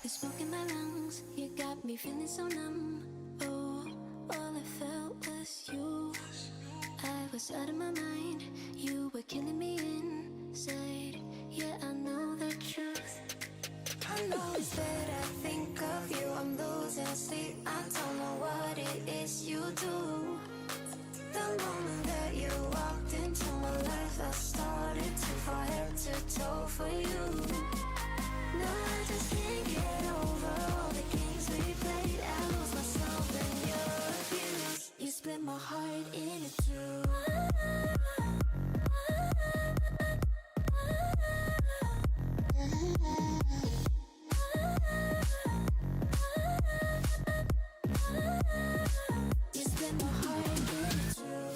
the smoke in my lungs. You got me feeling so numb. Oh, all I felt was you. I was out of my mind. You were killing me inside. Yeah, I know the truth. I know it's bad, I think of you. I'm losing sleep. I don't know what it is you do. The moment that you walked into my life, I started to fall head to toe for you. No, I just can't get over all the games we played. I lose myself in your abuse. You split my heart into two. You split my heart into two.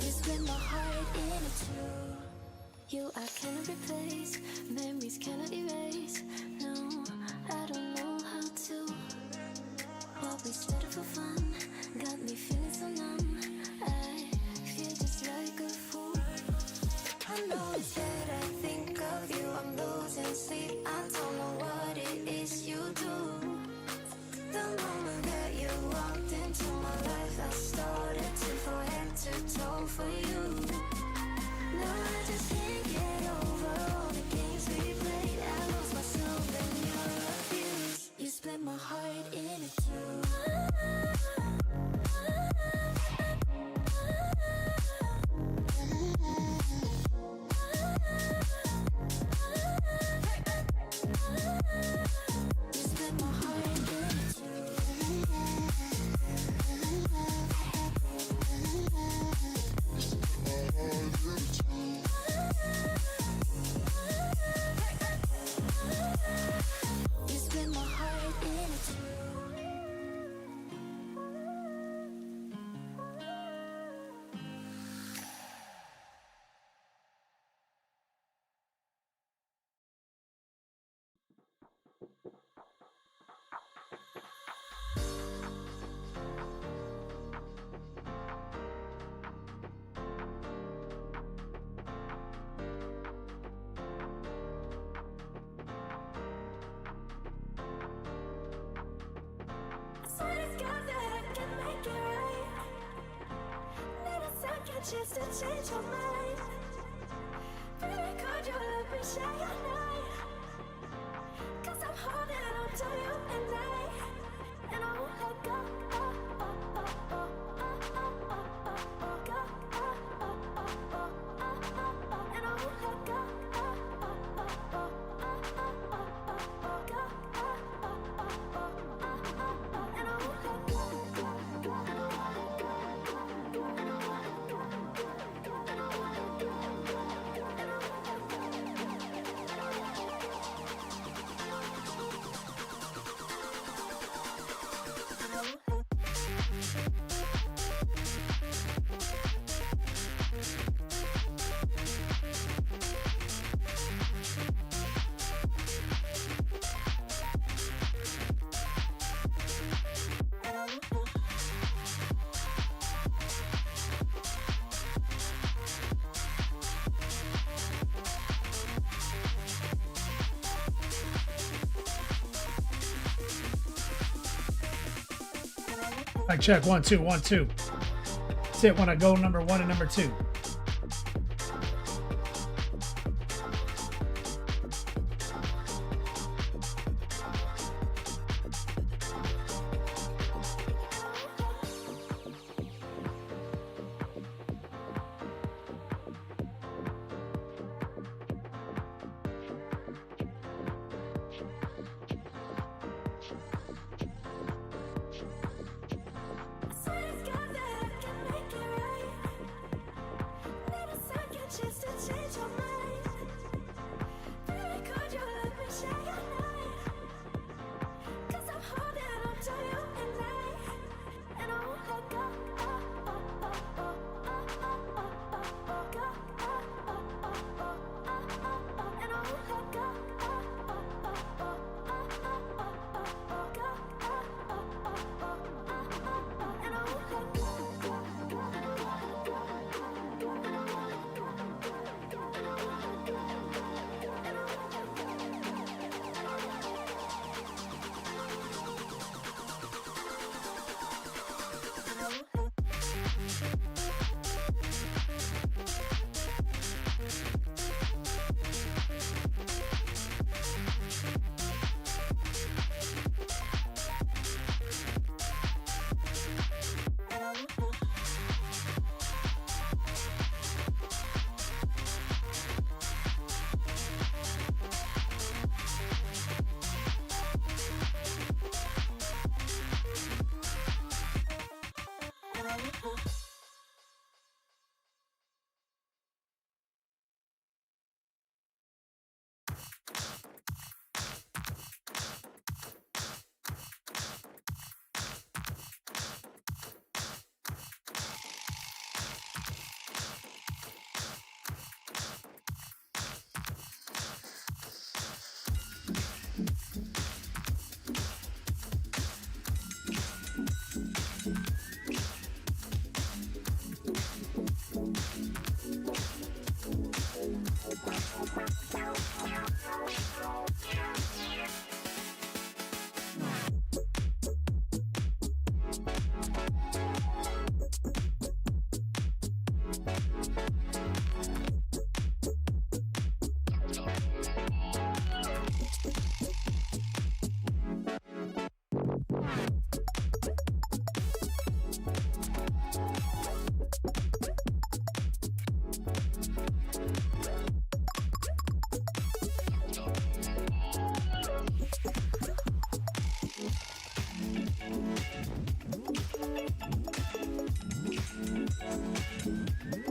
You split my heart into two. You I cannot replace, memories cannot erase. No, I don't know how to. What we started for fun got me feeling so numb. I feel just like a fool. I know it's bad, I think of you. I'm losing sleep. I don't know what it is you do. The moment that you walked into my life, I started to fall head to toe for you. No, I just can't get over all the games we played. I lost myself in your abuse. You split my heart into two. You split my heart into two. You split my heart into two. I swear to God that I can make it right. Need a second chance to change my mind. Baby, could you let me share your night? 'Cause I'm holding on to you at night. And I won't let go. Oh, oh, oh, oh, oh, oh, oh, oh, oh, go. Oh, oh, oh, oh, oh, oh, oh. And I won't let go. Oh, oh, oh, oh, oh, oh, oh, oh, oh, go. Oh, oh, oh, oh, oh, oh, oh. And I won't let go. Mic check, 1 2 1 2. That's it when I go number 1 and number 2. I swear to God that I can make it right.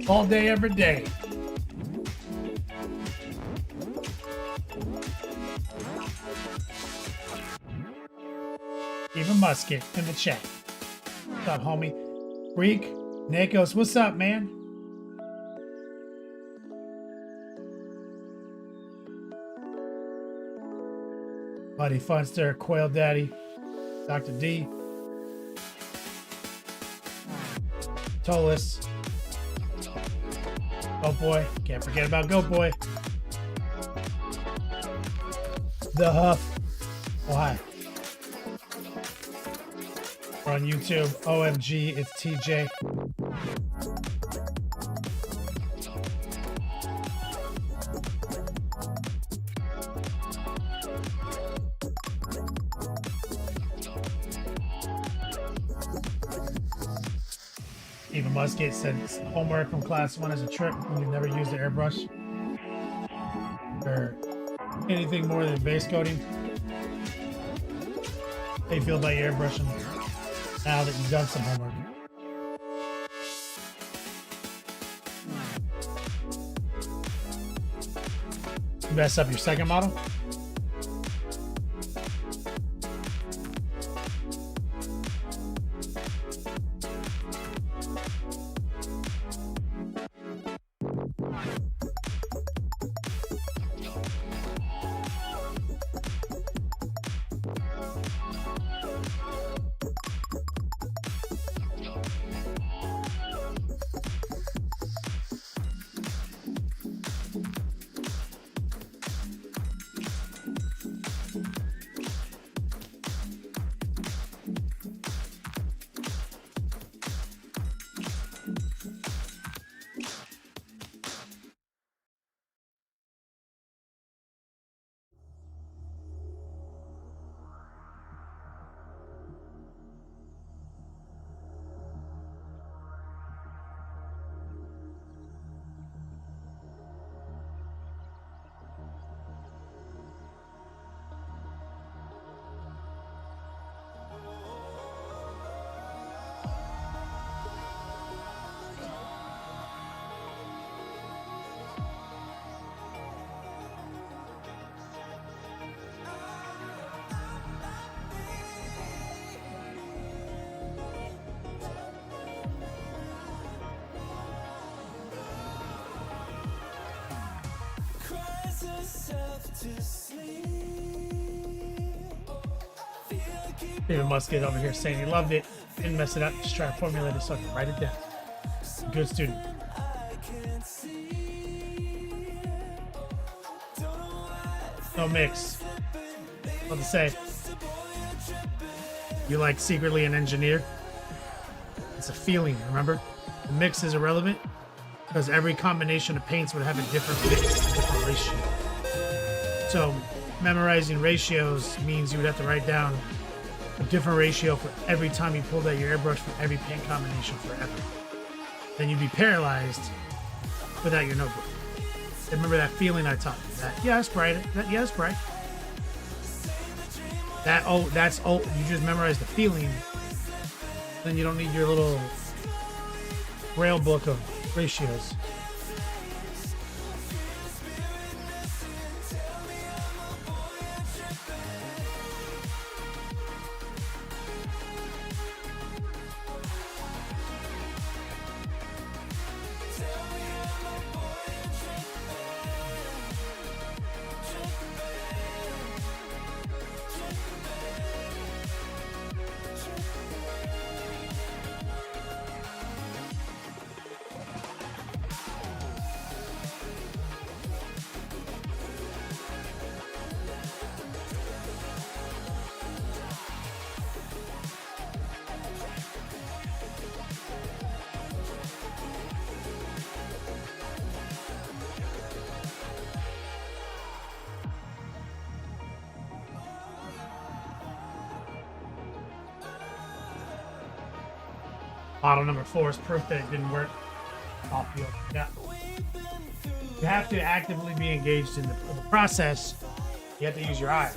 All day, every day. Even Musket in the chat. What's up, homie? Freak, Nikos, what's up, man? Buddy Funster, Quail Daddy, Dr. D, Tolis, Goat Boy, can't forget about Goat Boy, The Huff, oh hi. We're on YouTube, OMG, it's TJ. Even Musket said homework from class 1 is a trick when you've never used the airbrush or anything more than base coating. How do you feel about your airbrushing now that you've done some homework? You mess up your second model? David Musket over here saying he loved it, didn't mess it up, just try to formulate it so I can write it down. Good student. No mix. What to say? You like secretly an engineer? It's a feeling, remember? The mix is irrelevant because every combination of paints would have a different mix, a different ratio. So memorizing ratios means you would have to write down a different ratio for every time you pulled out your airbrush for every paint combination forever. Then you'd be paralyzed without your notebook. Remember that feeling I taught you? That, yeah, it's bright. That, yeah, it's bright. That, oh, that's, oh, you just memorize the feeling. Then you don't need your little braille book of ratios. Model number 4 is proof that it didn't work. Off field. Yeah. You have to actively be engaged in the process. You have to use your eyes.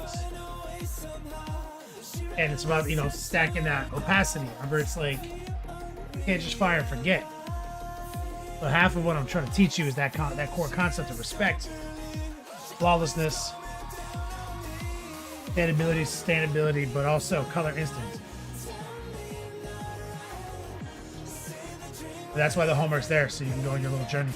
And it's about, you know, stacking that opacity. Remember, it's like, you can't just fire and forget. But half of what I'm trying to teach you is that core concept of respect, flawlessness, standability, sustainability, but also color instinct. That's why the homework's there, so you can go on your little journey.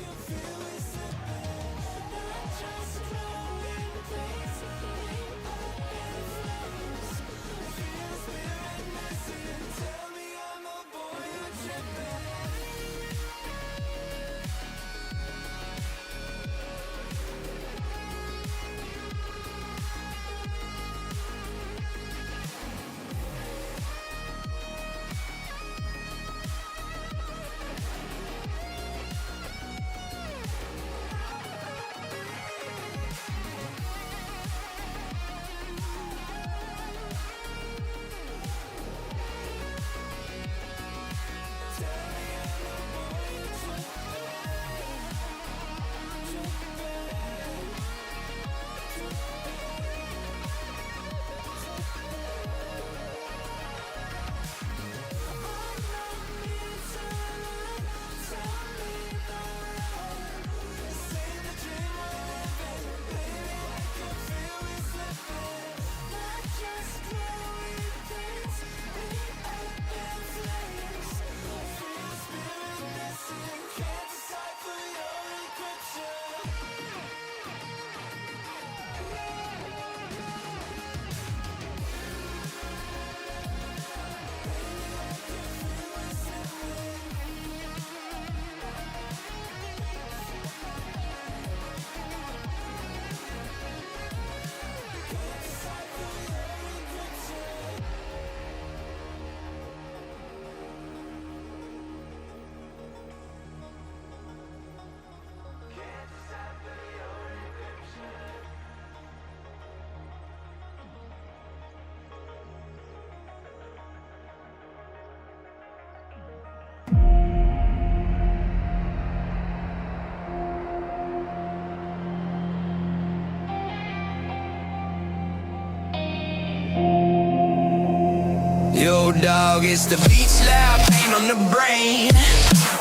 Yo, dog, it's the beat slap, pain on the brain.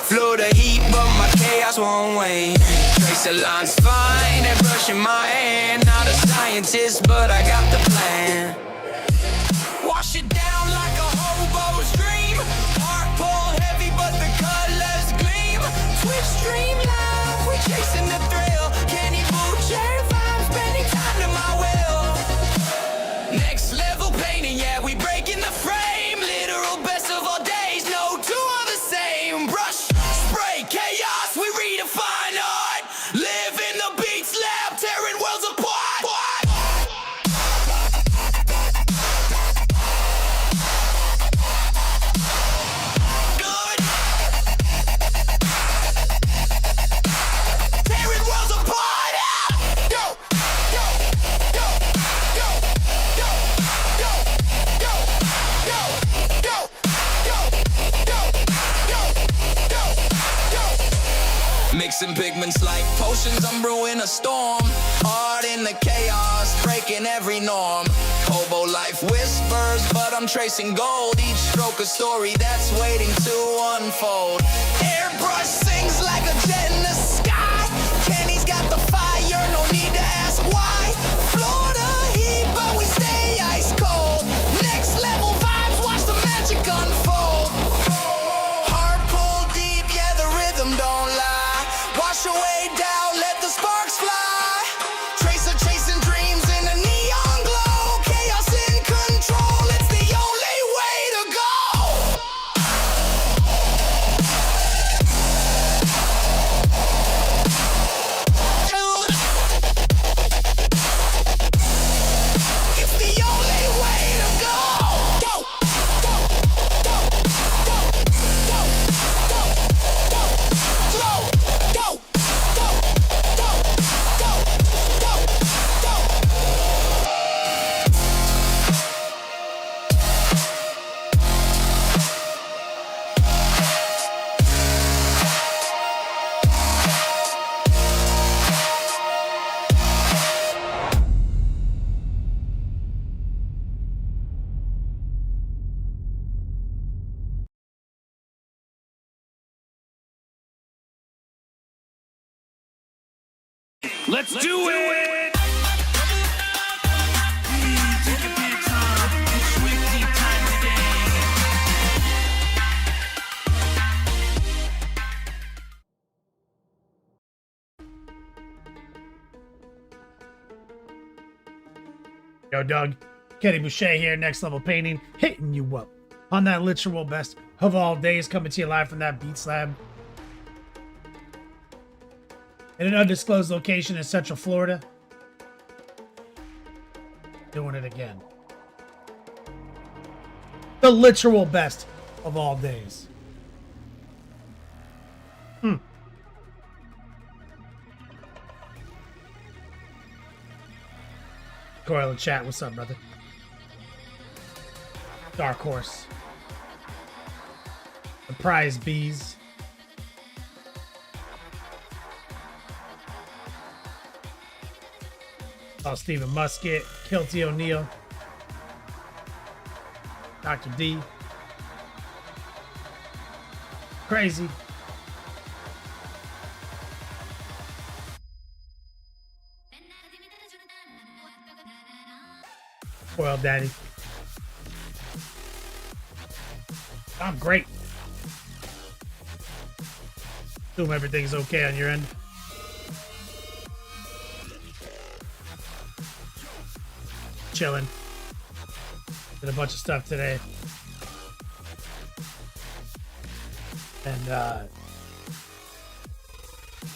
Flow the heat, but my chaos won't wane. Trace the lines fine and brushing my hand. Not a scientist, but I got the plan. Wash it down like a hobo's dream. Heart pull heavy, but the colors gleam. Twitch stream live, we chasing the thrill. Kenny Boucher vibes, spending time to my will. Next level painting, yeah, we breaking the frame. Literal best of all days, no two are the same. Brush, spray, chaos, we redefine art. Live in the beat slab, tearing worlds apart. Good. Tearing worlds apart. Yo, yo, yo, yo, yo, yo, yo, yo, yo, yo, yo, yo, yo, yo. Mixing pigments like potions, I'm brewing a storm. Art in the chaos, breaking every norm. Hobo life whispers, but I'm tracing gold. Each stroke a story that's waiting to unfold. Airbrush sings like a jet in the sky. Kenny's got the fire, no need to ask why. Florida heat, but we stay ice cold. Next level vibes, watch the magic unfold. Heart pull deep, yeah, the rhythm don't lie. Wash away down, let the sparks fly. Tracer chasing dreams in a neon glow. Chaos in control, it's the only way to go. Let's do it! Take your pants off. It's Swifty time today. Yo, Doug. Kenny Boucher here, Next Level Painting, hitting you up on that literal best of all days, coming to you live from that Beat Slab in an undisclosed location in Central Florida. Doing it again. The literal best of all days. Coil in chat, what's up, brother? Dark Horse. The Prize Bees. Oh, Stephen Musket. Kilty O'Neill. Dr. D. Crazy. Well, Daddy. I'm great. Assume everything's okay on your end. Chilling. Did a bunch of stuff today. And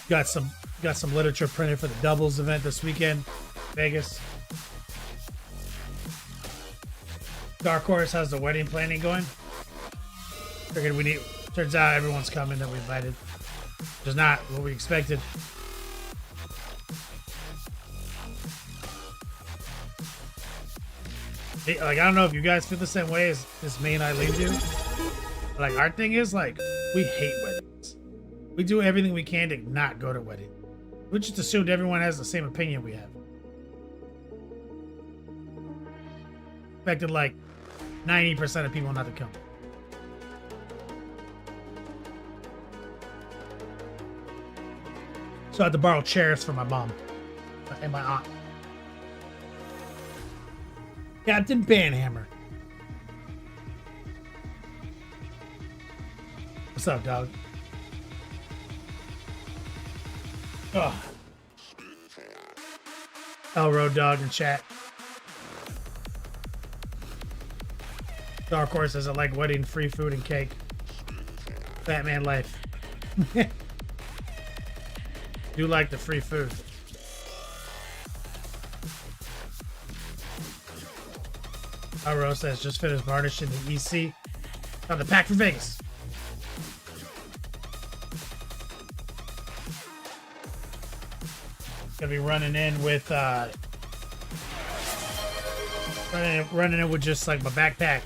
got some literature printed for the doubles event this weekend, Vegas. Dark Horse, how's the wedding planning going? Figured we need. Turns out everyone's coming that we invited. Just not what we expected. Like, I don't know if you guys feel the same way as me and Eileen do. But like, our thing is like, we hate weddings. We do everything we can to not go to weddings. We just assumed everyone has the same opinion we have. Expected like 90% of people not to come. So I had to borrow chairs for my mom and my aunt. Captain Banhammer. What's up, dog? Oh. Road Dog in chat. Dark Horse says I like wedding, free food, and cake. Batman life. Do like the free food. Rose says just finished varnishing the EC on the pack for Vegas. Gonna be running in with running in with just like my backpack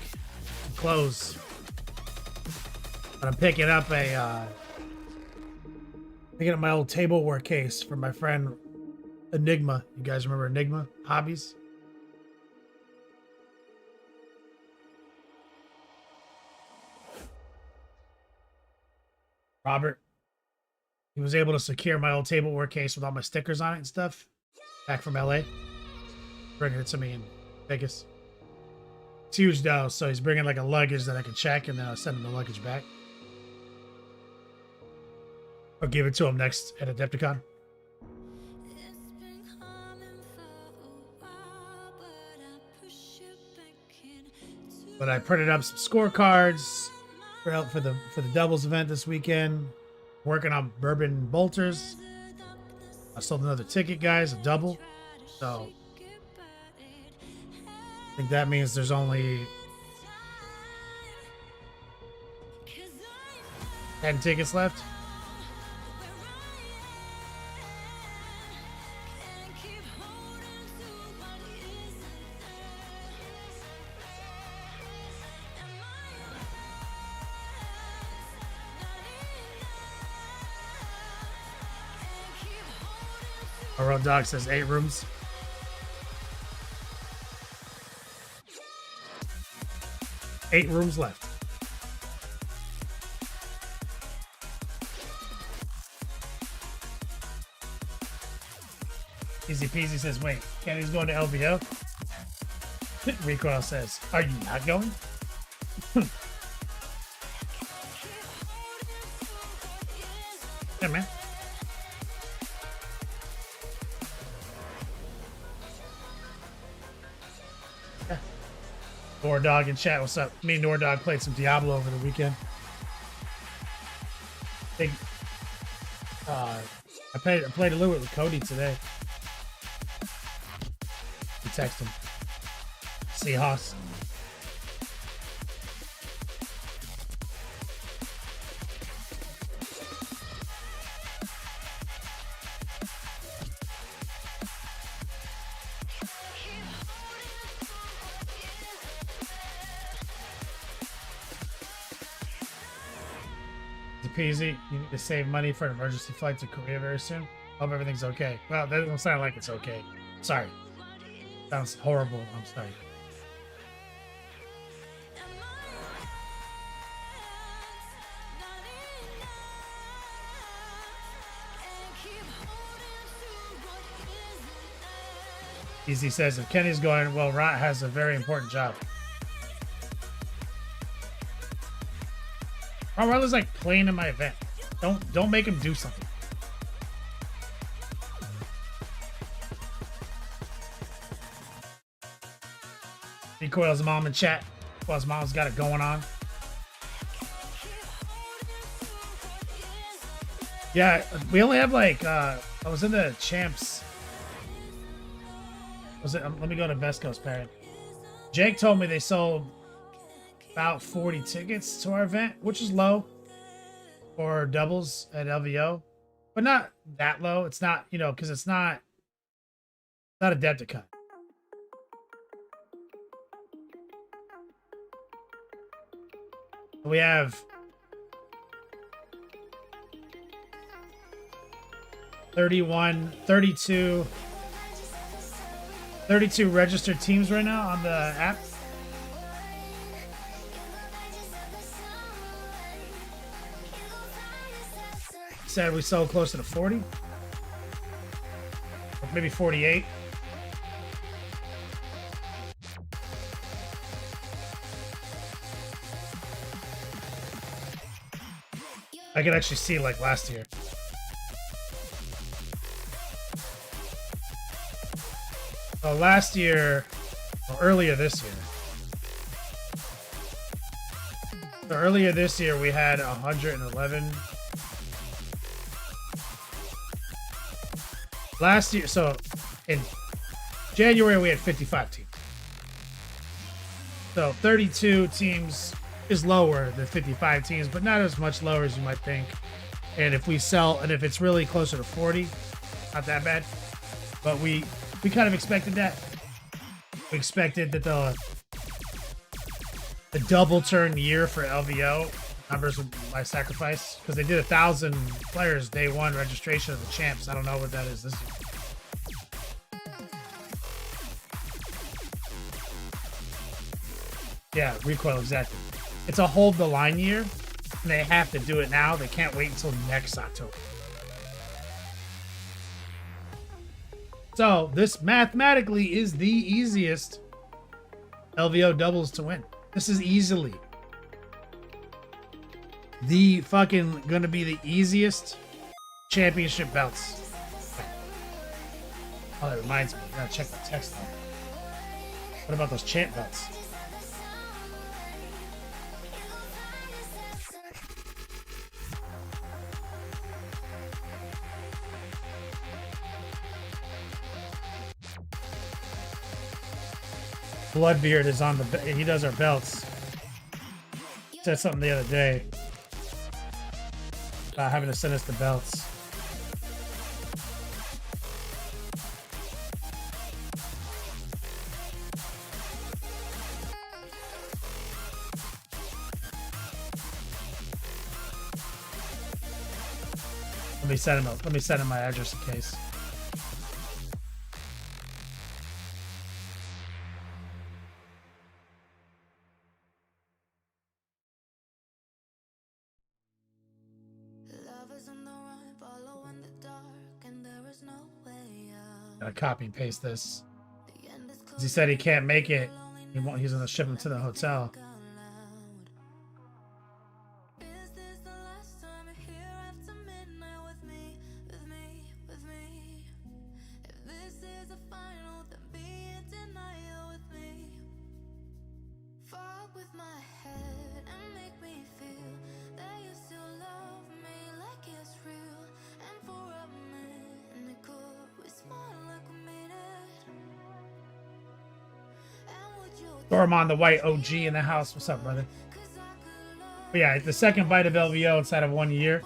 and clothes. But I'm picking up my old tableware case from my friend Enigma. You guys remember Enigma Hobbies? Robert. He was able to secure my old tableware case with all my stickers on it and stuff. Back from LA. Bringing it to me in Vegas. It's huge though, so he's bringing like a luggage that I can check and then I'll send him the luggage back. I'll give it to him next at Adepticon. But I printed up some scorecards for the doubles event this weekend. Working on bourbon bolters. I sold another ticket, guys, a double. So I think that means there's only 10 tickets left. Our road dog says 8 rooms. Eight rooms left. Easy Peasy says, wait, Kenny's going to LVO? Recoil says, are you not going? Yeah, man. Yeah. Nordog in chat, what's up? Me and Nordog played some Diablo over the weekend. Big, I played a little bit with Cody today. We text him. Seahawks. Peasy, you need to save money for an emergency flight to Korea very soon. Hope everything's okay. Well, that doesn't sound like it's okay. Sorry. Sounds horrible. I'm sorry. Easy says, if Kenny's going, well, Rot has a very important job. Ron's like playing in my event. Don't make him do something. Recoil's mom in chat. Well, his mom's got it going on. Yeah, we only have like I was in the champs. Was it? Let me go to Best Coast Parent. Jake told me they sold about 40 tickets to our event, which is low for doubles at LVO, but not that low. It's not, you know, because it's not a Adepticon. We have 32 registered teams right now on the app. Said we sold closer to 40, or maybe 48. I could actually see like last year. So last year, or earlier this year. So earlier this year we had 111. Last year, so in January we had 55 teams. So 32 teams is lower than 55 teams, but not as much lower as you might think. And if we sell, and if it's really closer to 40, not that bad. But we kind of expected that. We expected that the double turn year for LVO numbers would by sacrifice, because they did 1,000 players day one registration of the champs. I don't know what that is this year. Yeah, recoil, exactly. It's a hold the line year, and they have to do it now. They can't wait until next October. So this mathematically is the easiest LVO doubles to win. This is easily the fucking gonna be the easiest championship belts. Oh, that reminds me. I gotta check my text now. What about those champ belts? Bloodbeard is on the. He does our belts. Said something the other day about having to send us the belts. Let me send him my address in case. Love is on the run, following the dark, and there is no way out. Gotta copy and paste this. 'Cause he said he can't make it. He's gonna ship him to the hotel. Is this the last time you're here after midnight with me, with me, with me? If this is a final, then be in denial with me. Fuck with my head and make me feel that you still love me like it's real. And for a minute, could we smile like we made it? And would you Dormon the White OG in the house. What's up, brother? But yeah, the second bite of LVO inside of 1 year,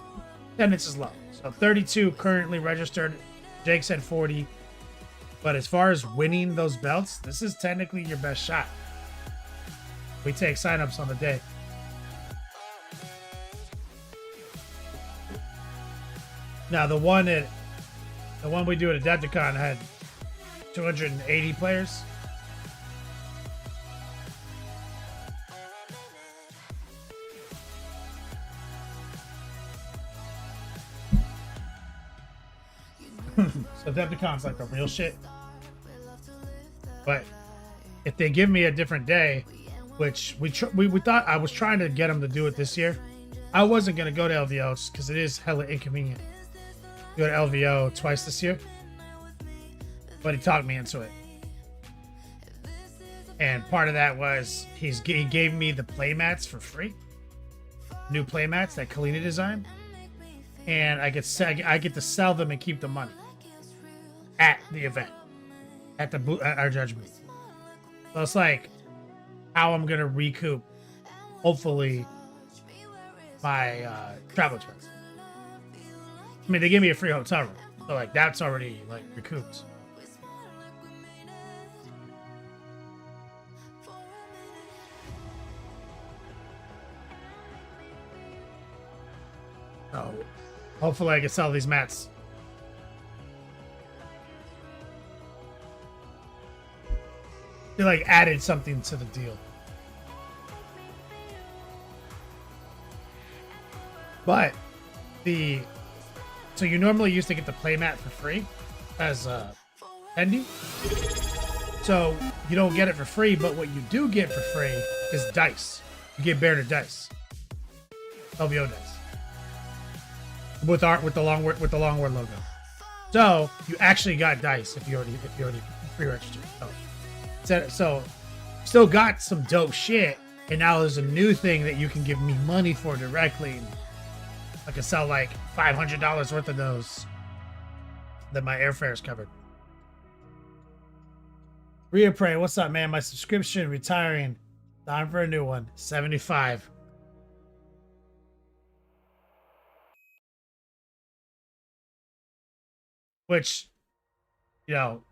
10 inches low. So 32 currently registered. Jake said 40. But as far as winning those belts, this is technically your best shot. We take signups on the day. Now the one we do at Adepticon had 280 players. So Adepticon's like the real shit. But if they give me a different day, which we thought I was trying to get them to do it this year, I wasn't gonna go to LVO because it is hella inconvenient. Go to LVO twice this year, but he talked me into it. And part of that was he gave me the playmats for free, new playmats that Kalina designed, and I get to sell them and keep the money at the event, at our judge booth. So it's like how I'm gonna recoup, hopefully, my travel expense. I mean, they gave me a free hotel room, so like that's already like recouped. So hopefully I can sell these mats. They like added something to the deal. But so you normally used to get the playmat for free as a Hendy. So you don't get it for free, but what you do get for free is dice. You get Bear dice. LVO dice. With the Longword logo. So you actually got dice if you already pre-registered. So still got some dope shit, and now there's a new thing that you can give me money for directly. I can sell like $500 worth of those. Then my airfare is covered. Rhea Prey, what's up, man? My subscription retiring. Time for a new one. 75. Which, you know,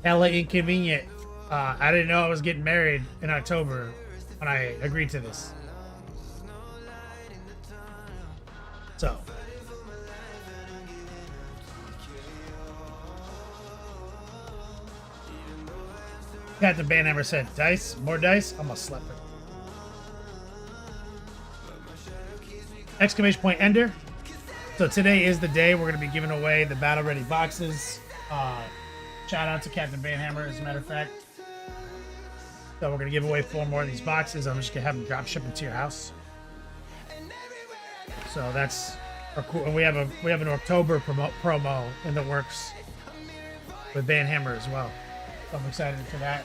hella inconvenient. I didn't know I was getting married in October when I agreed to this. So. Captain Banhammer said, dice? More dice? I'm a slapper. Exclamation point Ender. So today is the day we're going to be giving away the Battle Ready boxes. Shout out to Captain Banhammer, as a matter of fact. So we're going to give away 4 more of these boxes. I'm just going to have them drop shipping to your house. So that's our cool. And we have an October promo in the works with Banhammer as well. So I'm excited for that.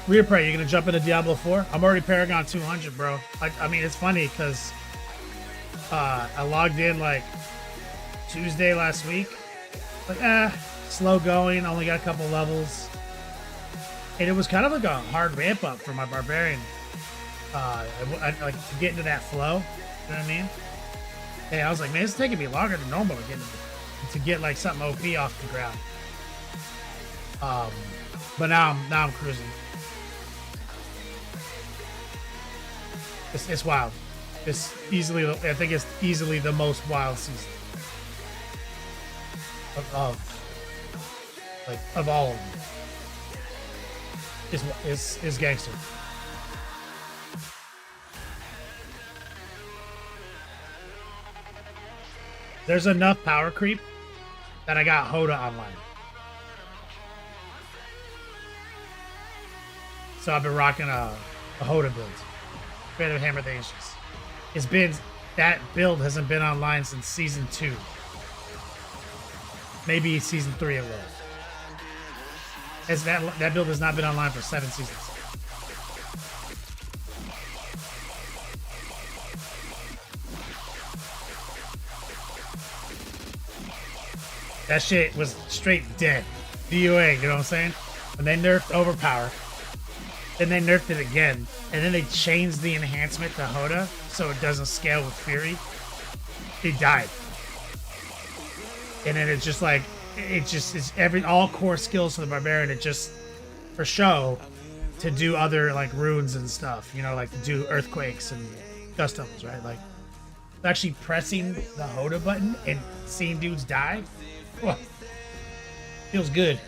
Rhea Prey, you gonna jump into Diablo 4? I'm already Paragon 200, bro. I mean, it's funny because I logged in like Tuesday last week. Like, slow going, only got a couple levels. And it was kind of like a hard ramp up for my barbarian. Like to get into that flow, you know what I mean? Hey, I was like, man, it's taking me longer than normal to get like something OP off the ground. But now I'm cruising. It's wild. I think it's easily the most wild season of all of them. Is gangster. There's enough power creep that I got Hoda online. So I've been rocking a Hoda build. Creative Hammer the Ancients. It's been, that build hasn't been online since season 2. Maybe season 3 it will. As that build has not been online for 7 seasons. That shit was straight dead. DOA, you know what I'm saying? And they nerfed Overpower. Then they nerfed it again. And then they changed the enhancement to Hoda so it doesn't scale with Fury. It died. And then it's just like, it's all core skills for the Barbarian. It just, for show, to do other like runes and stuff, you know, like to do earthquakes and dust devils, right? Like actually pressing the Hoda button and seeing dudes die, whoa, feels good.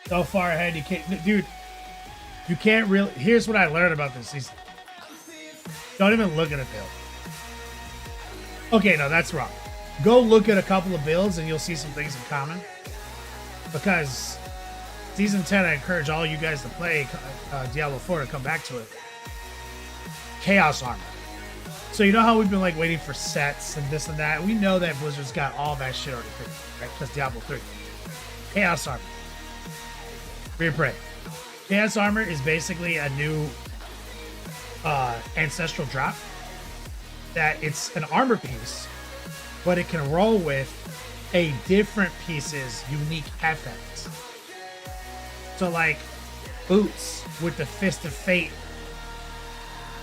So far ahead, you can't, dude. You can't really. Here's what I learned about this season. Don't even look at a build. Okay, no, that's wrong. Go look at a couple of builds and you'll see some things in common. Because season 10, I encourage all you guys to play Diablo 4 to come back to it. Chaos Armor. So you know how we've been like waiting for sets and this and that? We know that Blizzard's got all that shit already figured, right? Because Diablo 3. Chaos Armor. Replay. Chaos Armor is basically a new ancestral drop. That it's an armor piece, but it can roll with a different piece's unique effects. So like boots with the Fist of Fate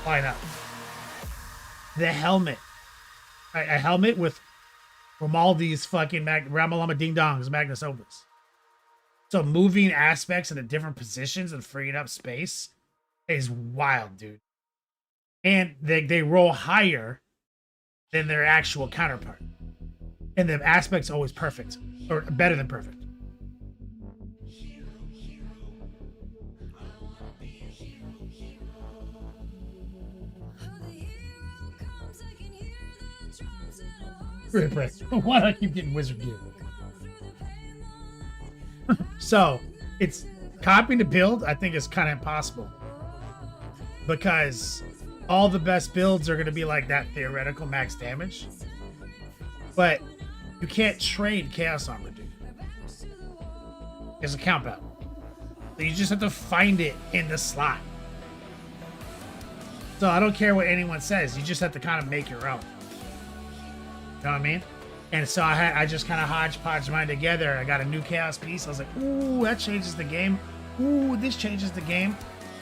line up. The helmet. A helmet with Romaldi's fucking Ramalama Ding Dong's Magnus Opus. So moving aspects into different positions and freeing up space is wild, dude. And they roll higher than their actual counterpart. And the aspect's always perfect. Or better than perfect. Why do I keep getting wizard gear? So, it's copying the build, I think is kind of impossible. Because all the best builds are going to be like that theoretical max damage. But you can't trade Chaos Armor, dude. It's a count battle. So you just have to find it in the slot. So I don't care what anyone says. You just have to kind of make your own. You know what I mean? And so I just kind of hodgepodge mine together. I got a new Chaos piece. I was like, ooh, that changes the game. Ooh, this changes the game.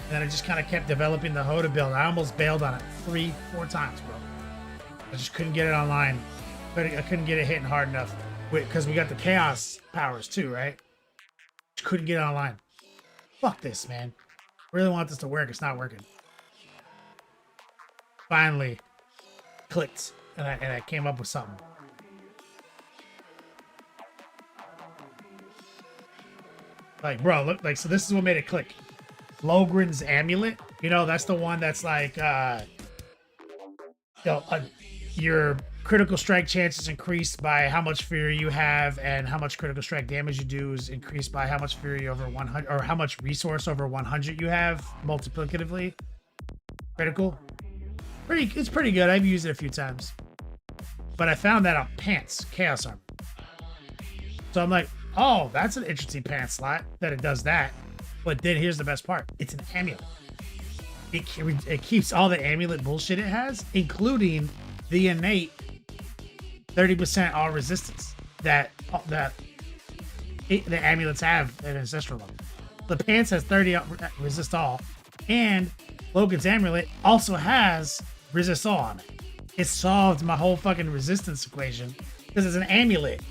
And then I just kind of kept developing the Hoda build. I almost bailed on it 3-4 times, bro. I just couldn't get it online. I couldn't get it hitting hard enough. Because we got the Chaos powers too, right? Just couldn't get it online. Fuck this, man. Really want this to work. It's not working. Finally, clicked. And I came up with something. Like, bro, look, like, so this is what made it click. Logren's Amulet, you know, that's the one that's like, your critical strike chance is increased by how much fury you have, and how much critical strike damage you do is increased by how much fury over 100, or how much resource over 100 you have multiplicatively. Critical. It's pretty good. I've used it a few times. But I found that on pants, Chaos Armor. So I'm like, oh, that's an interesting pants slot that it does that. But then here's the best part. It's an amulet. It keeps all the amulet bullshit it has, including the innate 30% all resistance that the amulets have at ancestral level. The pants has 30 resist all, and Logan's amulet also has resist all on it. It solved my whole fucking resistance equation because it's an amulet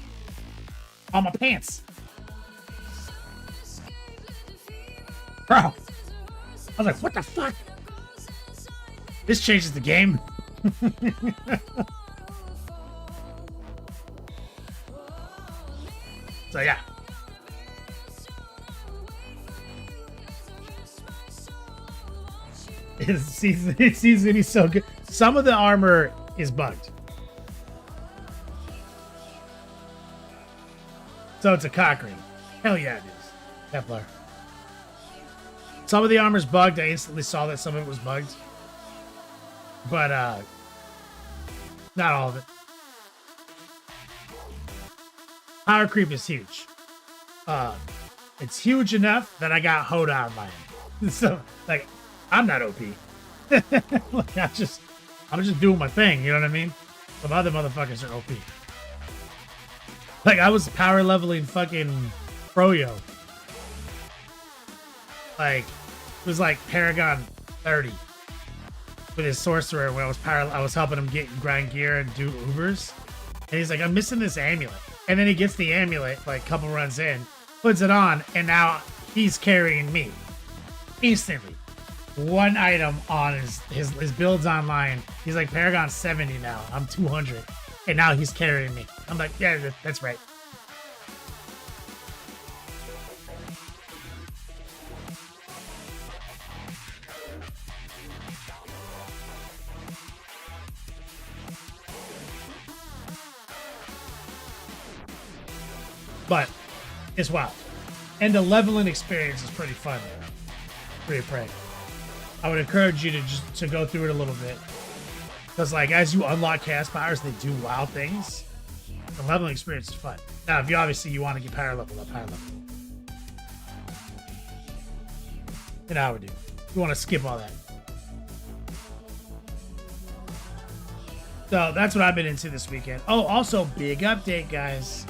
on my pants. Bro, I was like, what the fuck? This changes the game. So yeah. it seems to be so good. Some of the armor is bugged. So it's a cock ring. Hell yeah, it is. Kevlar. Some of the armor's bugged. I instantly saw that some of it was bugged. But, not all of it. Power creep is huge. It's huge enough that I got Hobo on my end. So, like, I'm not OP. Like, I'm just doing my thing, you know what I mean? Some other motherfuckers are OP. Like, I was power leveling fucking Froyo. Like, it was like Paragon 30 with his sorcerer when I was helping him get grind gear and do Ubers. And he's like, I'm missing this amulet. And then he gets the amulet, like, a couple runs in, puts it on, and now he's carrying me. Instantly. One item on his builds online. He's like Paragon 70 now. I'm 200. And now he's carrying me. I'm like, yeah, that's right. But it's wild. And the leveling experience is pretty fun. Pretty prey. I would encourage you to go through it a little bit. Because, like, as you unlock cast powers, they do wild things. The leveling experience is fun. Now, if you want to get power level up, higher level. You know how we do. You want to skip all that. So, that's what I've been into this weekend. Oh, also, big update, guys.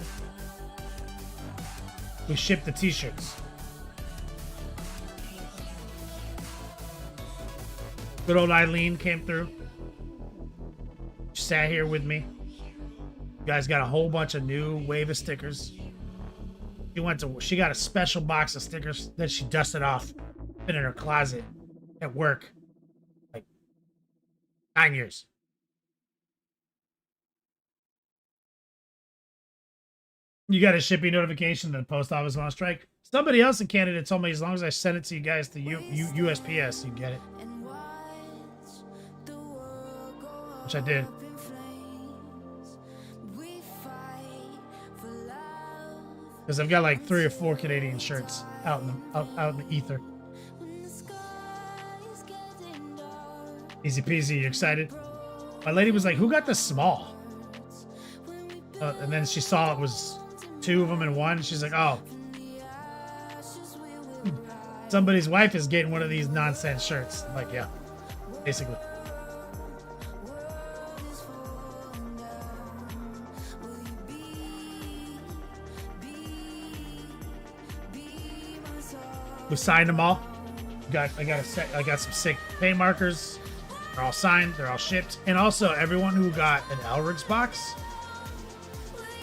We shipped the t-shirts. Good old Eileen came through. She sat here with me. You guys got a whole bunch of new wave of stickers. She got a special box of stickers that she dusted off in her closet at work. Like 9 years. You got a shipping notification that the post office went on strike. Somebody else in Canada told me as long as I send it to you guys to USPS, you get it. Which I did. Because I've got like 3 or 4 Canadian shirts out in the ether. Easy peasy, you excited? My lady was like, who got the small? And then she saw it was 2 of them in one. She's like, oh. Somebody's wife is getting one of these nonsense shirts. I'm like, yeah, basically. We signed them all. I got some sick paint markers. They're all signed. They're all shipped. And also, everyone who got an Elric's box,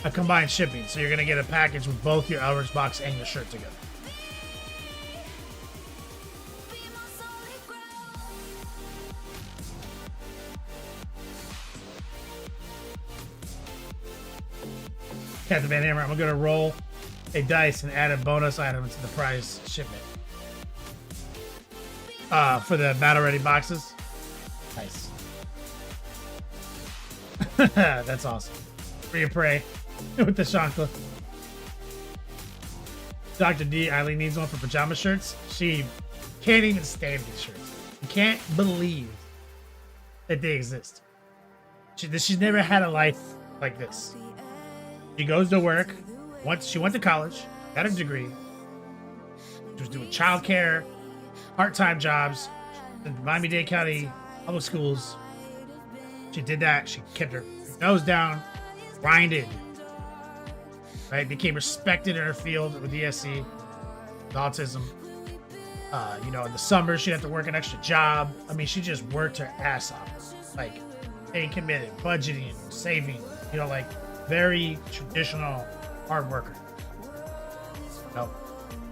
a combined shipping. So you're gonna get a package with both your Elric's box and your shirt together. Captain Van Hammer, I'm gonna roll a dice and add a bonus item to the prize shipment. For the battle ready boxes. Nice. That's awesome. Free prey with the Shankla. Dr. D, Eileen needs one for pajama shirts. She can't even stand these shirts. You can't believe that they exist. She's never had a life like this. She goes to work. She went to college, got a degree. She was doing childcare, part-time jobs in Miami-Dade County public schools. She did that. She kept her nose down, grinded, right? Became respected in her field with ESC, with autism. In the summer, she'd have to work an extra job. I mean, she just worked her ass off. Like, staying committed, budgeting, saving, like very traditional hard worker.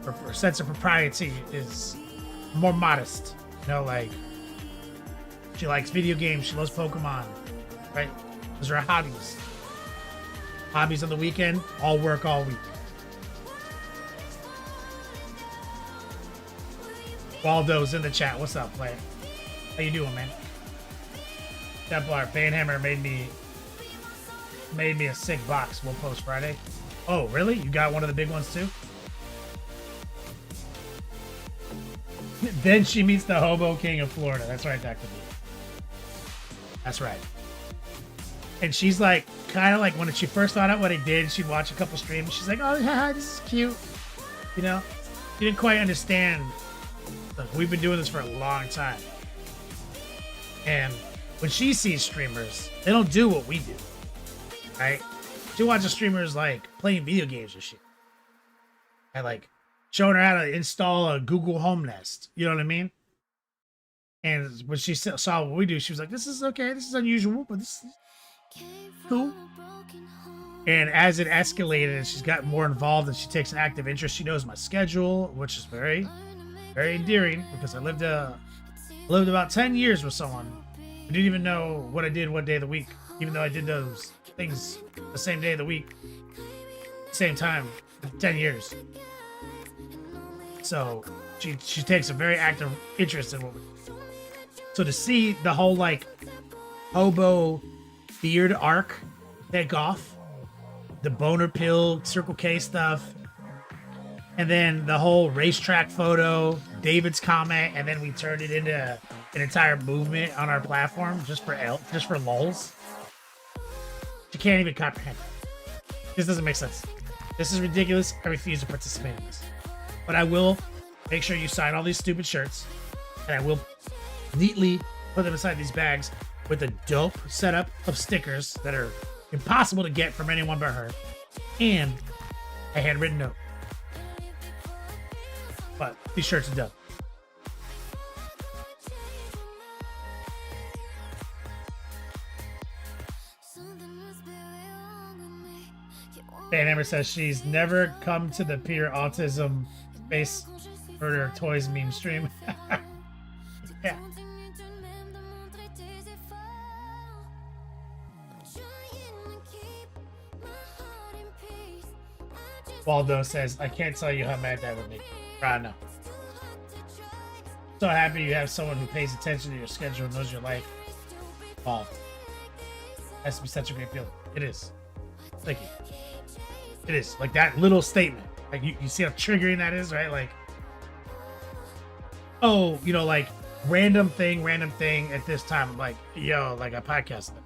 Her sense of propriety is more modest. Like, she likes video games. She loves Pokemon, right? Those are her hobbies. Hobbies on the weekend, all work all week. Waldo's in the chat. What's up, player? How you doing, man? Templar Banhammer made me a sick box. We'll post Friday. Oh, really? You got one of the big ones too? Then she meets the Hobo King of Florida. That's right, Dr. B. That's right. And she's like, kind of like when she first found out what I did, she'd watch a couple streams. She's like, oh, yeah, this is cute. You know? She didn't quite understand. Look, we've been doing this for a long time. And when she sees streamers, they don't do what we do. Right? She watches streamers like playing video games and shit. And like showing her how to install a Google Home Nest. You know what I mean? And when she saw what we do, she was like, this is okay. This is unusual, but this is cool. And as it escalated and she's gotten more involved and she takes an active interest, she knows my schedule, which is very, very endearing because I lived about 10 years with someone who didn't even know what I did what day of the week, even though I did those things the same day of the week, same time, 10 years. So she takes a very active interest in what we do. So to see the whole like Hobo beard arc take off, the boner pill Circle K stuff, and then the whole racetrack photo, David's comment, and then we turned it into an entire movement on our platform just for lulz. You can't even comprehend it. This doesn't make sense. This is ridiculous. I refuse to participate in this. But I will make sure you sign all these stupid shirts, and I will neatly put them inside these bags with a dope setup of stickers that are impossible to get from anyone but her, and a handwritten note. But these shirts are dope. Banhammer says she's never come to the Pure Autism Space Murder Toys meme stream. Yeah. Waldo says, I can't tell you how mad that would make me. I know. So happy you have someone who pays attention to your schedule and knows your life. Wow. Has to be such a great feeling. It is. Thank you. It is. Like that little statement. Like you see how triggering that is, right? Like, oh, you know, like random thing at this time. I'm like, yo, like I podcasted.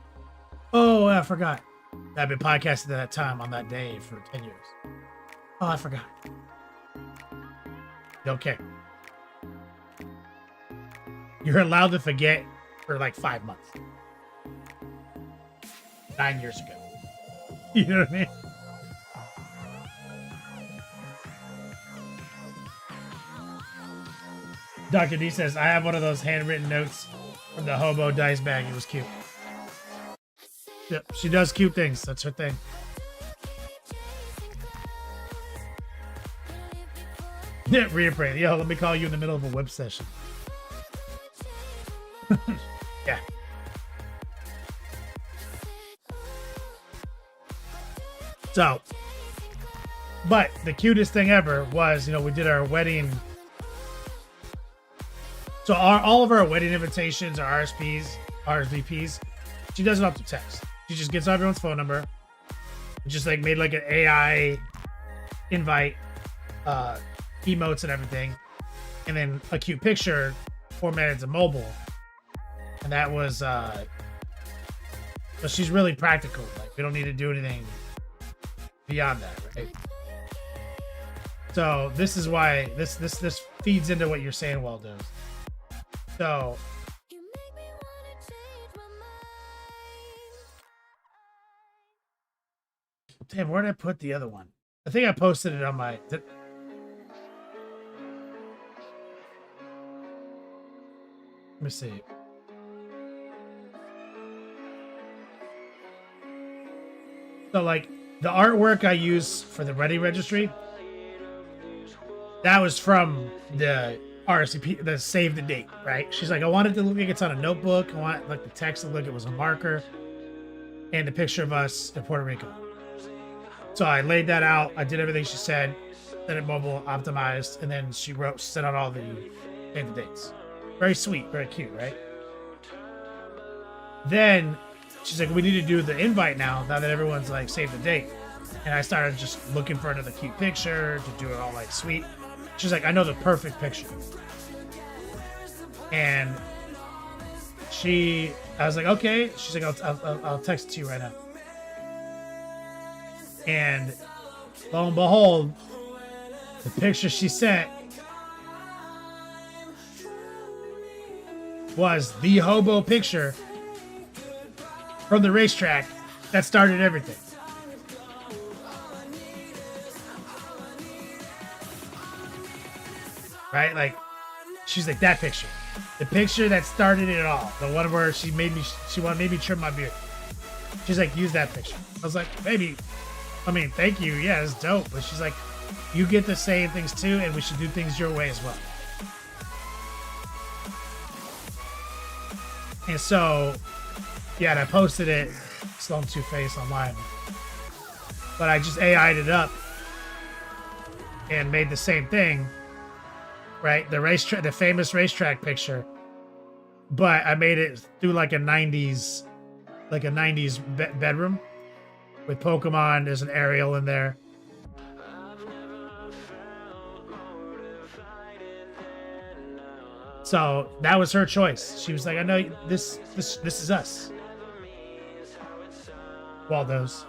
Oh, I forgot. I've been podcasting at that time on that day for 10 years. Oh, I forgot. Don't care. You're allowed to forget for like 5 months. 9 years ago. You know what I mean? Dr. D says, I have one of those handwritten notes from the Hobo dice bag. It was cute. Yep, she does cute things. That's her thing. Yeah, reappraise. Yo, let me call you in the middle of a web session. Yeah. So, but the cutest thing ever was, you know, we did our wedding. So all of our wedding invitations, our RSVPs, she does it off the text. She just gets everyone's phone number. Just like made like an AI invite, emotes and everything, and then a cute picture formatted to mobile. And that was so she's really practical. Like we don't need to do anything beyond that, right? So this is why this feeds into what you're saying, Waldo. So damn, where did I put the other one? I think I posted it on my. Let me see. So like the artwork I use for the Ready Registry, that was from the RSVP, the save the date, right? She's like, I want it to look like it's on a notebook. I want like the text to look like it was a marker, and the picture of us in Puerto Rico. So I laid that out. I did everything she said, then it mobile optimized, and then she set out all the save the dates. Very sweet, very cute, right? Then she's like, we need to do the invite now that everyone's like saved the date. And I started just looking for another cute picture to do it all like sweet. She's like, I know the perfect picture. And I was like, okay. She's like, I'll text it to you right now. And lo and behold, the picture she sent was the Hobo picture from the racetrack that started everything. Right? Like, she's like, that picture. The picture that started it all. The one where she made me trim my beard. She's like, use that picture. I was like, baby, I mean, thank you. Yeah, it's dope. But she's like, you get to say things too, and we should do things your way as well. And so, yeah, and I posted it, Sloan Two-Face online. But I just AI'd it up and made the same thing, right? The famous racetrack picture. But I made it through like a 90s bedroom with Pokemon. There's an Ariel in there. So that was her choice. She was like, I know this is us. Waldo's.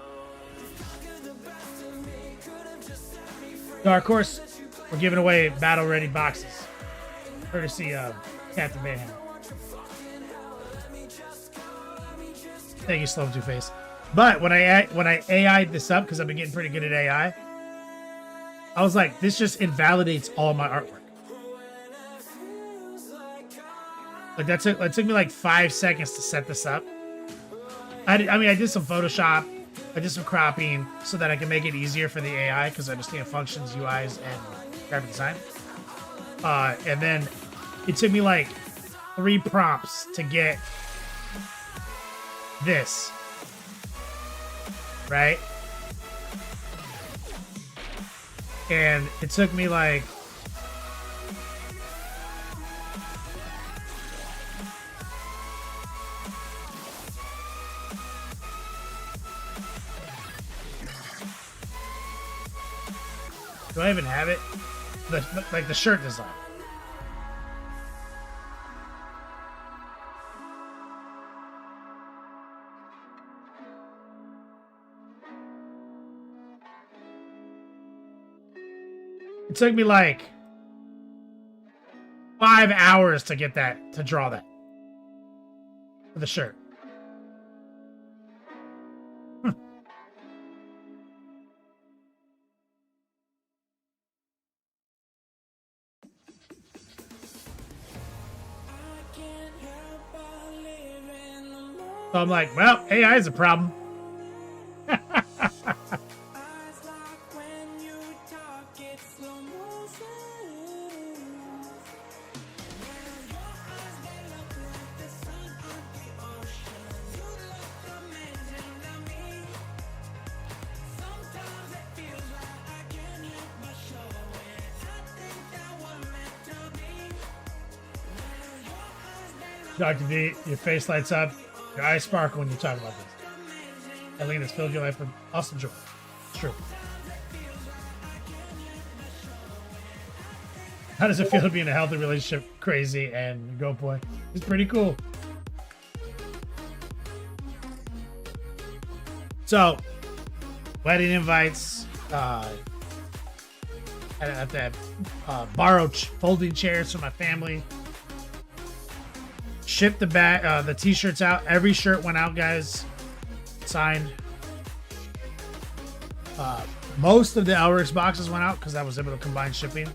Dark Horse, we're giving away battle ready boxes. Courtesy of Captain Mayhem. Thank you, Slow Two-Face. But when I AI'd this up, because I've been getting pretty good at AI, I was like, this just invalidates all my artwork. Like it took me like 5 seconds to set this up. I did some Photoshop, I did some cropping so that I can make it easier for the AI because I understand functions, UIs, and graphic design. And then it took me like 3 prompts to get this, right? And it took me like do I even have it? Like the shirt design. It took me like 5 hours to get that, to draw that. For the shirt. So I'm like, well, AI is a problem. Dr. D, your face lights up. Your eyes sparkle when you talk about this. Eileen has filled your life with awesome joy. It's true. How does it feel to be in a healthy relationship? Crazy and go boy. It's pretty cool. So, wedding invites. I have to borrow folding chairs for my family. Shipped the t-shirts out. Every shirt went out, guys. Signed. Most of the Elrix boxes went out because I was able to combine shipping.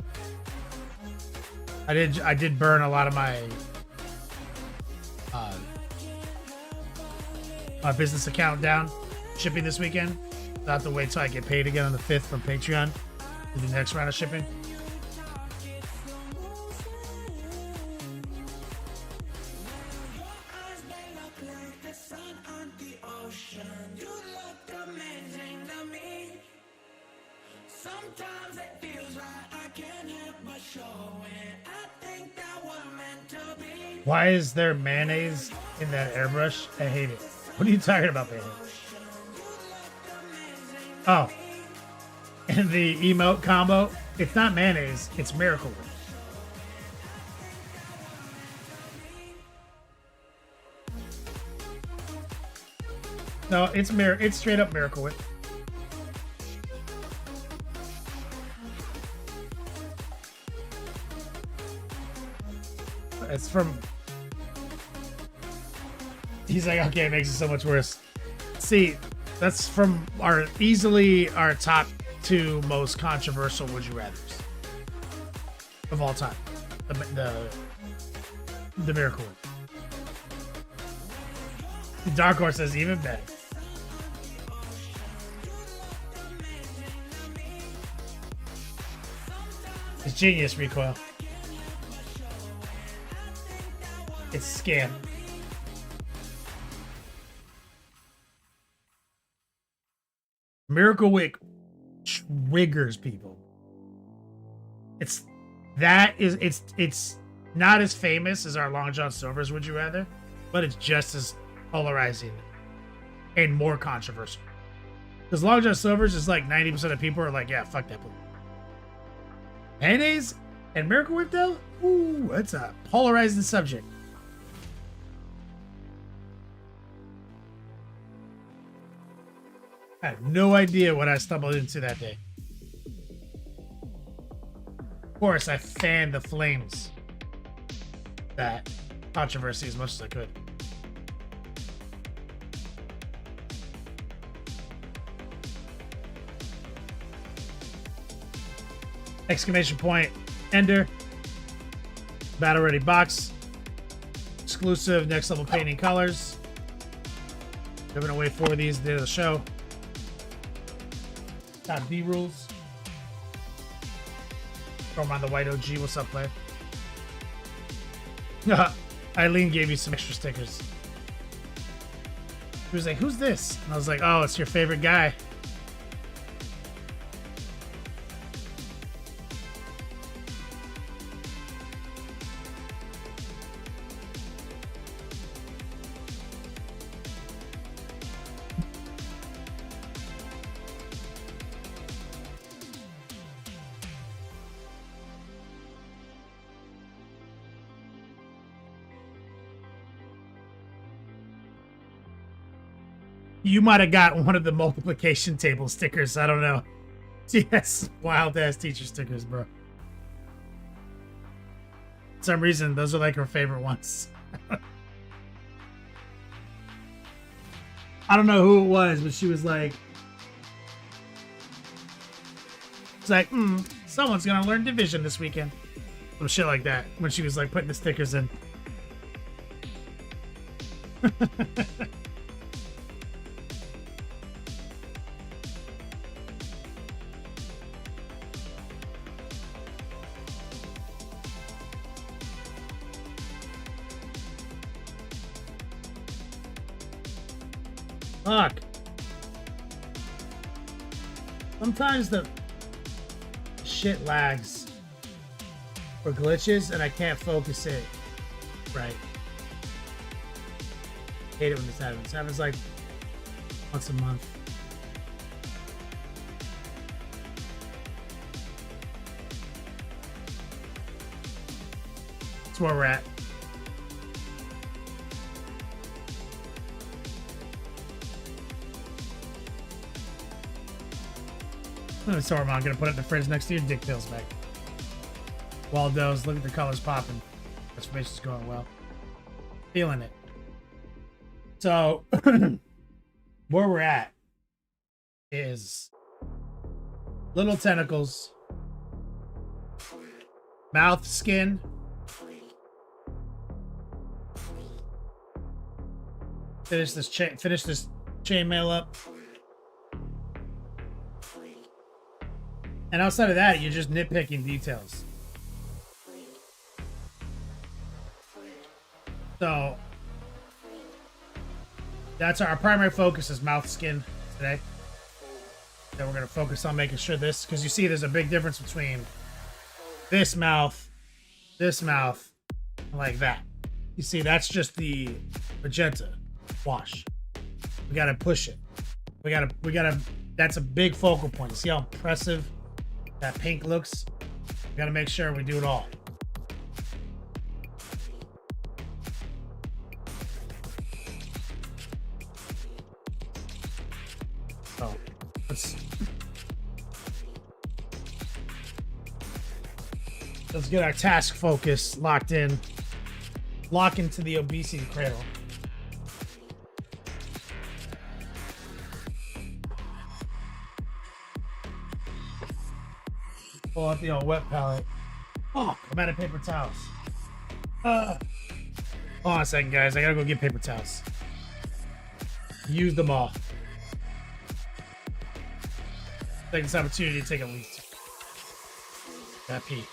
I did burn a lot of my my business account down shipping this weekend. I'll have to wait till I get paid again on the 5th from Patreon for the next round of shipping. Why is there mayonnaise in that airbrush. I hate it. What are you talking about, baby? Oh. And the emote combo, it's not mayonnaise, it's Miracle Whip. No, it's straight up Miracle Whip. It's from... He's like, okay, it makes it so much worse. See, that's from easily our top 2 most controversial Would You Rathers of all time. The Miracle Whip. The Dark Horse says even better. It's genius, Recoil. It's scam. Miracle Whip triggers people. It's not as famous as our Long John Silver's Would You Rather, but it's just as polarizing and more controversial. Because Long John Silver's is like 90% of people are like, yeah, fuck that. Mayonnaise and Miracle Whip though? Ooh, that's a polarizing subject. I have no idea what I stumbled into that day. Of course, I fanned the flames. That controversy as much as I could. Exclamation point, Ender. Battle ready box. Exclusive next level painting colors. Giving away 4 of these at the end of the show. Top D rules. Throw them on the white OG. What's up, player? Eileen gave you some extra stickers. She was like, who's this? And I was like, oh, it's your favorite guy. You might have got one of the multiplication table stickers. I don't know. Yes, wild ass teacher stickers, bro. For some reason, those are like her favorite ones. I don't know who it was, but she was like, it's like, someone's gonna learn division this weekend. Some shit like that. When she was like putting the stickers in. Fuck. Sometimes the shit lags or glitches and I can't focus it right. Hate it when this happens. It happens like once a month. That's where we're at. Sorry, I'm gonna put it in the fridge next to your dick pills bag. Waldo's, look at the colors popping. Transformation's going well. Feeling it. So, where we're at is little tentacles, mouth skin, finish this chainmail up. And outside of that, you're just nitpicking details. So that's our primary focus is mouth skin today. Then we're going to focus on making sure this, because you see there's a big difference between this mouth, and like that. You see, that's just the magenta, wash. We gotta push it. We gotta, that's a big focal point. See how impressive that pink looks? We gotta make sure we do it all. So, let's get our task focus locked in. Lock into the obesity cradle. Pull out the old wet palette. Oh, I'm out of paper towels. Hold on a second, guys. I gotta go get paper towels. Use them all. Take this opportunity to take a leak. That pee.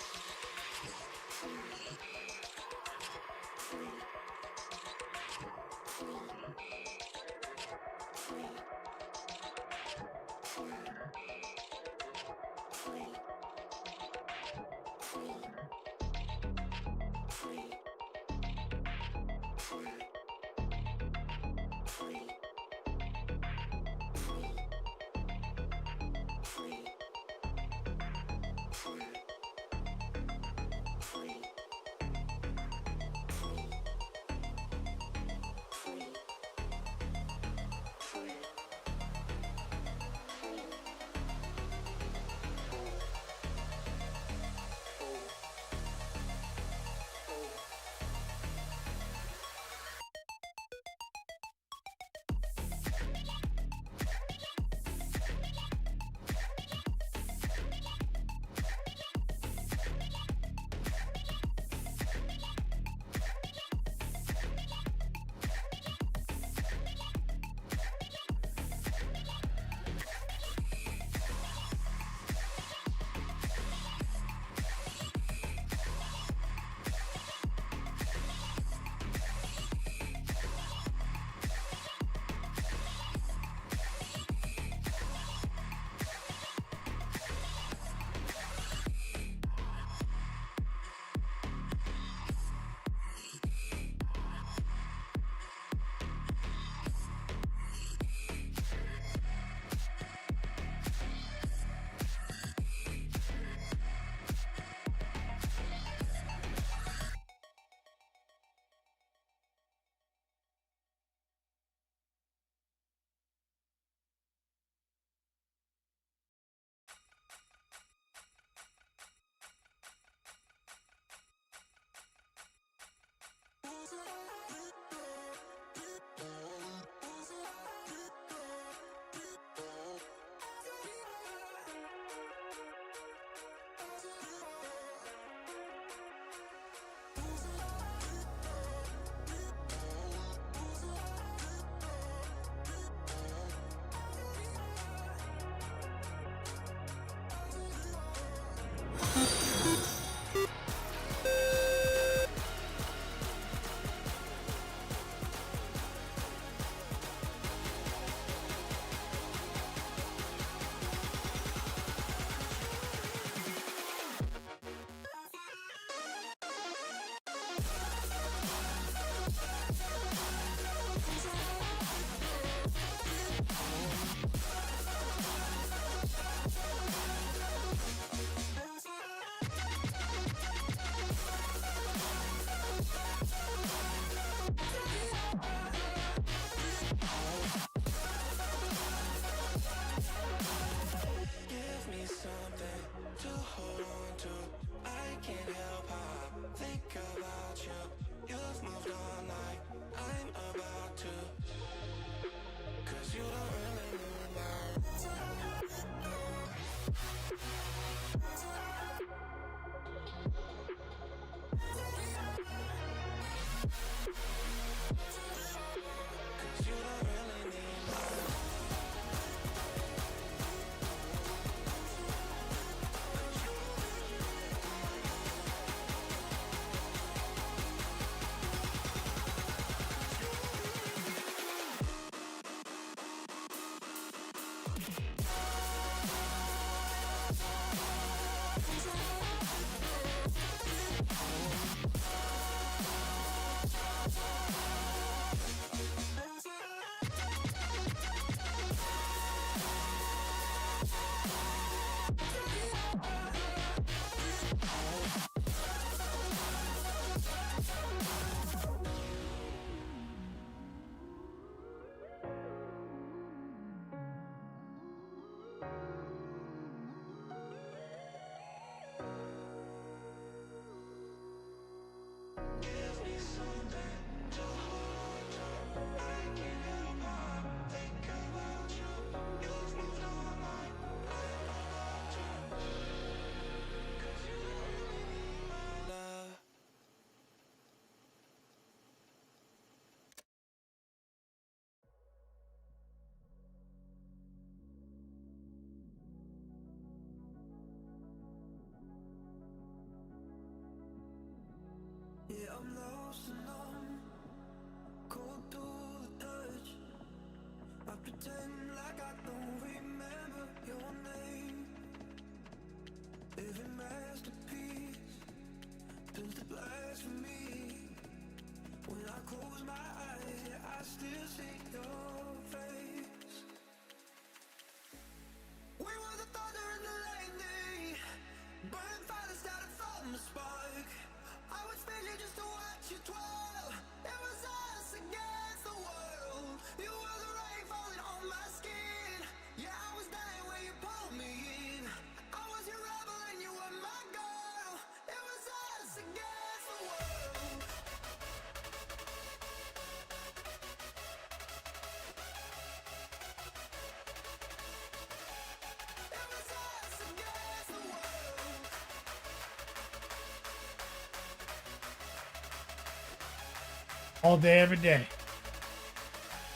All day, every day.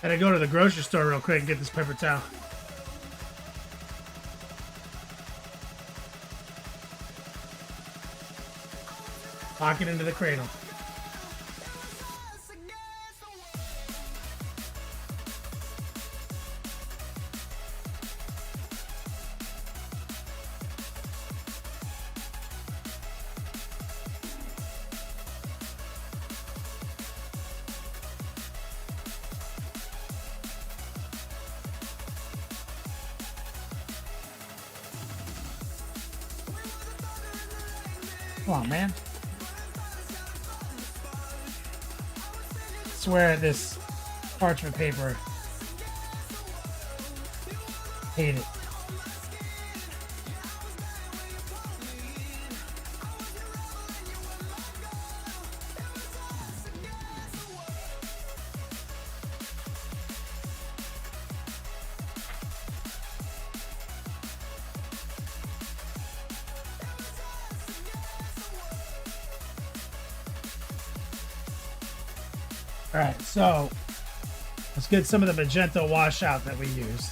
Gotta go to the grocery store real quick and get this paper towel. Lock it into the cradle. Come on, man. I swear this parchment paper. Hate it. All right, so let's get some of the magenta washout that we used.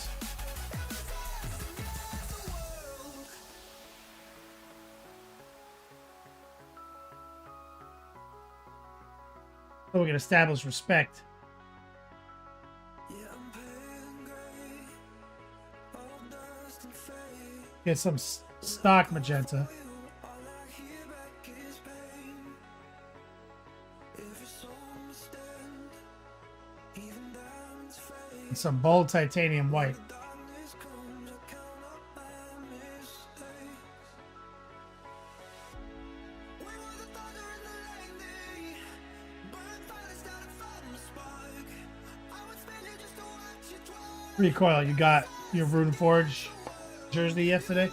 So we can establish respect. Get some stock magenta. And some bold titanium white. Recoil, you got your Rune Forge jersey yesterday?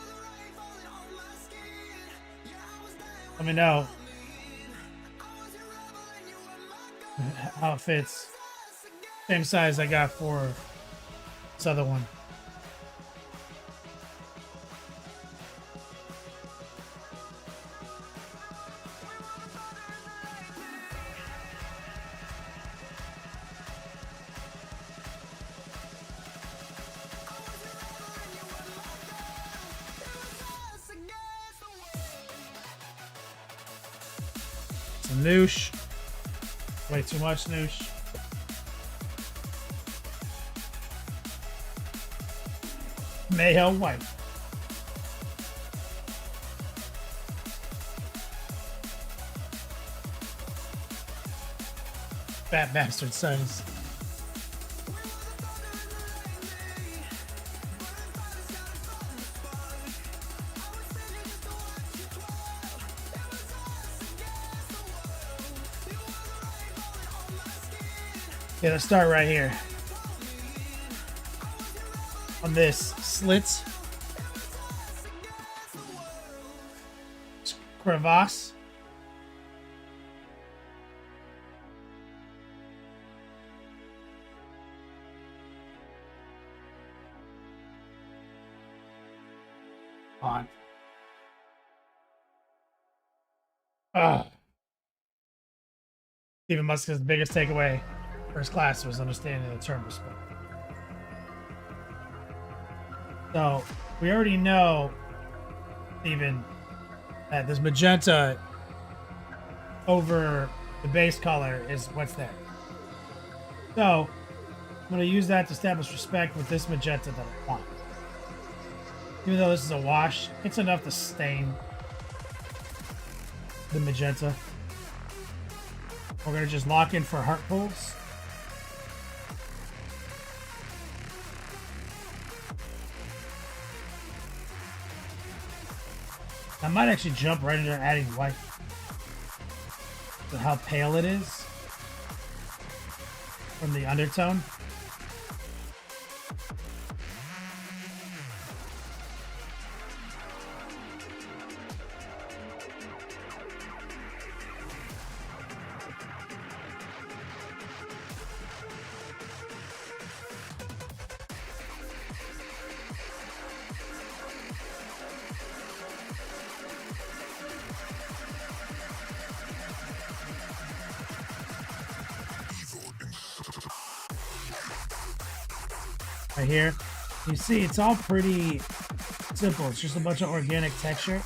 Let me know how it fits. Same size I got for this other one. Some noosh. Way too much noosh. Mayo white. Fat bastard size. Yeah, let's start right here. On this slits, crevasse, on. Stephen Musk's biggest takeaway first class was understanding the term respect. So we already know, Steven, that there's magenta over The base color is what's there. So I'm going to use that to establish respect with this magenta that I want. Even though this is a wash, it's enough to stain the magenta. We're going to just lock in for heart pulls. I might actually jump right into adding white. So how pale it is from the undertone. Right here, you see it's all pretty simple. It's just a bunch of organic texture,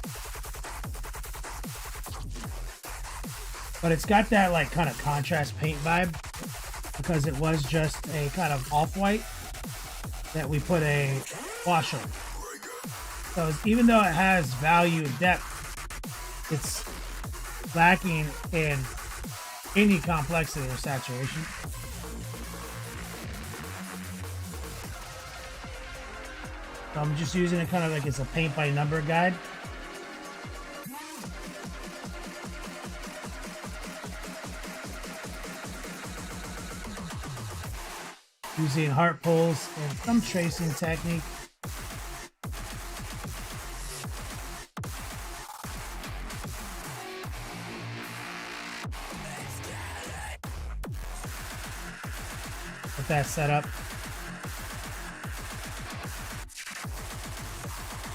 but it's got that like kind of contrast paint vibe because it was just a kind of off-white that we put a wash on. So even though it has value and depth, it's lacking in any complexity or saturation. So I'm just using it kind of like it's a paint by number guide. Using heart pulls and some tracing technique. Get that set up.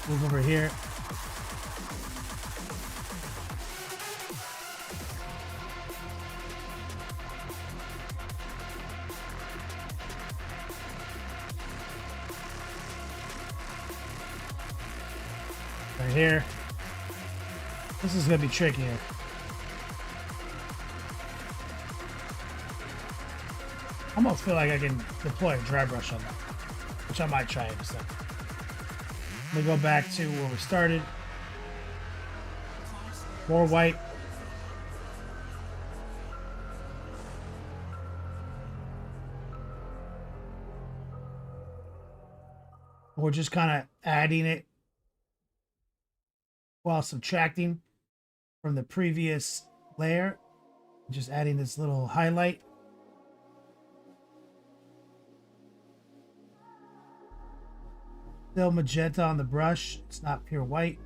Move over here. Right here. This is gonna be trickier. I almost feel like I can deploy a dry brush on that, which I might try in a second. Let me go back to where we started. More white. We're just kind of adding it while subtracting from the previous layer. Just adding this little highlight. Still magenta on the brush. It's not pure white.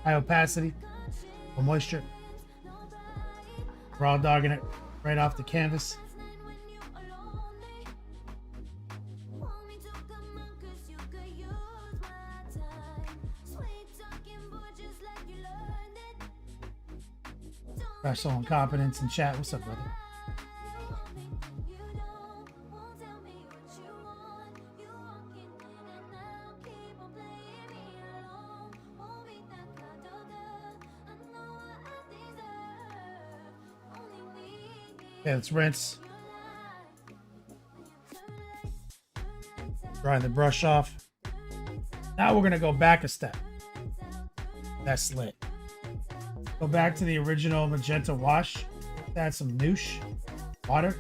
High opacity for moisture. Raw dogging it right off the canvas. Special incompetence in chat. What's up, brother? Okay, let's rinse. Drying the brush off. Now we're gonna go back a step. That's lit. Go back to the original magenta wash. Add some noosh water.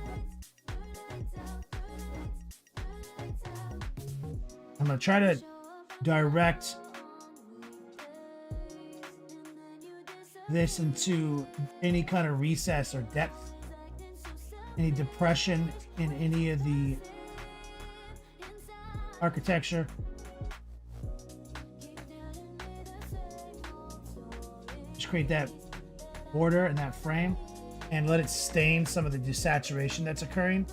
I'm gonna try to direct this into any kind of recess or depth, any depression in any of the architecture. Just create that border and that frame and let it stain some of the desaturation that's occurring.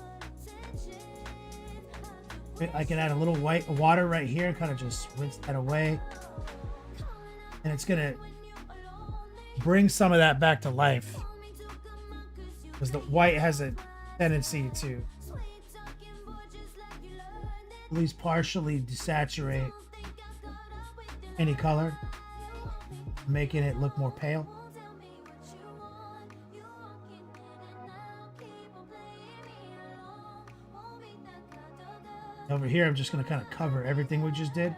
I can add a little white water right here, kind of just rinse that away. And it's gonna bring some of that back to life. Because the white has a tendency to at least partially desaturate any color, making it look more pale. Over here, I'm just going to kind of cover everything we just did.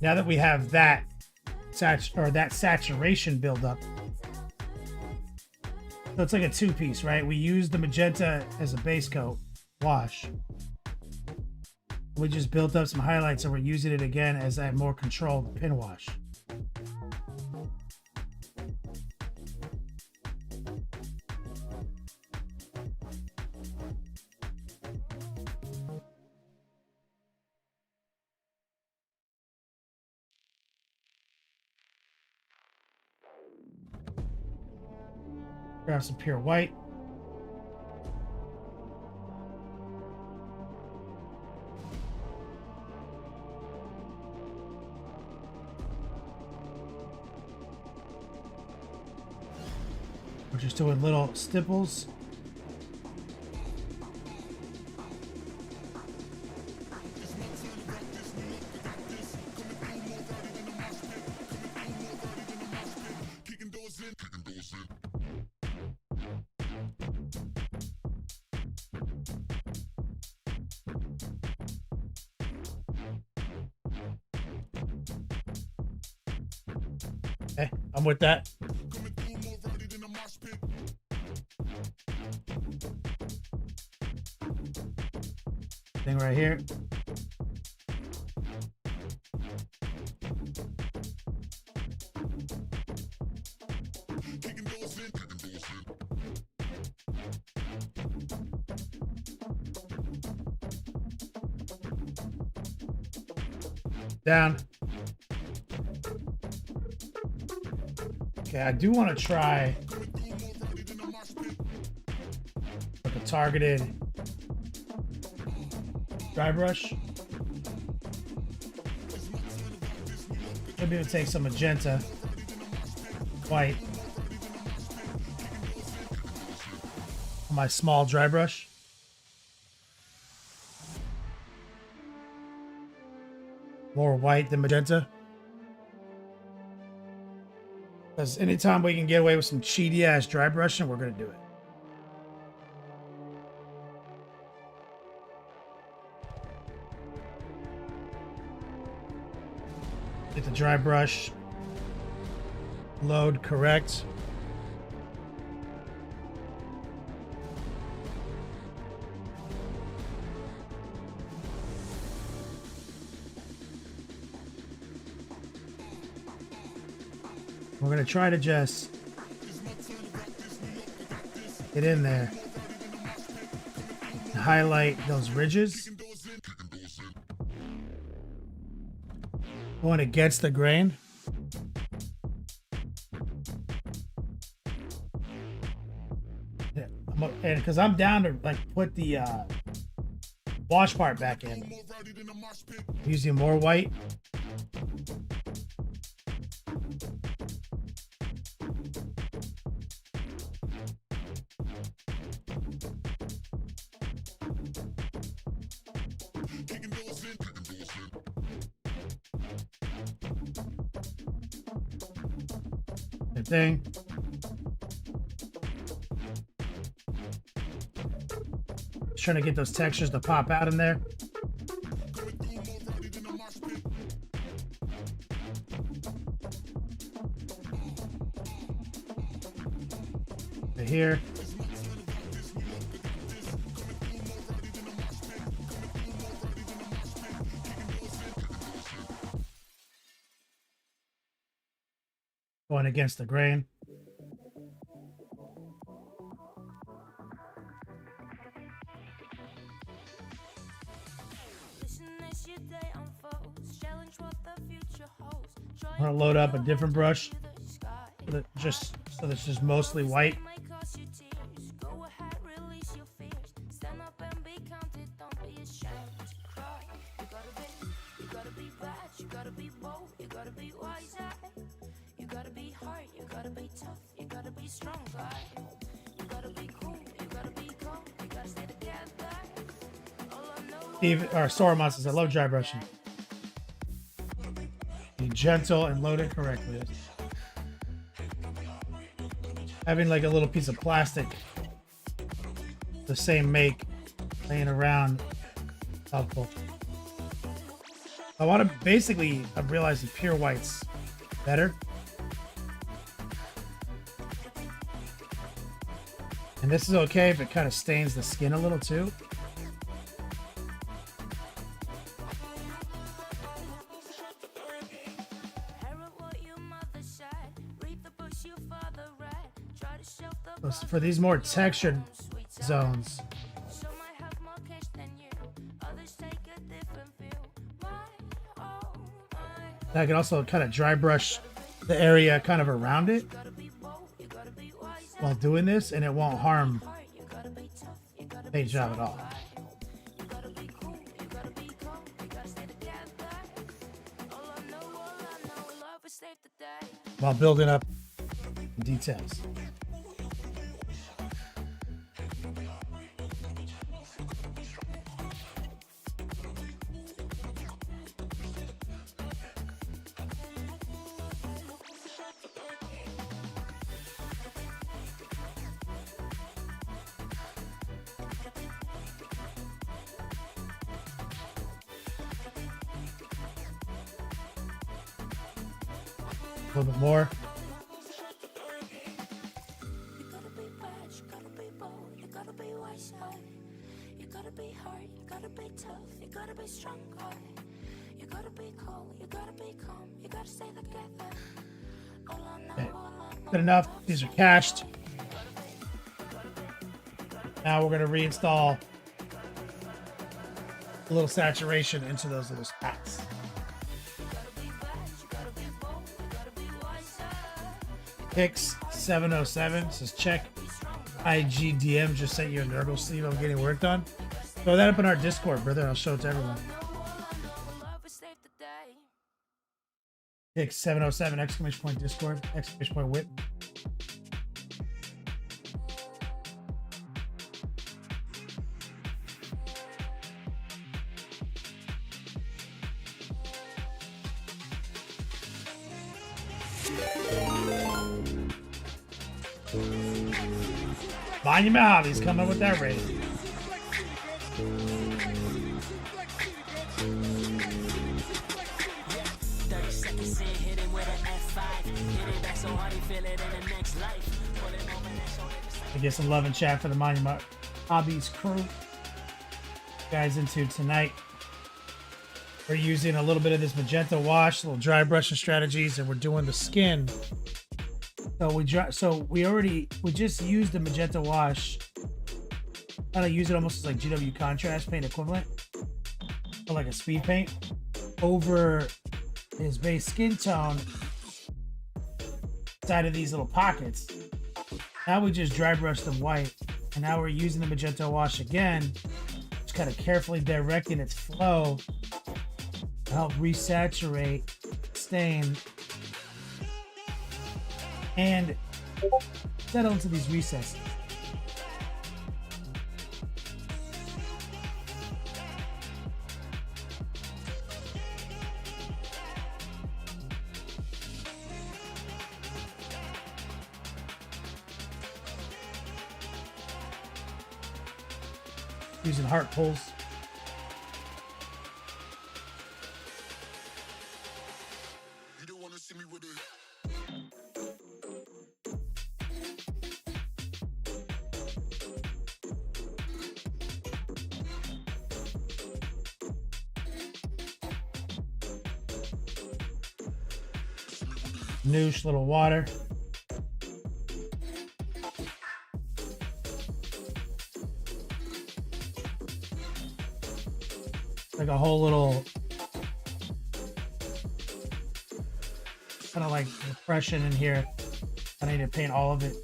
Now that we have that saturation buildup, so it's like a two-piece, right? We use the magenta as a base coat wash. We just built up some highlights, and we're using it again as a more controlled pin wash. Grab some pure white. We're just doing little stipples. Okay, I'm with that. Thing right here. Down. Okay, I do want to try like a targeted dry brush. Maybe we'll take some magenta, white on my small dry brush. More white than magenta. Because anytime we can get away with some cheaty ass dry brushing, we're going to do it. Get the dry brush load correct. We're going to try to just get in there and highlight those ridges going against the grain. And because I'm down to like put the wash part back in, using more white. Thing. Just trying to get those textures to pop out in there. Right here. Going against the grain. I'm gonna load up a different brush, just so that's just mostly white. Steve or Soromon says, I love dry brushing. Be gentle and load it correctly. Having like a little piece of plastic, the same make, laying around, helpful. I want to basically, I'm realizing pure white's better. And this is okay if it kind of stains the skin a little too. For these more textured zones, I can also kind of dry brush the area kind of around it while doing this, and it won't harm the paint job at all. While building up details. A little bit more. Okay. Good enough. These are cached. Now we're going to reinstall a little saturation into those little spots. Hicks 707 says, check IGDM just sent you a Nurgle sleeve I'm getting worked on. Throw that up in our Discord, brother. I'll show it to everyone. Hicks 707 exclamation point Discord exclamation point whip. Monument Hobbies coming with that rating. I get some love and chat for the Monument Hobbies crew. Guys, into tonight, we're using a little bit of this magenta wash, little dry brushing strategies, and we're doing the skin. So we just used the magenta wash. Kind of use it almost as like GW contrast paint equivalent, or like a speed paint over his base skin tone side of these little pockets. Now we just dry brush them white, and now we're using the magenta wash again, just kind of carefully directing its flow to help resaturate, stain, and settle into these recesses. Using heart pulls. You don't want to see me with it. Noosh, little water. like a whole little kind of like depression in here. I need to paint all of it.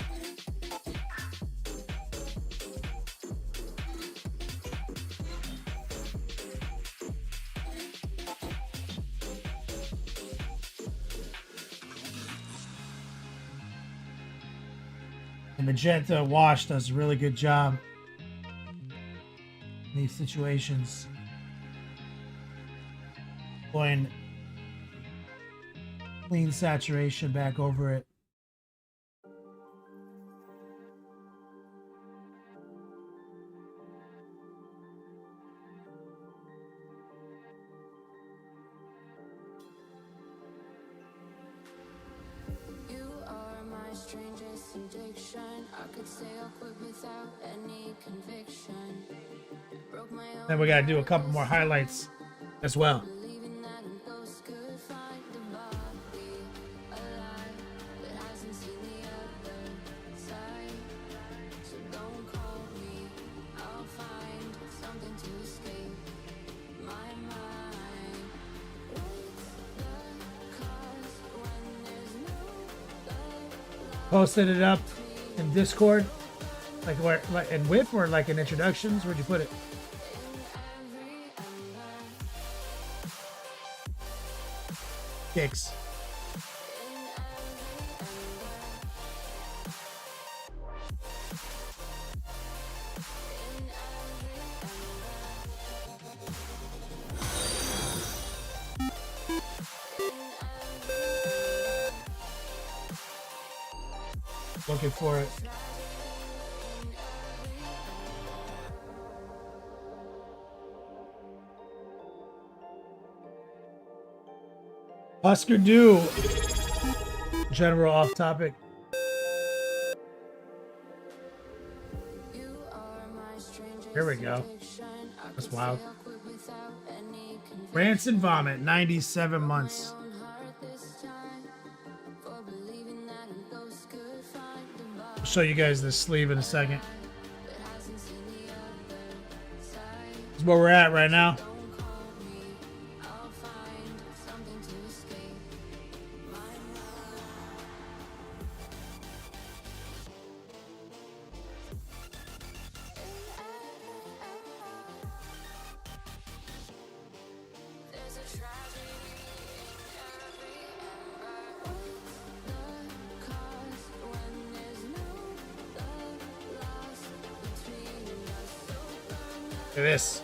The magenta wash does a really good job in these situations. Going clean saturation back over it. Then we gotta do a couple more highlights as well. Posted it up in Discord, like where, like in WIP or like in introductions. Where'd you put it? Kicks. Looking for it. Oscar Do. General off topic. Here we go. That's wild. Rants and Vomit, 97 months. I'll show you guys this sleeve in a second. This is where we're at right now. Look at this.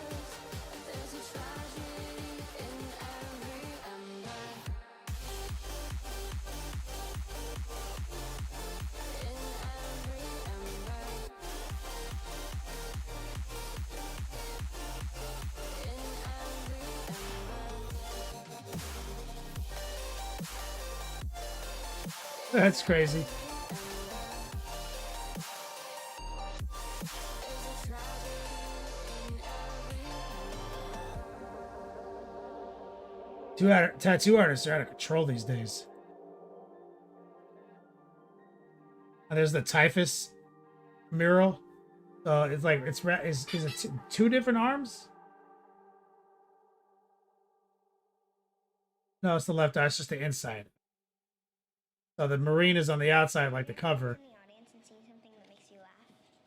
That's crazy. Tattoo artists are out of control these days. And there's the typhus mural. So it's like is it two different arms? No, it's the left eye. It's just the inside. So the marine is on the outside, like the cover.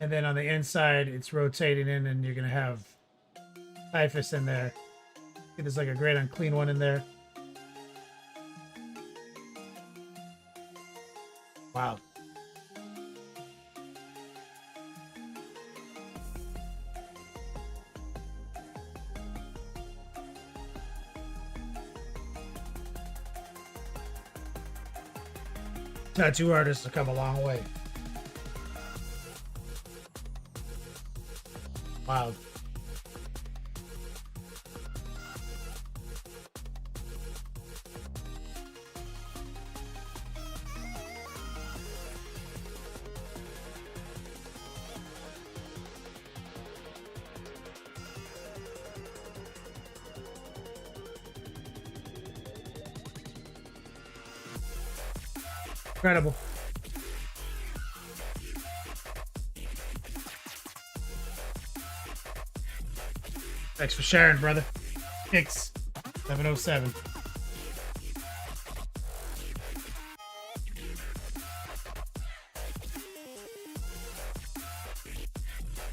And then on the inside, it's rotating in, and you're gonna have typhus in there. There's like a great unclean one in there. Wow. Tattoo artists have come a long way. Wow. Incredible. Thanks for sharing, brother. Kicks 707.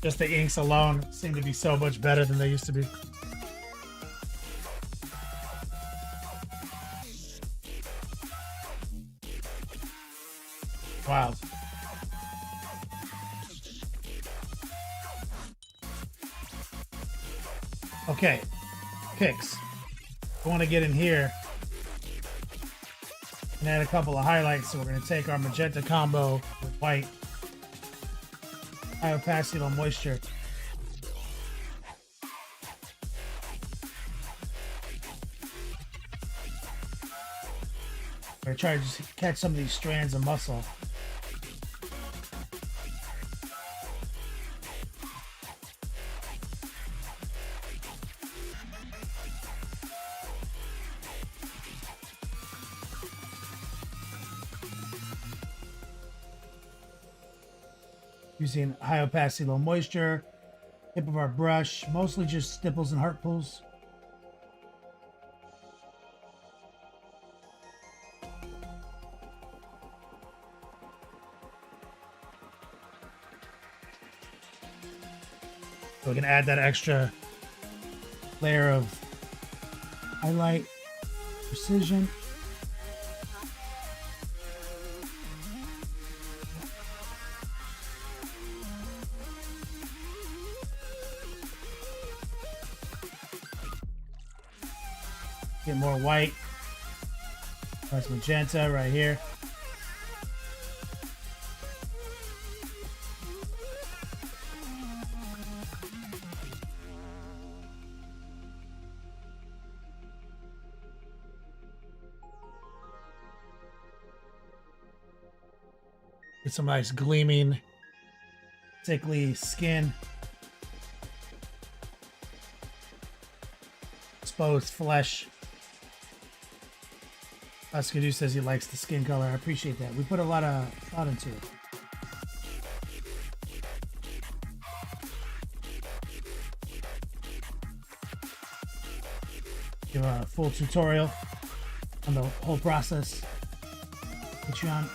Just the inks alone seem to be so much better than they used to be. Wild. Okay, picks. I want to get in here and add a couple of highlights. So we're going to take our magenta combo with white, high opacity, low moisture. We're going to try to just catch some of these strands of muscle. Using high opacity, low moisture, tip of our brush, mostly just stipples and heart pulls. So we can add that extra layer of highlight, precision. Get more white. That's magenta right here. Get some nice gleaming, sickly skin. Exposed flesh. Skidoo says he likes the skin color. I appreciate that. We put a lot of thought into it. Give a full tutorial on the whole process. Patreon.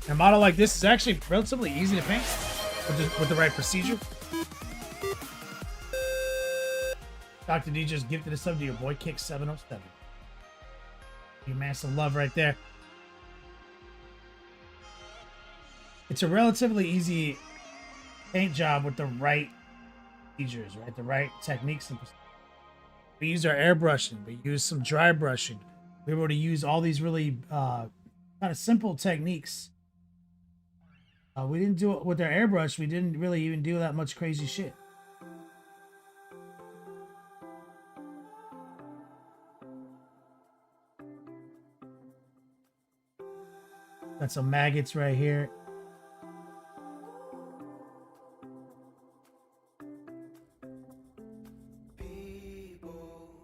A model like this is actually relatively easy to paint with the right procedure. Dr. D just gifted a sub to your boy Kick 707. You man, some love right there. It's a relatively easy paint job with the right procedures, right? The right techniques. We use our airbrushing. We use some dry brushing. We were able to use all these really kind of simple techniques. We didn't do it with our airbrush. We didn't really even do that much crazy shit. Got some maggots right here. People,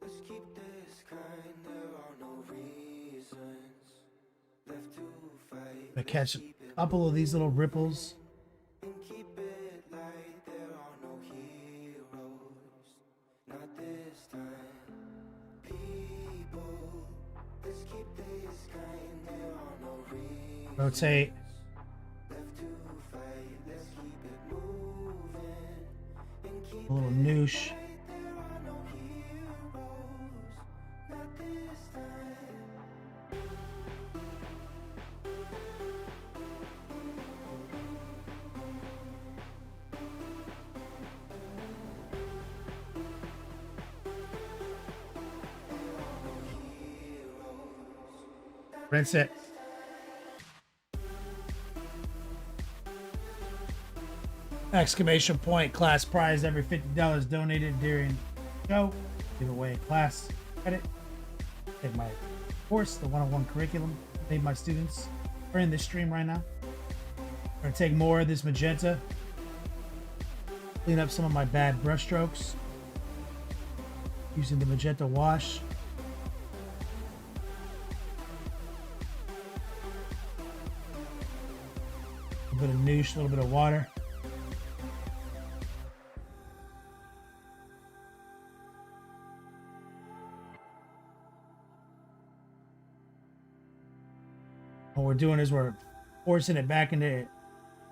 let's keep this kind. There are no reasons left to fight. I catch a couple of these little ripples. And keep it light. There are no heroes, not this time. People, let's keep this kind. There are no reasons Rotate. left to fight. Let's keep it moving and keep A little noosh. there are no heroes, not this time. Rinse it. Exclamation point class prize every $50 donated during the show. Give away a class credit. Take my course, the 101 curriculum. Made my students are in this stream right now. I'm gonna take more of this magenta. Clean up some of my bad brush strokes. Using the magenta wash. A bit of noosh, a little bit of water. What we're doing is we're forcing it back into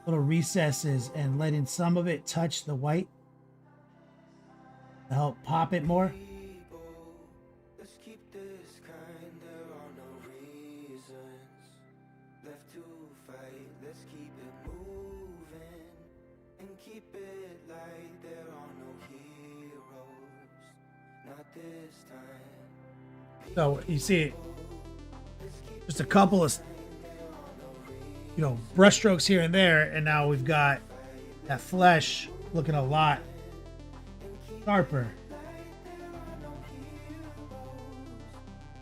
little recesses and letting some of it touch the white to help pop it more. Let's keep this kind, there are no reasons left to fight. Let's keep it moving and keep it light. There are no heroes, not this time. So you see just a couple of, you know, brush strokes here and there, and now we've got that flesh looking a lot sharper.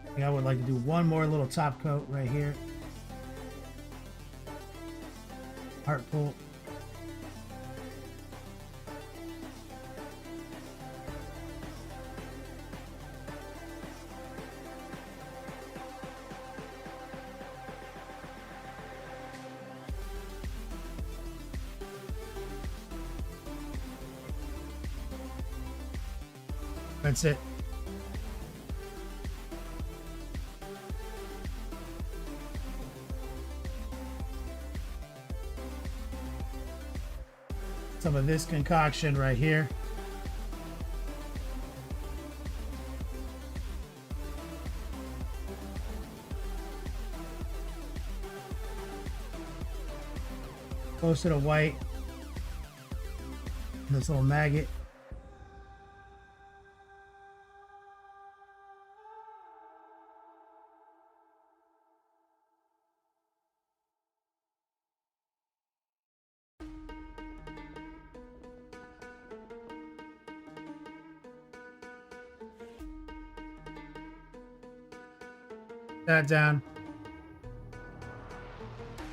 I think I would like to do one more little top coat right here. Heart pull. That's it. Some of this concoction right here. Close to the white. This little maggot. That down.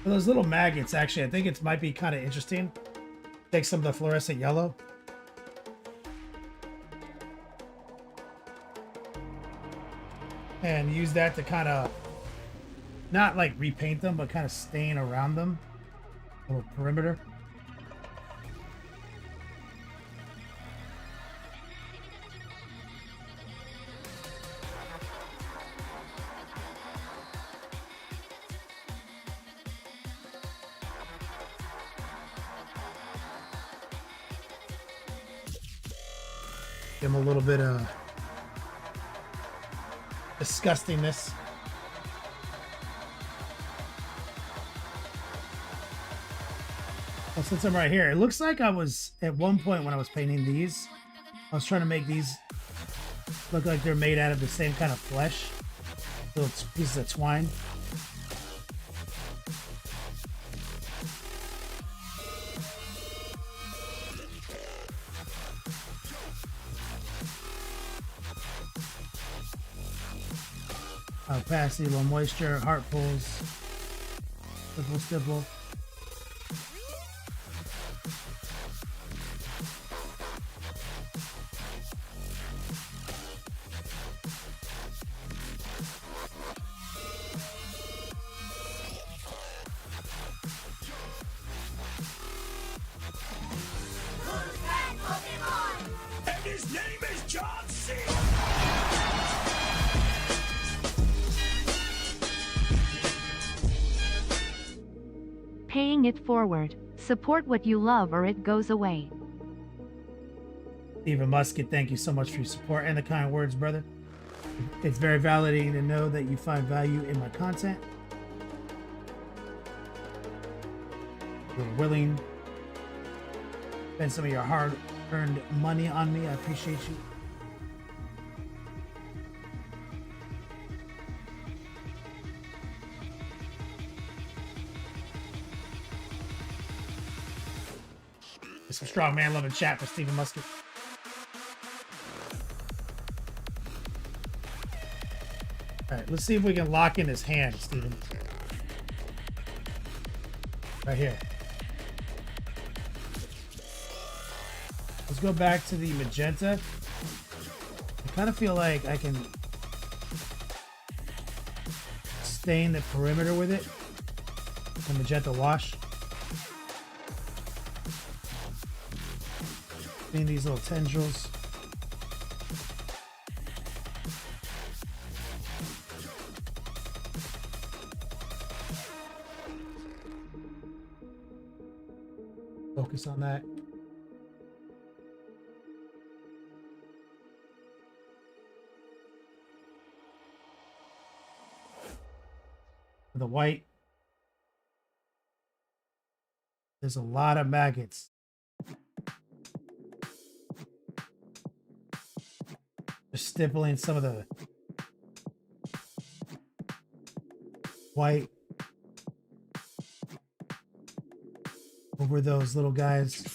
For those little maggots, actually, I think it might be kind of interesting. Take some of the fluorescent yellow. And use that to kind of, not like repaint them, but kind of stain around them. A little perimeter. Give them a little bit of disgustingness. Well, since I'm right here, it looks like I was, at one point when I was painting these, I was trying to make these look like they're made out of the same kind of flesh. Little pieces of twine. Opacity, low moisture, heart pulls, stipple. And his name is John C. Paying it forward. Support what you love or it goes away. Stephen Musket, thank you so much for your support and the kind words, brother. It's very validating to know that you find value in my content. You're willing to spend some of your hard-earned money on me. I appreciate you. Some strong man loving chat for Stephen Musket. All right, let's see if we can lock in his hand, Stephen. Right here. Let's go back to the magenta. I kind of feel like I can stain the perimeter with it. The magenta wash. Seeing these little tendrils. Focus on that. The white. There's a lot of maggots. Just stippling some of the white over those little guys.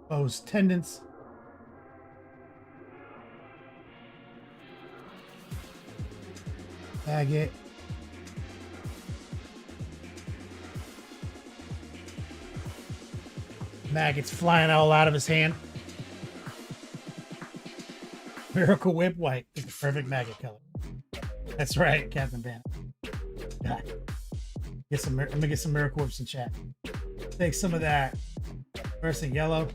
Those tendons. Agate. Maggots flying all out of his hand. Miracle Whip White is the perfect maggot color. That's right, Captain Ban. God. Let me get some Miracle Whips in chat. Take some of that. First in yellow.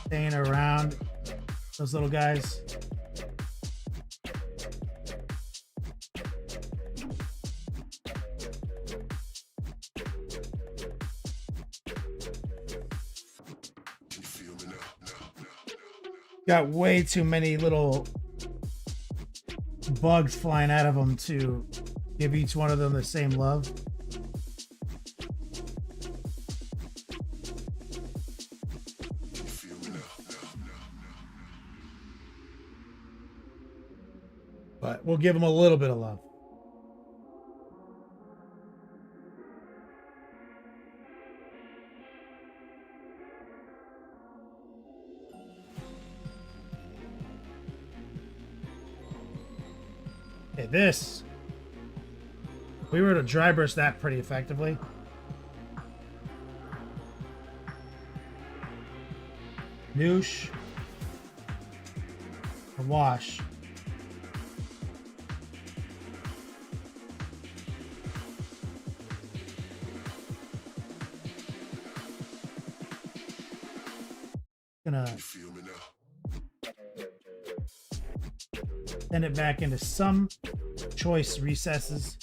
Staying around those little guys. Got way too many little bugs flying out of them to give each one of them the same love. But we'll give them a little bit of love. Okay, this. We were to dry brush that pretty effectively. Noosh. A wash. Gonna send it back into some choice recesses.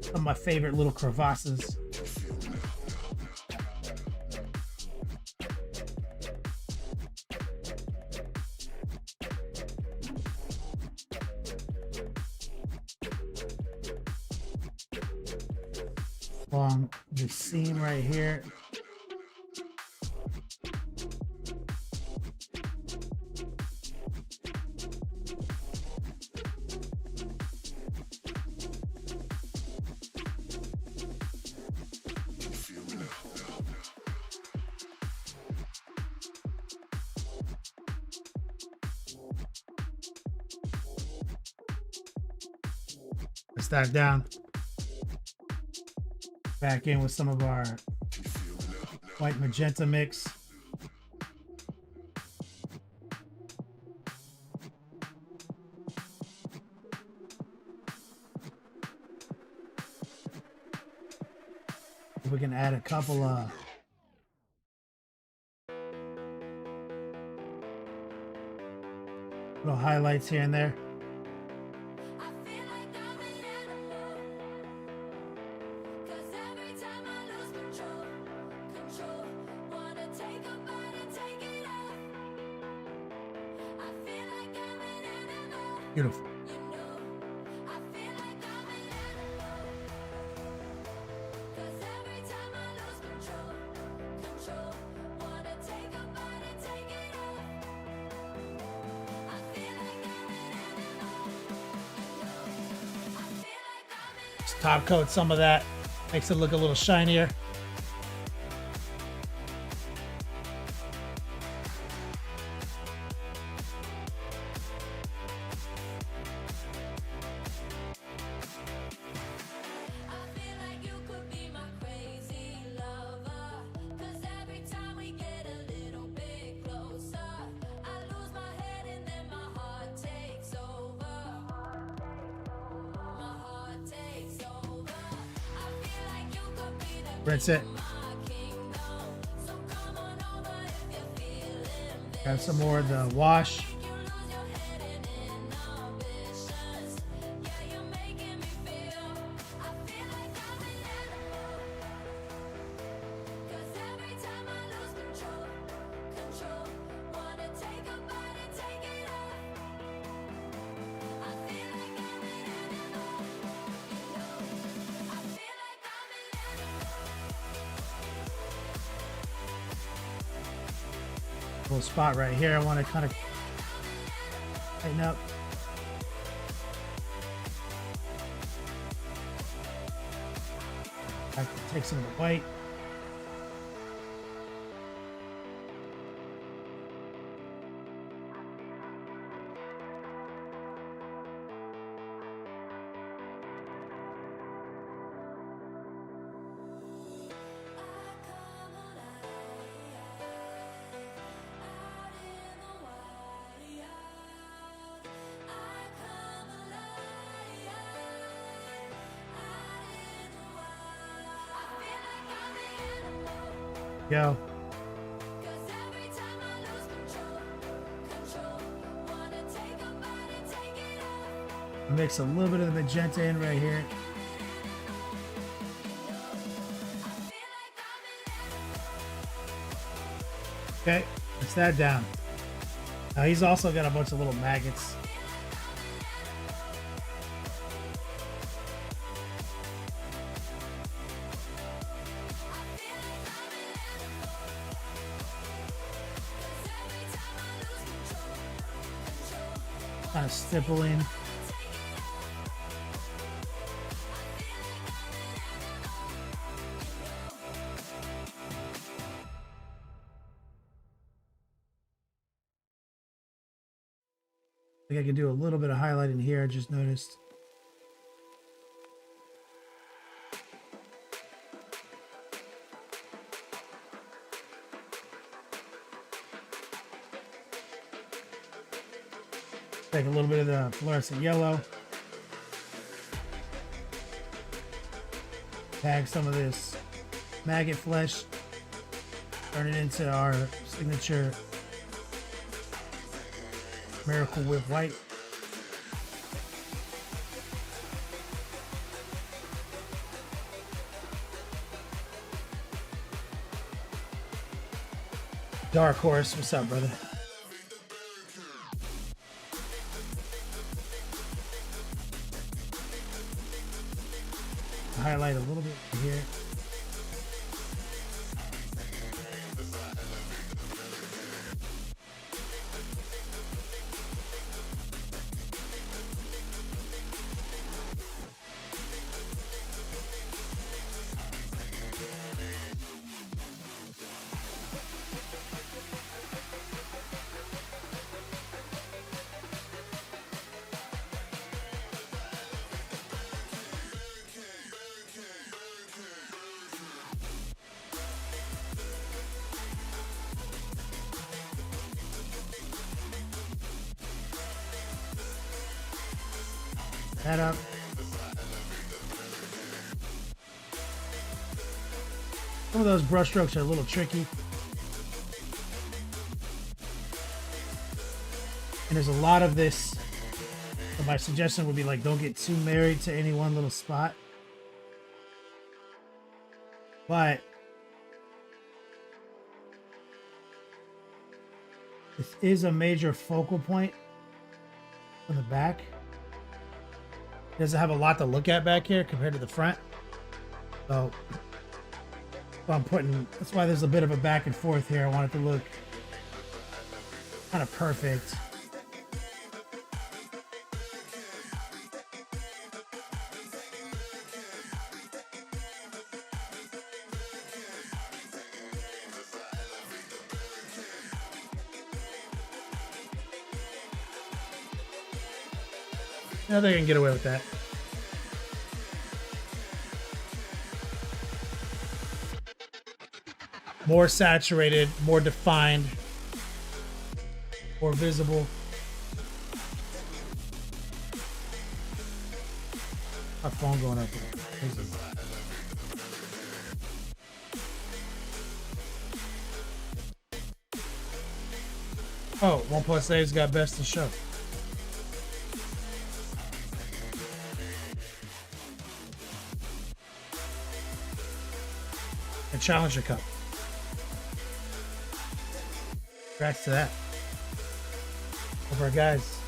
Some of my favorite little crevasses. Along the seam right here. Let's dive down. Back in with some of our white magenta mix. We can add a couple of little highlights here and there. Beautiful. Just top coat some of that Makes it look a little shinier. Rinse it. Got some more of the wash. Little spot right here. I want to kind of tighten up. I can take some of the white. Go. Mix a little bit of the magenta in right here. Okay, mix that down. Now he's also got a bunch of little maggots. Kind of stipple in. I think I can do a little bit of highlighting here, I just noticed. Take a little bit of the fluorescent yellow. Tag some of this maggot flesh. Turn it into our signature Miracle Whip White. Dark Horse, what's up, brother? Highlight a little bit here. That up. Some of those brush strokes are a little tricky. And there's a lot of this. So my suggestion would be like, don't get too married to any one little spot. But this is a major focal point on the back. Doesn't have a lot to look at back here compared to the front. So I'm putting, that's why there's a bit of a back and forth here. I want it to look kind of perfect. I think I can get away with that. More saturated, more defined, more visible. My phone going up there. Oh, OnePlus8's got best in show. A Challenger Cup. Congrats to that. Over our guys.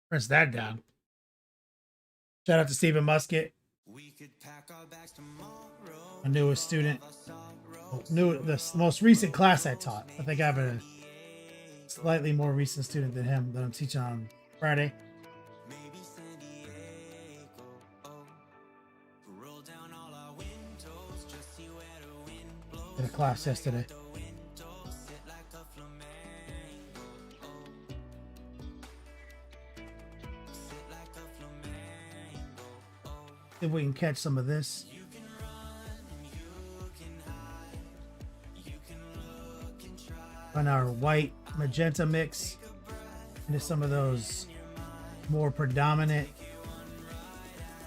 Press that down. Shout out to Stephen Musket, my newest student. The most recent class I taught. I think I have a slightly more recent student than him that I'm teaching on Friday. Did a class yesterday. If we can catch some of this. On our white magenta mix into some of those more predominant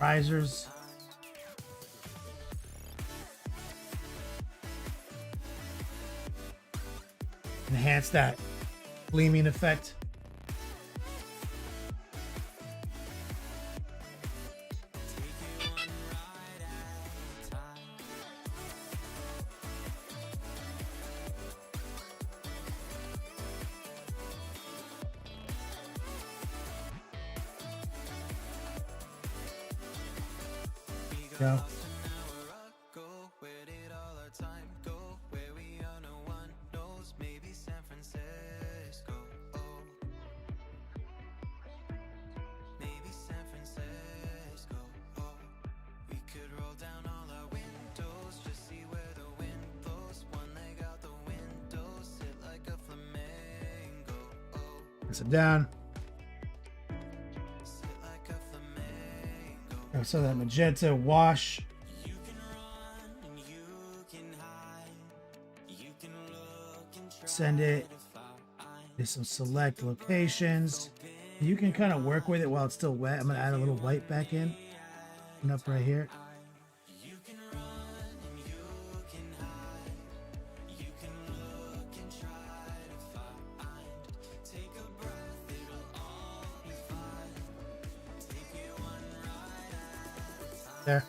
risers. Enhance that gleaming effect. Go. Sit down. So that magenta wash. Send it to some select locations. You can kind of work with it while it's still wet. I'm gonna add a little white back in and up right here. There.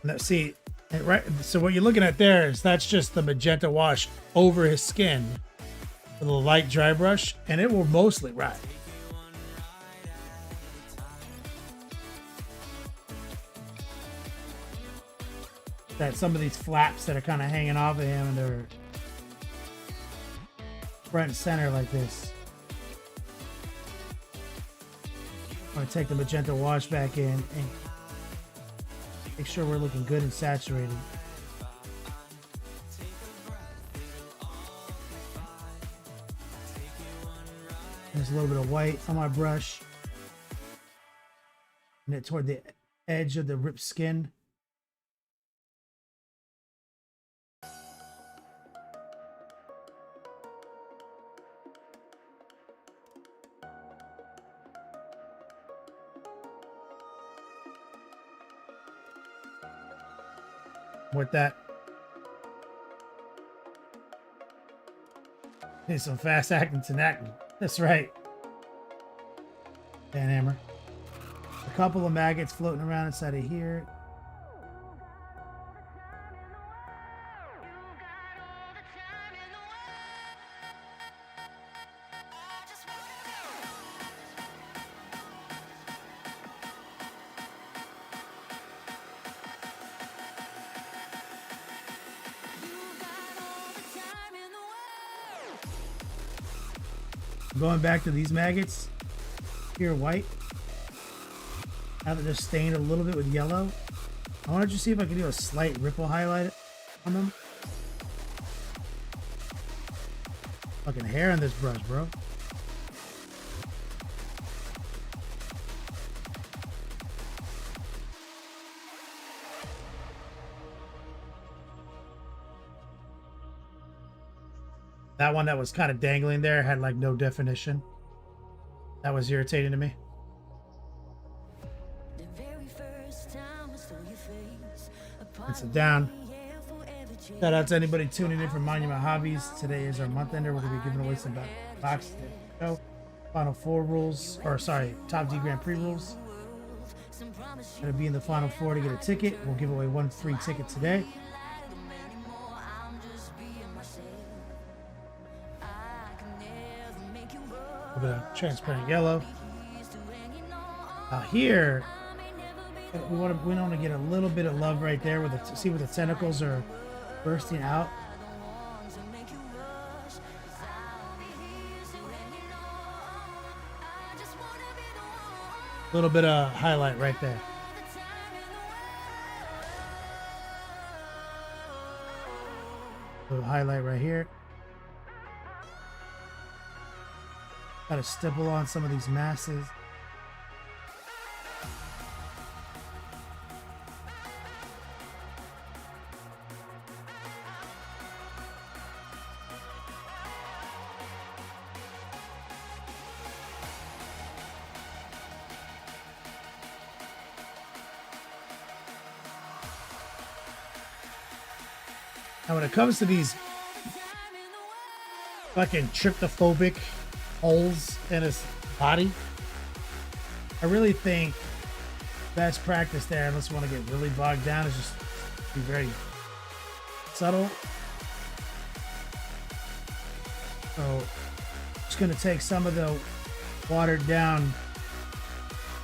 Now, see, right. So what you're looking at there is that's just the magenta wash over his skin with a light dry brush, and it will mostly ride. That some of these flaps that are kind of hanging off of him, and they're front and center like this. I'm going to take the magenta wash back in and make sure we're looking good and saturated. There's a little bit of white on my brush. And it toward the edge of the ripped skin. With that, need some fast acting tenactin. That's right. Fan hammer. A couple of maggots floating around inside of here. Going back to these maggots, here white. Now that they're stained a little bit with yellow, I want to just see if I can do a slight ripple highlight on them. Fucking hair on this brush, bro. That one that was kind of dangling there had like no definition. That was irritating to me. And sit down. Shout out to anybody tuning in from Monument Hobbies. Today is our month ender. We're going to be giving away some boxes. Final four rules, or sorry, Top D Grand Prix rules. Going to be in the final four to get a ticket. We'll give away one free ticket today. A bit of transparent yellow. Here, we want to get a little bit of love right there with the, see where the tentacles are bursting out. A little bit of highlight right there. Little highlight right here. Got to stipple on some of these masses. Now, when it comes to these fucking tryptophobic holes in his body, I really think best practice there, unless you want to get really bogged down, is just be very subtle. So, just gonna take some of the watered down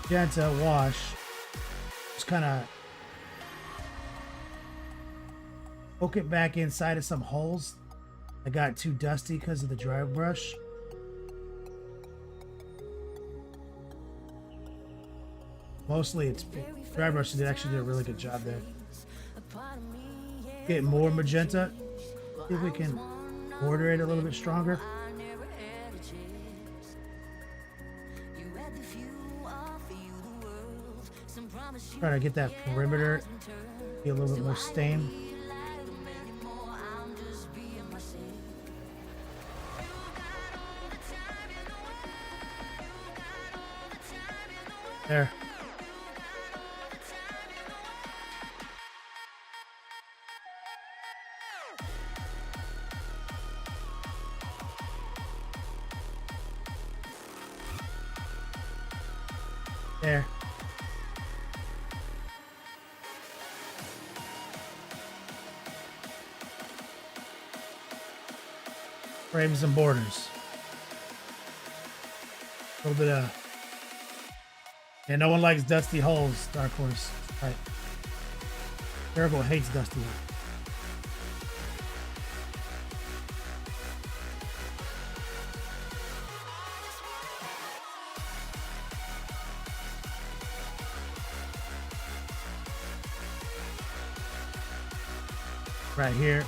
magenta wash, just kind of poke it back inside of some holes that got too dusty because of the dry brush. Mostly it's dry brush that actually did a really good job there. Get more magenta. See if we can border it a little bit stronger. Try to get that perimeter be a little bit more stained. There. There. Frames and borders. A little bit of... Yeah, no one likes dusty holes, Dark Horse. Right. Nurgle hates dusty holes. Right here.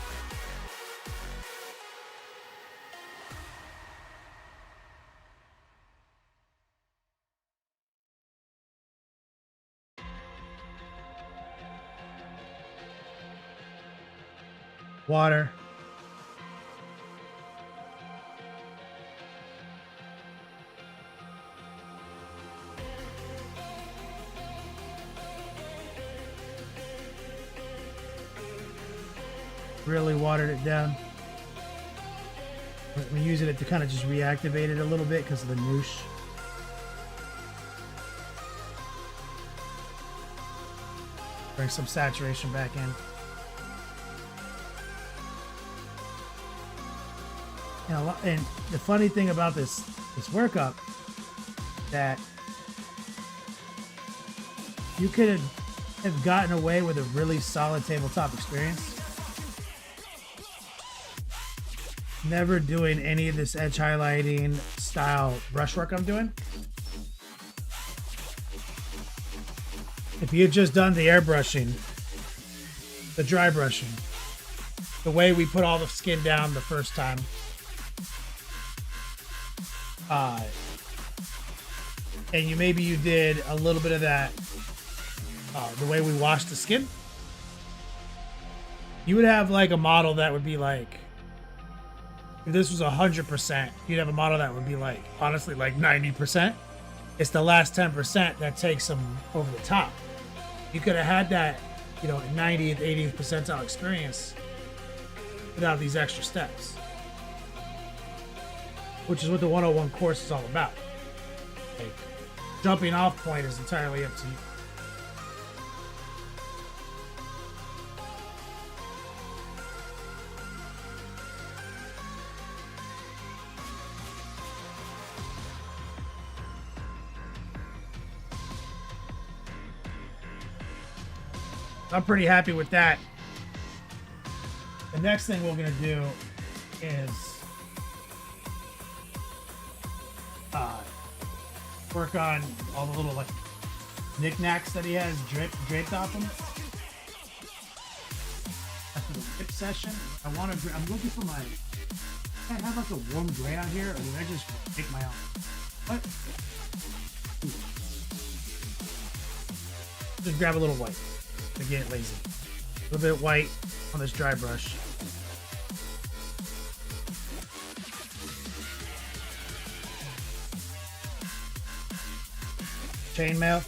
Water. Really watered it down. We're using it to kind of just reactivate it a little bit because of the noosh. Bring some saturation back in. And the funny thing about this workup, that you could have gotten away with a really solid tabletop experience, never doing any of this edge highlighting style brushwork I'm doing. if you had just done the airbrushing, the dry brushing, the way we put all the skin down the first time, and maybe you did a little bit of that, the way we washed the skin, you would have like a model that would be like, if this was 100%, you'd have a model that would be like, honestly, like 90%. It's the last 10% that takes them over the top. You could have had that, 90th, 80th percentile experience without these extra steps, which is what the 101 course is all about. Like, jumping off point is entirely up to you. I'm pretty happy with that. The next thing we're gonna do is work on all the little like knickknacks that he has draped off him. After the whip session, I'm looking for my. I have like a warm gray on here, or did I just make my own? What? Just grab a little white. To get lazy. A little bit of white on this dry brush. Chainmail.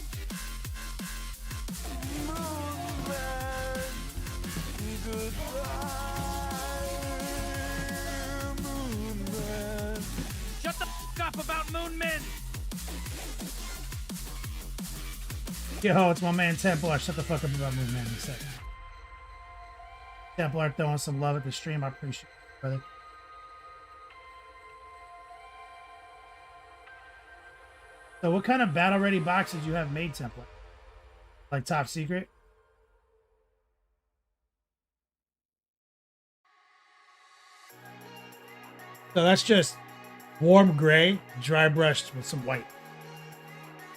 Shut the f up about Moon Men! Yo, it's my man Templar. Shut the fuck up about Moon Man in a second. Templar throwing some love at the stream. I appreciate it, brother. So what kind of battle ready boxes do you have made, Templar? Like top secret? So that's just warm gray, dry brushed with some white.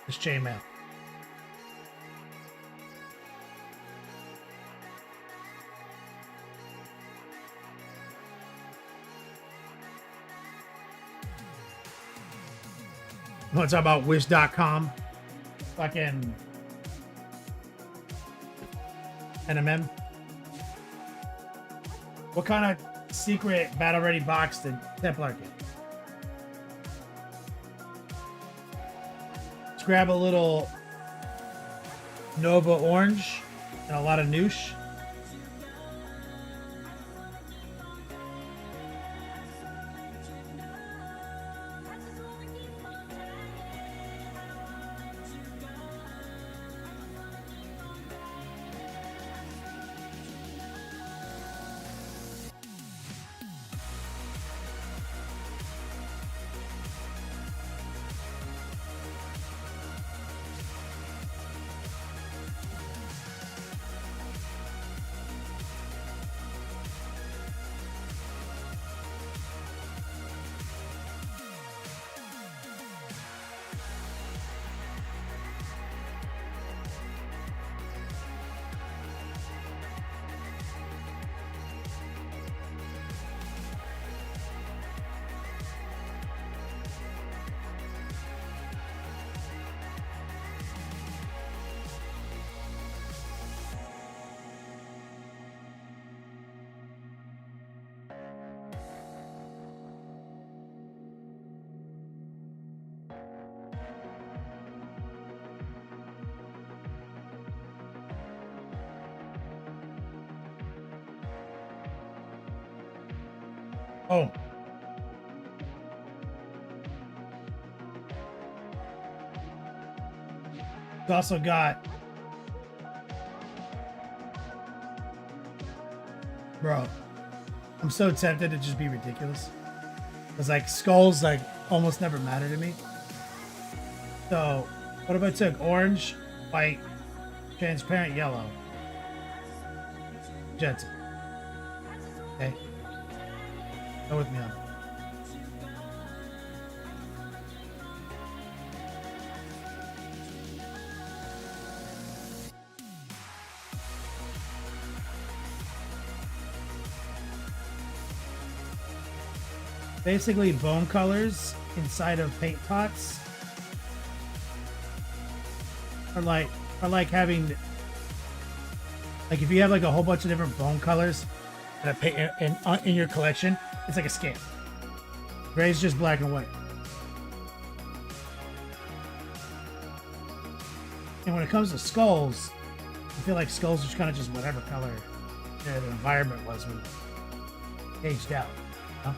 This chainmail. You want to talk about wish.com? Fucking NMM. What kind of secret battle ready box did Templar get? Let's grab a little Nova orange and a lot of noosh. Oh. We also got, bro, I'm so tempted to just be ridiculous. Because like skulls like almost never matter to me. So what if I took orange, white, transparent yellow, gentle? Okay. Go with me on it. basically bone colors inside of paint pots are like having, like, if you have like a whole bunch of different bone colors that paint in your collection, it's like a scam. Gray is just black and white. And when it comes to skulls, I feel like skulls are kind of just whatever color the environment was when it aged out. You know?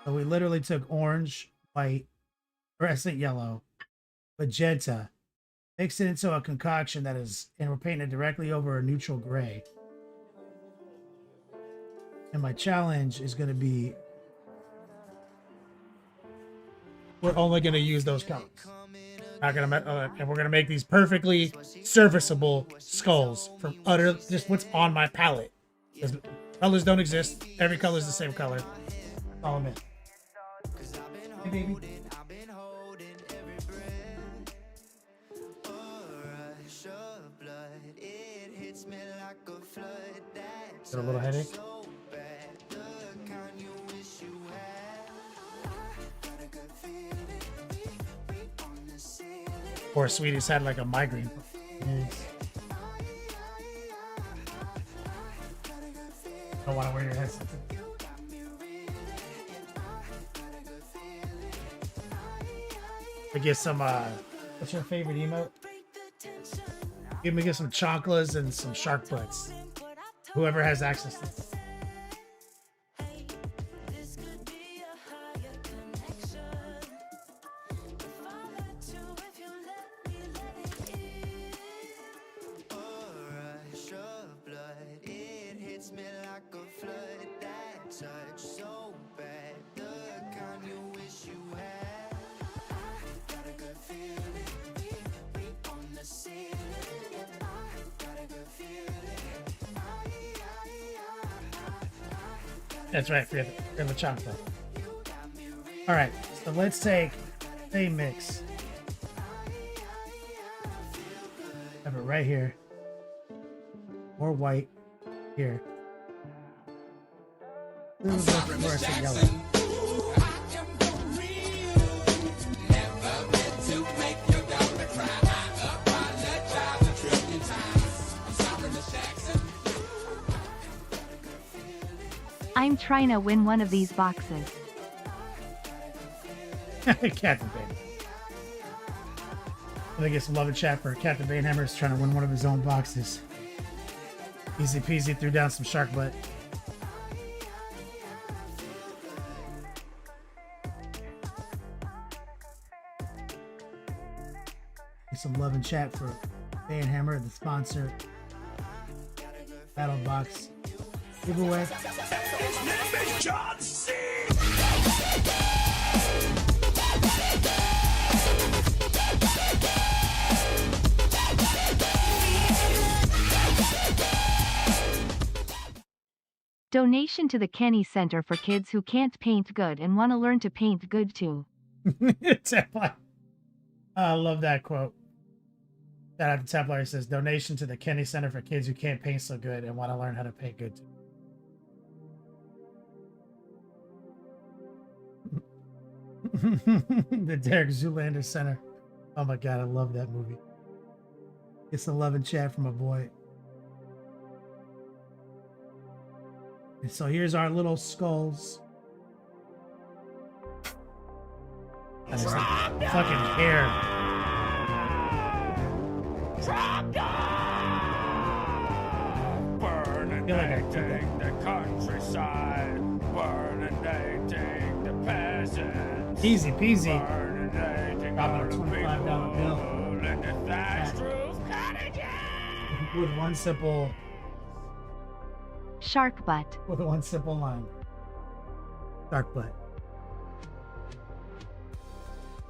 So we literally took orange, white, fluorescent yellow, magenta, mixed it into a concoction that is, and we're painting directly over a neutral gray. And my challenge is going to be, we're only going to use those colors. Not gonna, and we're gonna make these perfectly serviceable skulls from just what's on my palette. Because colors don't exist. Every color is the same color. That's all I'm in. Hey, baby. Got a little headache. Poor sweetie's had like a migraine. Yes. Don't want to wear your headset. I get some, what's your favorite emote? Give me some chocolates and some shark butts. Whoever has access to it. That's right, forget the chocolate. All right, so let's take a mix. Have it right here. More white here. A little bit of fluorescent yellow. I'm trying to win one of these boxes. Captain Bane. I'm gonna get some love and chat for Captain Banehammer is trying to win one of his own boxes. Easy peasy, threw down some shark butt. Get some love and chat for Banehammer, the sponsor. Battle box giveaway. Donation to the Kenny Center for kids who can't paint good and want to learn to paint good too. I love that quote. Shout out to Templar. Says donation to the Kenny Center for kids who can't paint so good and want to learn how to paint good too. The Derek Zoolander Center. Oh my god, I love that movie. Get some love and chat from my boy. And so here's our little skulls. That's like fucking hair. Burning the countryside, burning the peasants. Easy peasy. Burning Dropping a $25 bill. in the thatched roof cottages. With one simple Shark butt. with one simple line. Shark butt.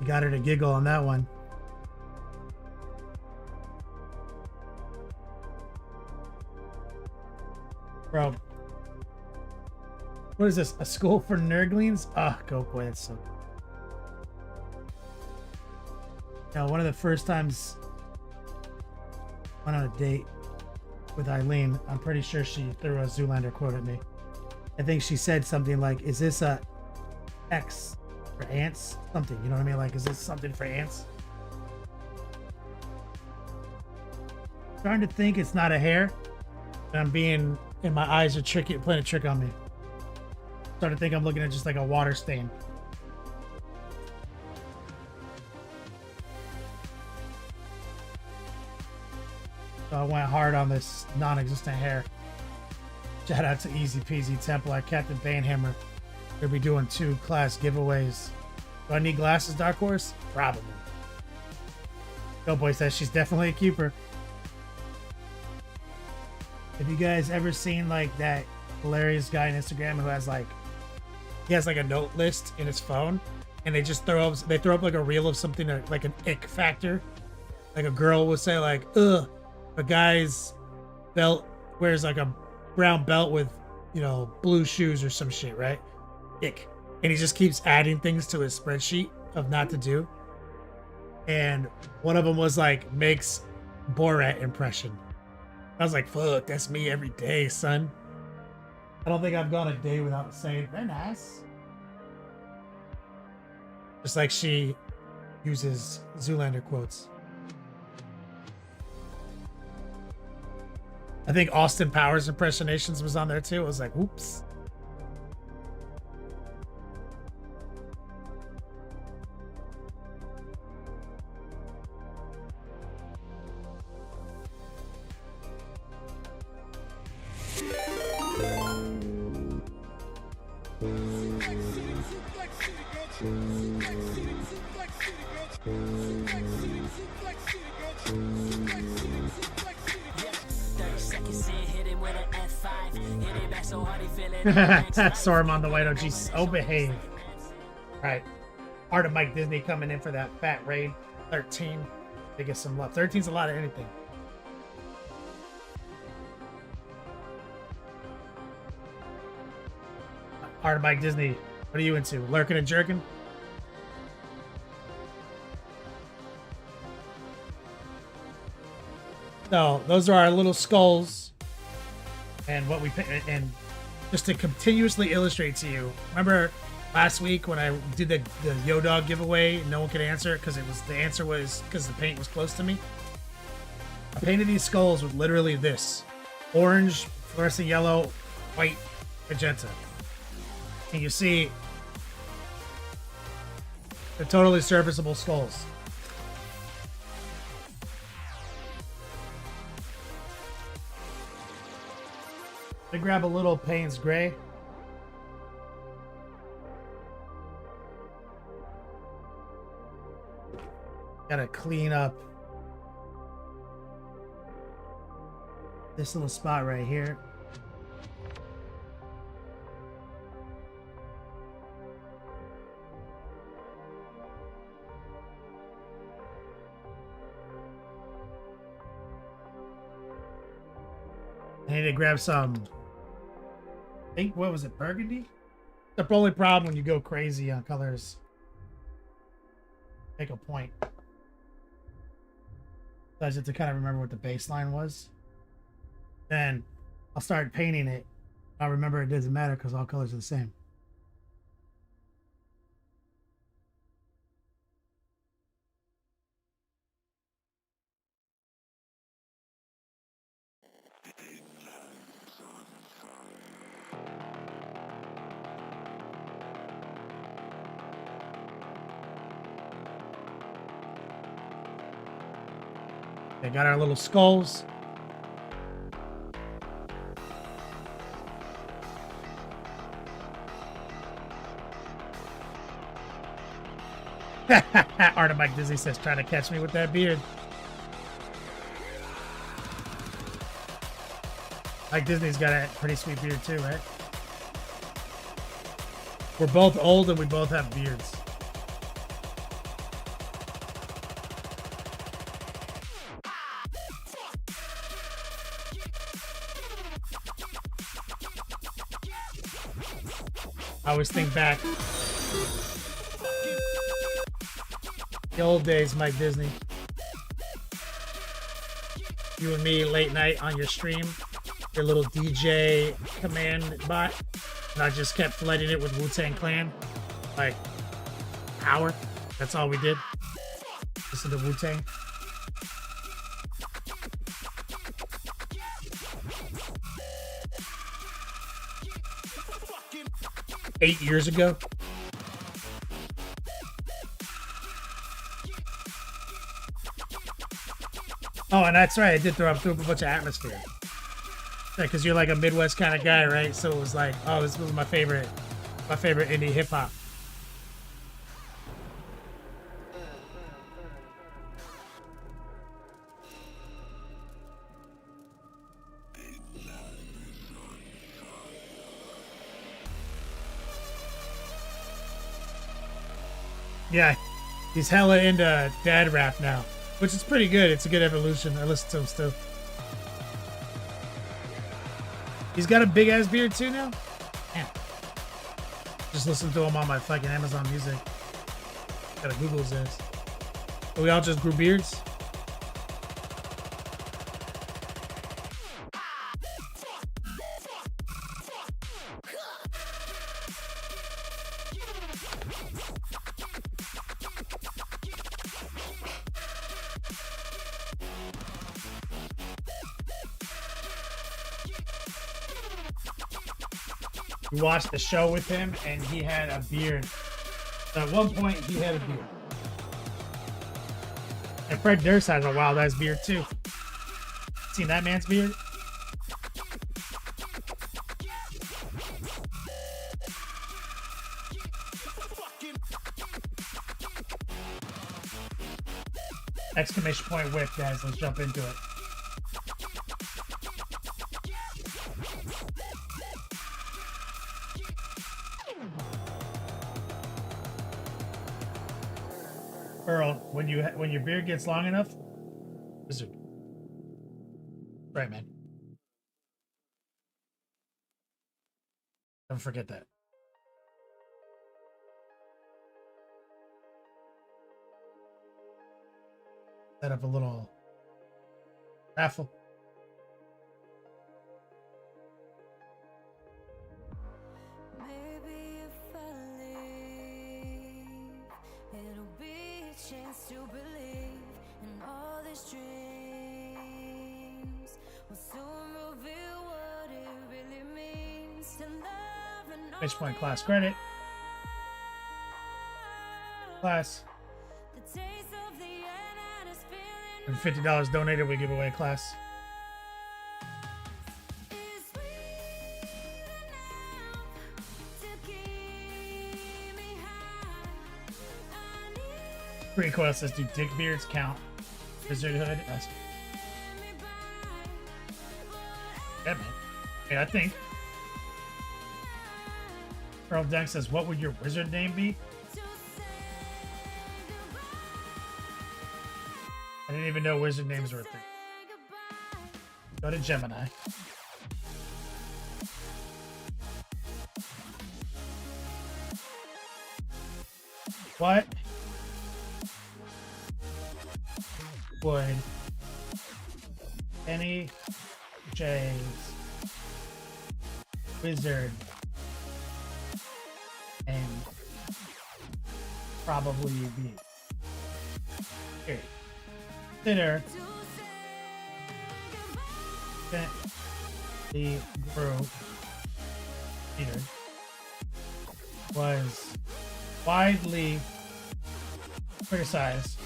You got her to giggle on that one. Bro. What is this? A school for nurglings? Ah, go boy, that's so good. Now, one of the first times I went on a date with Eileen. I'm pretty sure she threw a Zoolander quote at me. I think she said something like, "Is this a X for ants?" Something, you know what I mean? Like, is this something for ants? Starting to think it's not a hair. And I'm being, and my eyes are playing a trick on me. Starting to think I'm looking at just like a water stain. So I went hard on this non-existent hair. Shout out to Easy Peasy Templar, Captain Banehammer. They'll be doing 2 class giveaways. Do I need glasses, Dark Horse? Probably. Doughboy says she's definitely a keeper. Have you guys ever seen like that hilarious guy on Instagram who has like, he has like a note list in his phone, and they just throw up like a reel of something like an ick factor. Like a girl would say like, "Ugh, a guy's belt wears like a brown belt with, you know, blue shoes or some shit, right? Ick." And he just keeps adding things to his spreadsheet of not to do. And one of them was like, makes Borat impression. I was like, fuck, that's me every day, son. I don't think I've gone a day without saying, "Very nice." Just like she uses Zoolander quotes. I think Austin Powers impersonations was on there too. I was like, whoops. Saruman the White OG, so behave. Alright. Art of Mike Disney coming in for that fat raid. 13. They get some love. 13's a lot of anything. Art of Mike Disney, what are you into? Lurking and jerking? So those are our little skulls, and what we and just to continuously illustrate to you. Remember last week when I did the Yo Dog giveaway? No one could answer it because the answer was because the paint was close to me. I painted these skulls with literally this: orange, fluorescent yellow, white, magenta. And you see, they're totally serviceable skulls. I grab a little Payne's Gray. Gotta clean up this little spot right here. I need to grab some, I think, what was it, burgundy? The only problem when you go crazy on colors, make a point. So I just have to kind of remember what the baseline was. Then I'll start painting it. I'll remember it doesn't matter because all colors are the same. They got our little skulls. Art of Mike Disney says, trying to catch me with that beard. Mike Disney's got a pretty sweet beard too, right? We're both old and we both have beards. I always think back the old days, Mike Disney. you and me late night on your stream, your little DJ command bot, and I just kept flooding it with Wu-Tang Clan, like hour. That's all we did. Listen to Wu-Tang. Eight years ago. Oh, and that's right. I did throw up a bunch of Atmosphere. Because you're like a Midwest kind of guy, right? So it was like, oh, this was my favorite indie hip hop. Yeah, he's hella into dad rap now, which is pretty good. It's a good evolution. I listen to him still. He's got a big ass beard too now. Man, just listen to him on my fucking Amazon Music. Gotta Google this. But we all just grew beards. We watched the show with him, and he had a beard. So at one point, he had a beard. And Fred Durst has a wild ass beard too. Seen that man's beard? Exclamation point whip, guys. Let's jump into it. Earl, when your beard gets long enough, wizard. Right, man. Don't forget that. Set up a little raffle. Maybe if I leave, it'll be a chance to believe in all these dreams. Will soon reveal what it really means to love and Pitch point class credit. Class. the taste of the end and it's feeling And $50 donated, we give away a class. is sweet enough to keep me high. I need Recoil says, do dick beards count? Wizard hood? That's... Yeah, man. Yeah, I think. Earl Dunk says, what would your wizard name be? I didn't even know wizard names were a thing. Go to Gemini. What would Kenny J's wizard name probably be? Here. Consider that the group leader was widely criticized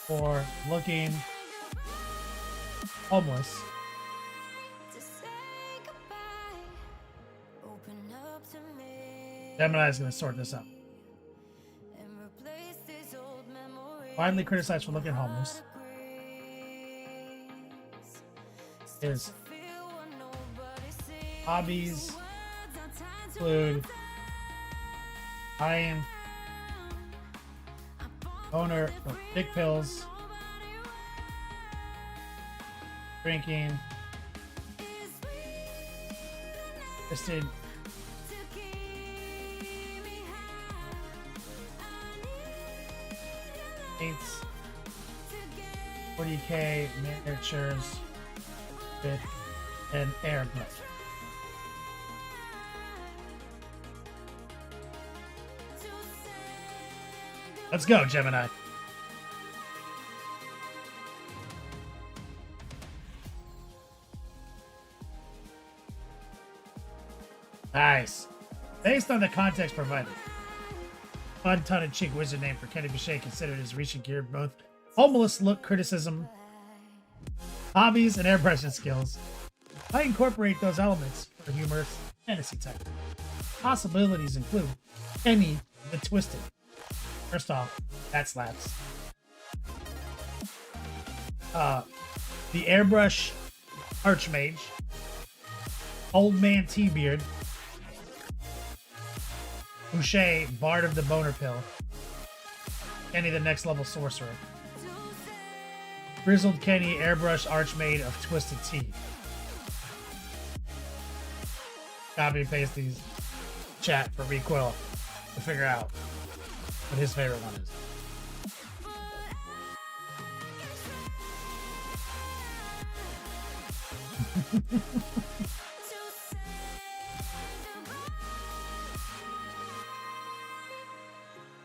for looking homeless to say goodbye. Open up to me Gemini is going to sort this out. and replace these old memories. Widely criticized for looking homeless Agrees. is Feel what nobody sees. hobbies Words are tied to include buying owner of dick pills, drinking, twisted to keep me paints, 40k miniatures with an airbrush. Let's go, Gemini. Nice. Based on the context provided, fun tongue-in-cheek wizard name for Kenny Bichet considered his recent geared both homeless look criticism, hobbies, and airbrushing skills. I incorporate those elements for humorous fantasy type. Possibilities include Kenny the Twisted. First off, that slaps. The Airbrush Archmage, Old Man T-Beard, Boucher, Bard of the Boner Pill, Kenny the Next Level Sorcerer, Grizzled Kenny, Airbrush Archmaid of Twisted Tea. Copy and paste these chat for Recoil to figure out what his favorite one is.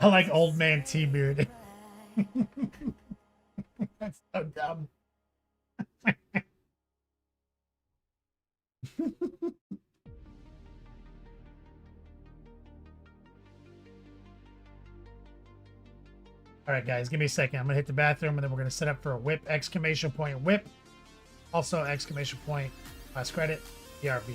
I like Old Man T-Beard. That's so dumb. All right, guys, give me a second. I'm gonna hit the bathroom, and then we're gonna set up for a whip! Exclamation point whip. Also exclamation point last credit BRB.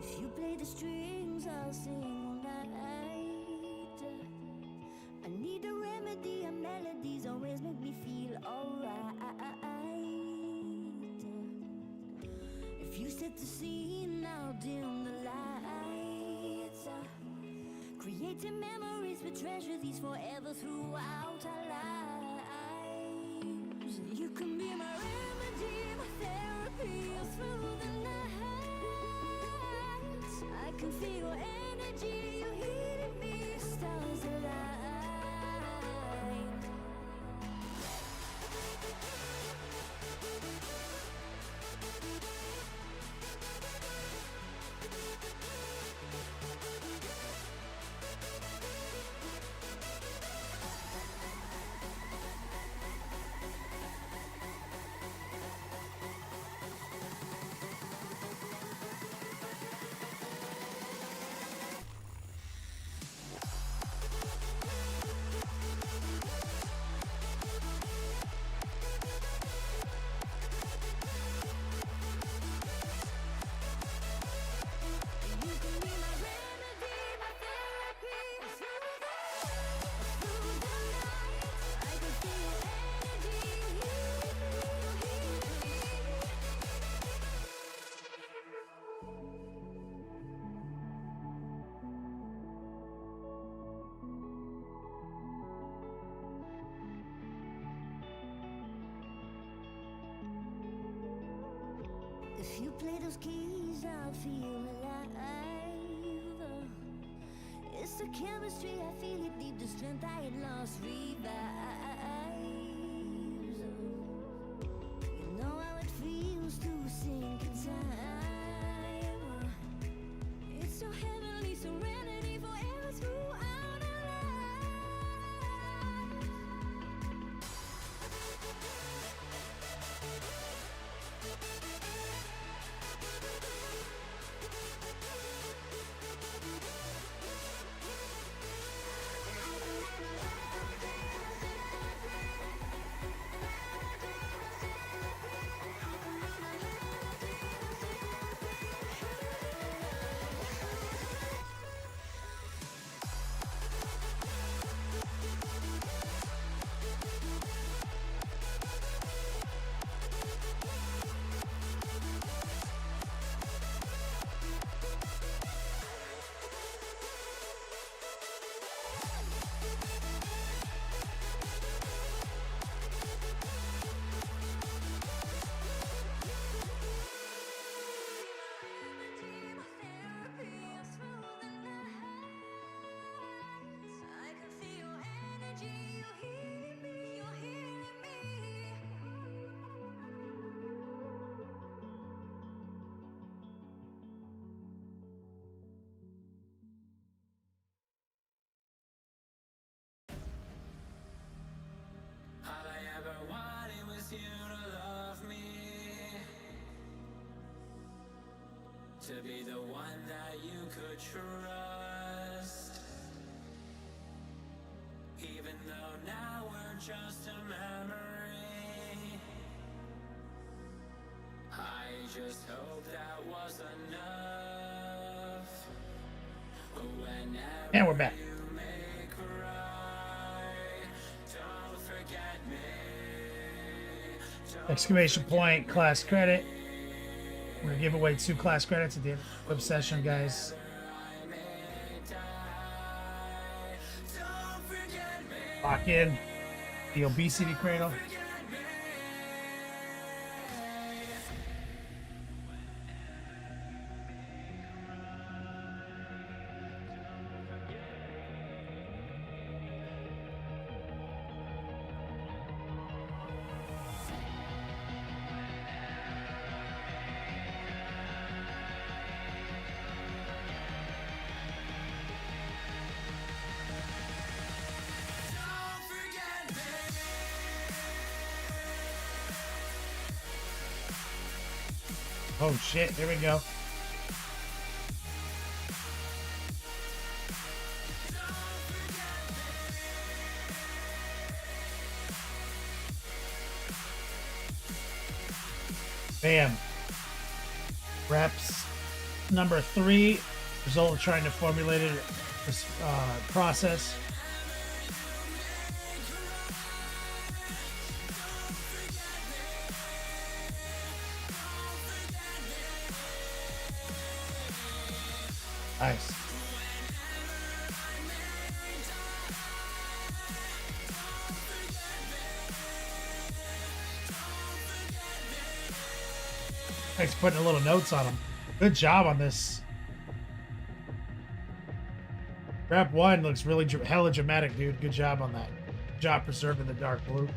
If you play the strings, I'll sing all night. I need a remedy, and melodies always make me feel alright. If you set the scene, I'll dim the lights. Creating memories, we treasure these forever throughout our lives. You can be my remedy, my therapy, all through the night. I can feel your energy, you're healing me, stars align. If you play those keys, I'll feel alive. It's the chemistry, I feel it deep, the strength I had lost revives. You know how it feels to sink in time. It's so heavenly, serenity forever throughout our lives. All I ever wanted was you to love me, to be the one that you could trust. Even though now we're just a memory, I just hope that was enough. Whenever And we're back. you make right, don't forget me. Exclamation point, class credit. We're gonna give away 2 class credits at the end of the web session, guys. Lock in the obesity cradle. Oh shit, here we go. Bam. Reps. Number 3, result of trying to formulate it, this process. Nice. Thanks for putting a little notes on them. Good job on this. Rep 1 looks really hella dramatic, dude. Good job on that. Good job preserving the dark blue.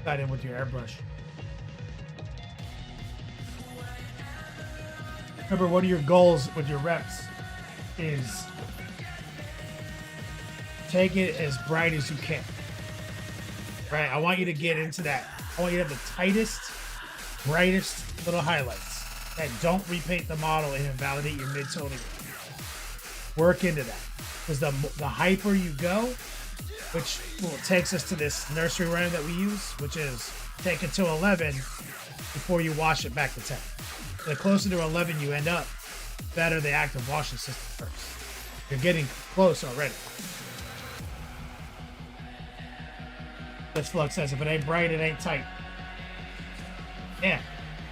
Got in with your airbrush. Remember, one of your goals with your reps is take it as bright as you can. Right? I want you to get into that. I want you to have the tightest, brightest little highlights that don't repaint the model and invalidate your mid-toning. Work into that. Because the hyper you go, which takes us to this nursery rhyme that we use, which is take it to 11 before you wash it back to 10. The closer to 11 you end up, better the active washing system first. You're getting close already. This Flux says, if it ain't bright, it ain't tight. Yeah.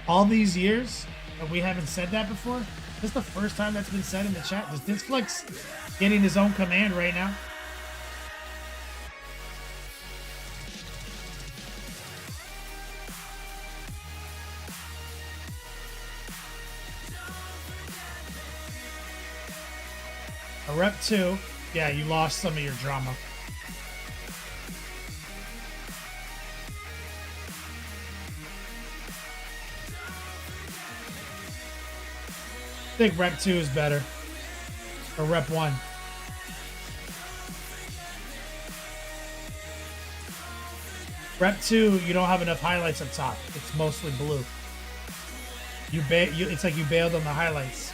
All these years, and we haven't said that before. This is the first time that's been said in the chat. Is this Flux getting his own command right now? A rep 2. Yeah, you lost some of your drama. I think rep 2 is better. Or rep 1. Rep 2, you don't have enough highlights up top. It's mostly blue. It's like you bailed on the highlights.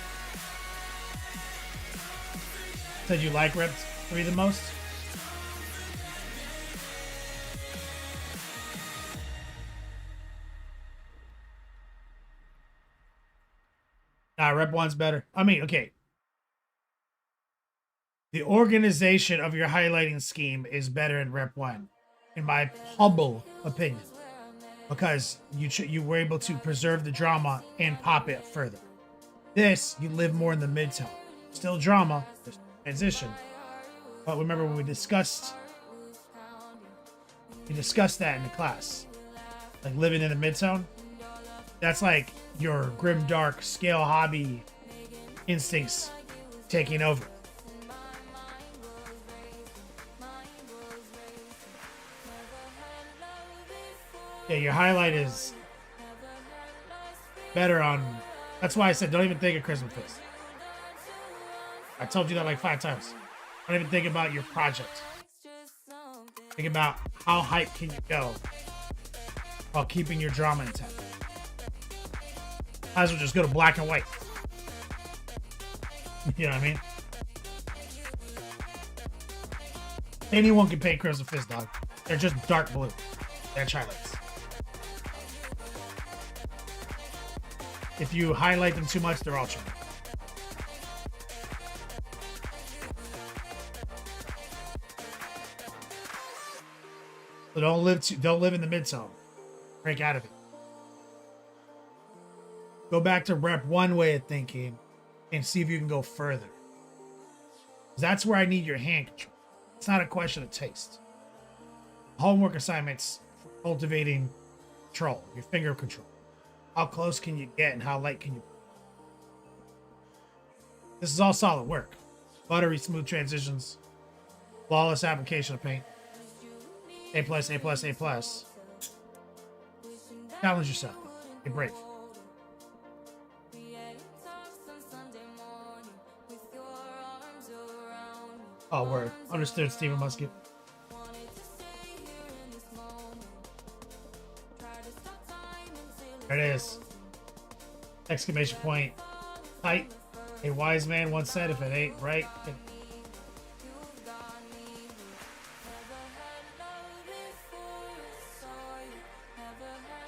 Said you like rep 3 the most? Nah, rep 1's better. I mean, okay. The organization of your highlighting scheme is better in rep 1, in my humble opinion, because you were able to preserve the drama and pop it further. This, you live more in the mid-tone. Still drama, just transition. But remember when we discussed that in the class, like living in the mid-tone. That's like your grim dark scale hobby instincts taking over. Yeah, your highlight is better on. That's why I said don't even think of Christmas Fist. I told you that like 5 times. Don't even think about your project. Think about how hype can you go while keeping your drama intact. Might as well just go to black and white. You know what I mean? Anyone can paint Crimson Fist, dog. They're just dark blue. They're highlights. If you highlight them too much, they're all chunky. So don't live in the mid-zone. Break out of it. Go back to rep 1 way of thinking and see if you can go further. That's where I need your hand control. It's not a question of taste. Homework assignments for cultivating control, your finger control. How close can you get and how light can you? This is all solid work. Buttery smooth transitions. Flawless application of paint. A+, A+, A+. Challenge yourself. Be brave. Oh, word. Understood, Stephen Musket. There it is. Exclamation point. Tight. A wise man once said, if it ain't right, it...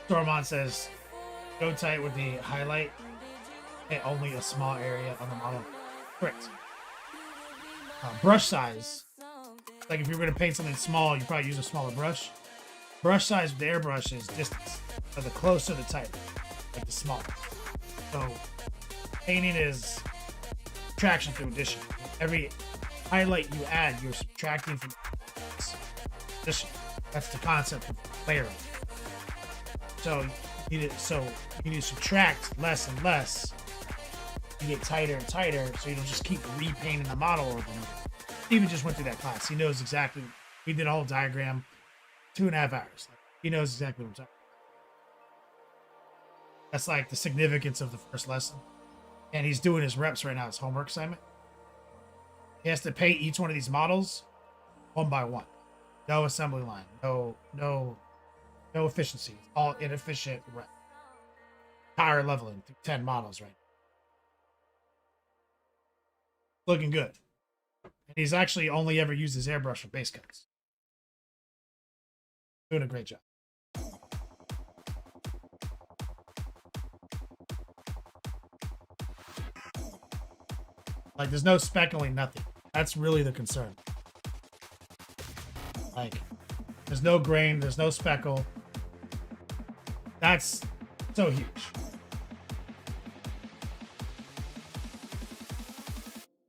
Stormont says, go tight with the highlight. only a small area on the model. Correct. Brush size. Like if you're going to paint something small, you probably use a smaller brush. Brush size with the airbrush is distance. So the closer, the tighter. Like the smaller. So painting is subtraction through addition. Every highlight you add, you're subtracting from addition. That's the concept of layering. So you need to subtract less and less. You get tighter and tighter, so you don't just keep repainting the model over and over. Steven just went through that class. He knows exactly. We did a whole diagram, 2.5 hours. He knows exactly what I'm talking about. That's like the significance of the first lesson. And he's doing his reps right now, his homework assignment. He has to paint each one of these models one by one. No assembly line. No efficiency. All inefficient rep. Power leveling through 10 models right now. Looking good. And he's actually only ever used his airbrush for base cuts. Doing a great job. Like, there's no speckling, nothing. That's really the concern. Like, there's no grain, there's no speckle. That's so huge.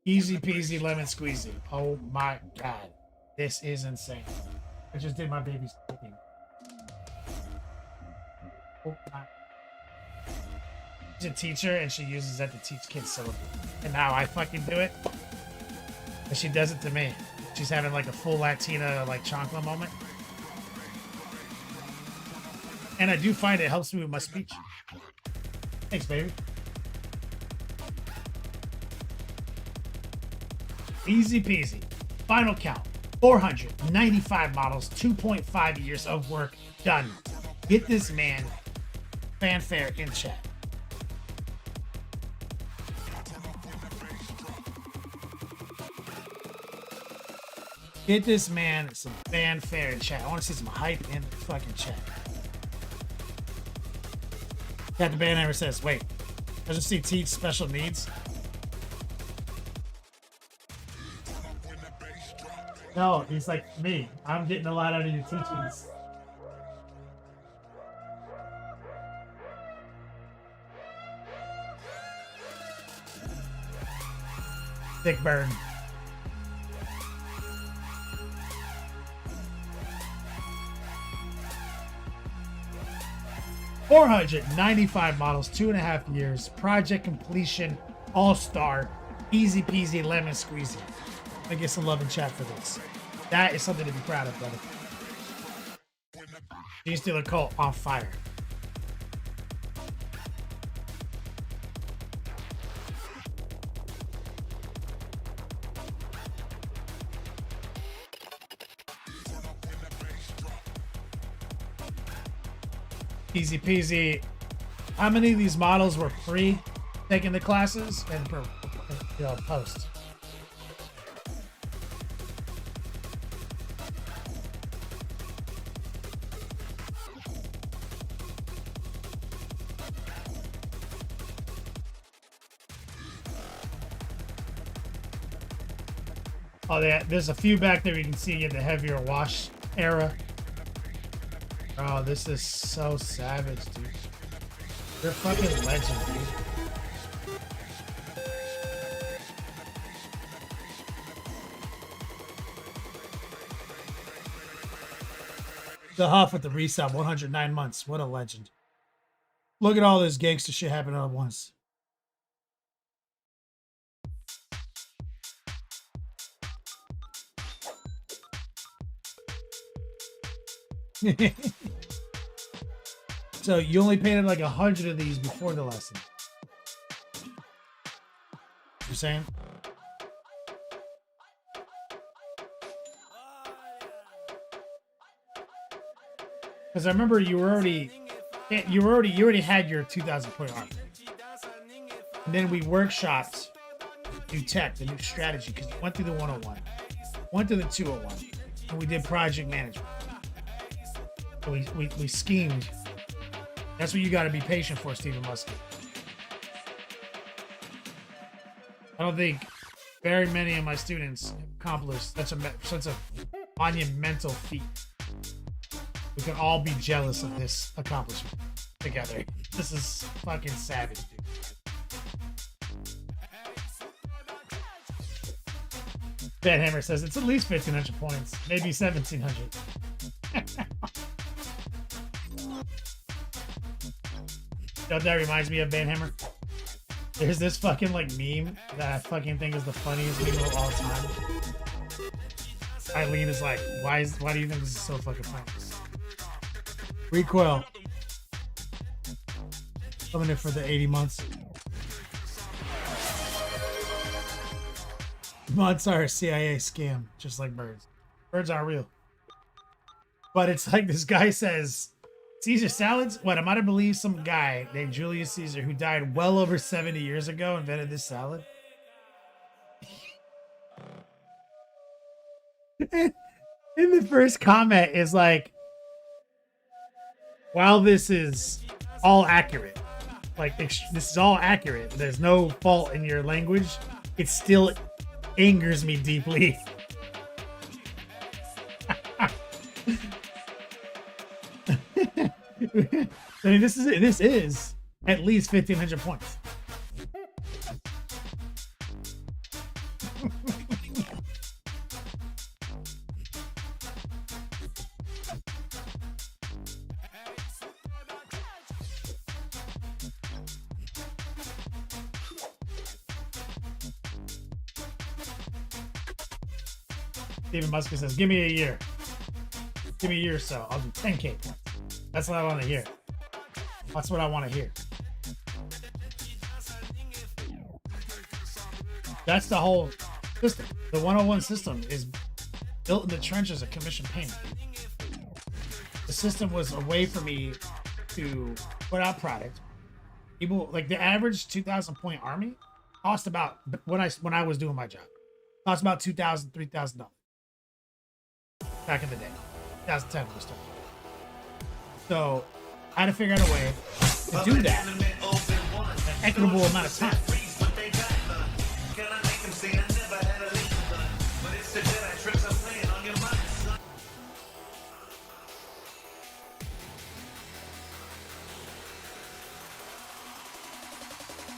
Easy peasy lemon squeezy. Oh my god. This is insane. I just did my baby's cooking. Oh my. She's a teacher and she uses that to teach kids syllabus. And now I fucking do it. And she does it to me. She's having like a full Latina like chancla moment. And I do find it helps me with my speech. Thanks, baby. Easy peasy. Final count. 495 models, 2.5 years of work done. Get this man fanfare in chat. Get this man some fanfare in chat. I want to see some hype in the fucking chat. Captain Banhammer says, wait, doesn't see teach special needs? No, he's like me. I'm getting a lot out of your teachings. Thick burn. $495 models, 2.5 years. Project completion, all-star, easy peasy, lemon squeezy. I get some love in chat for this. That is something to be proud of, brother. Gene Stealer Cult on fire. Easy peasy. How many of these models were pre taking the classes and per post? Oh, there's a few back there you can see in the heavier wash era. Oh, this is so savage, dude. You're a fucking legend, dude. The Huff with the resub, 109 months. What a legend. Look at all this gangster shit happening all at once. So you only painted like 100 of these before the lesson. You're saying? Because I remember you already had your 2,000 point arc, and then we workshopped new tech, the new strategy, because we went through the 101, went to the 201, and we did project management. So we schemed. That's what you got to be patient for, Stephen Muskie. I don't think very many of my students accomplished such a monumental feat. We can all be jealous of this accomplishment together. This is fucking savage, dude. Bad Hammer says it's at least 1,500 points, maybe 1,700. Yo, that reminds me of Bad Hammer. There's this fucking like meme that I fucking think is the funniest meme of all time. Eileen is like, why do you think this is so fucking funny? Recoil. Coming in for the 80 months. Months are a CIA scam, just like birds. Birds aren't real. But it's like this guy says, Caesar salads? What, am I to believe some guy named Julius Caesar who died well over 70 years ago invented this salad? And the first comment is like, while this is all accurate, like this is all accurate, there's no fault in your language, it still angers me deeply. I mean, this is at least 1,500 points. Steven Musker says, give me a year. Give me a year or so. I'll do 10K points. That's what I want to hear. That's what I want to hear. That's the whole system. The 101 system is built in the trenches of commission payment. The system was a way for me to put out product. People like the average 2,000 point army cost about when I was doing my job cost about $2,000, $3,000 back in the day. 2010 was started. So I had to figure out a way to do that in an equitable amount of time.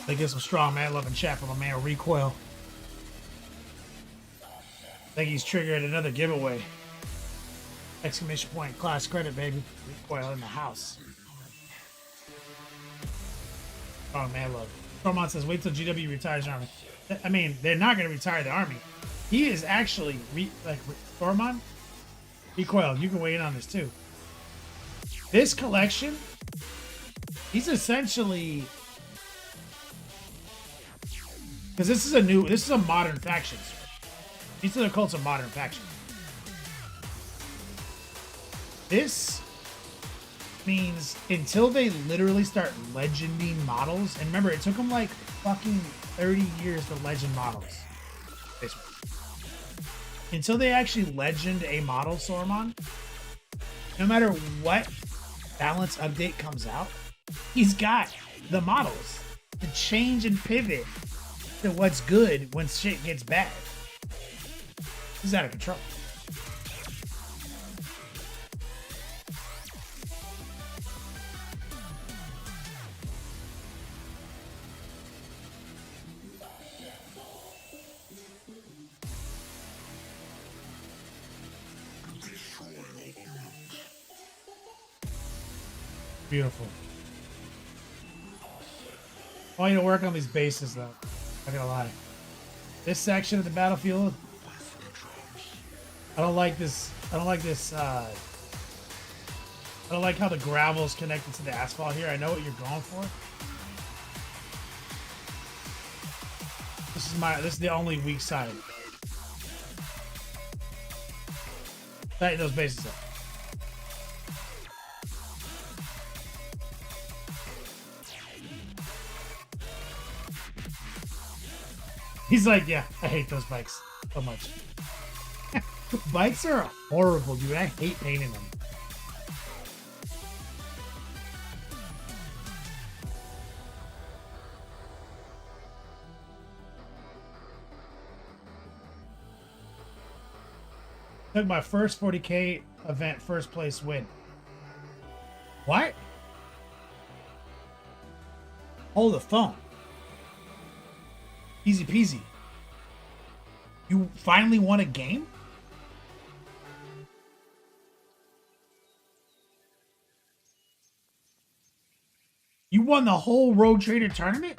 They get some strong man love in chat from my man Recoil. I think he's triggered another giveaway. Exclamation point, class credit, baby. Recoil in the house. Oh, man, love. Stormont says, wait till GW retires the army. I mean, they're not going to retire the army. He is actually, Stormont? Recoil, you can weigh in on this too. This collection, he's essentially, because this is a modern faction. These are the cults of modern faction. This means until they literally start legending models, and remember, it took them like fucking 30 years to legend models. Until they actually legend a model, Saruman, no matter what balance update comes out, he's got the models to change and pivot to what's good when shit gets bad. He's out of control. Beautiful. I want you to work on these bases, though. Not gonna lie. This section of the battlefield, I don't like this. I don't like this. I don't like how the gravel is connected to the asphalt here. I know what you're going for. This is the only weak side. Tighten those bases up. He's like, yeah, I hate those bikes so much. Bikes are horrible, dude. I hate painting them. Took my first 40K event first place win. What? Hold the phone. Easy peasy. You finally won a game? You won the whole Road Trader tournament?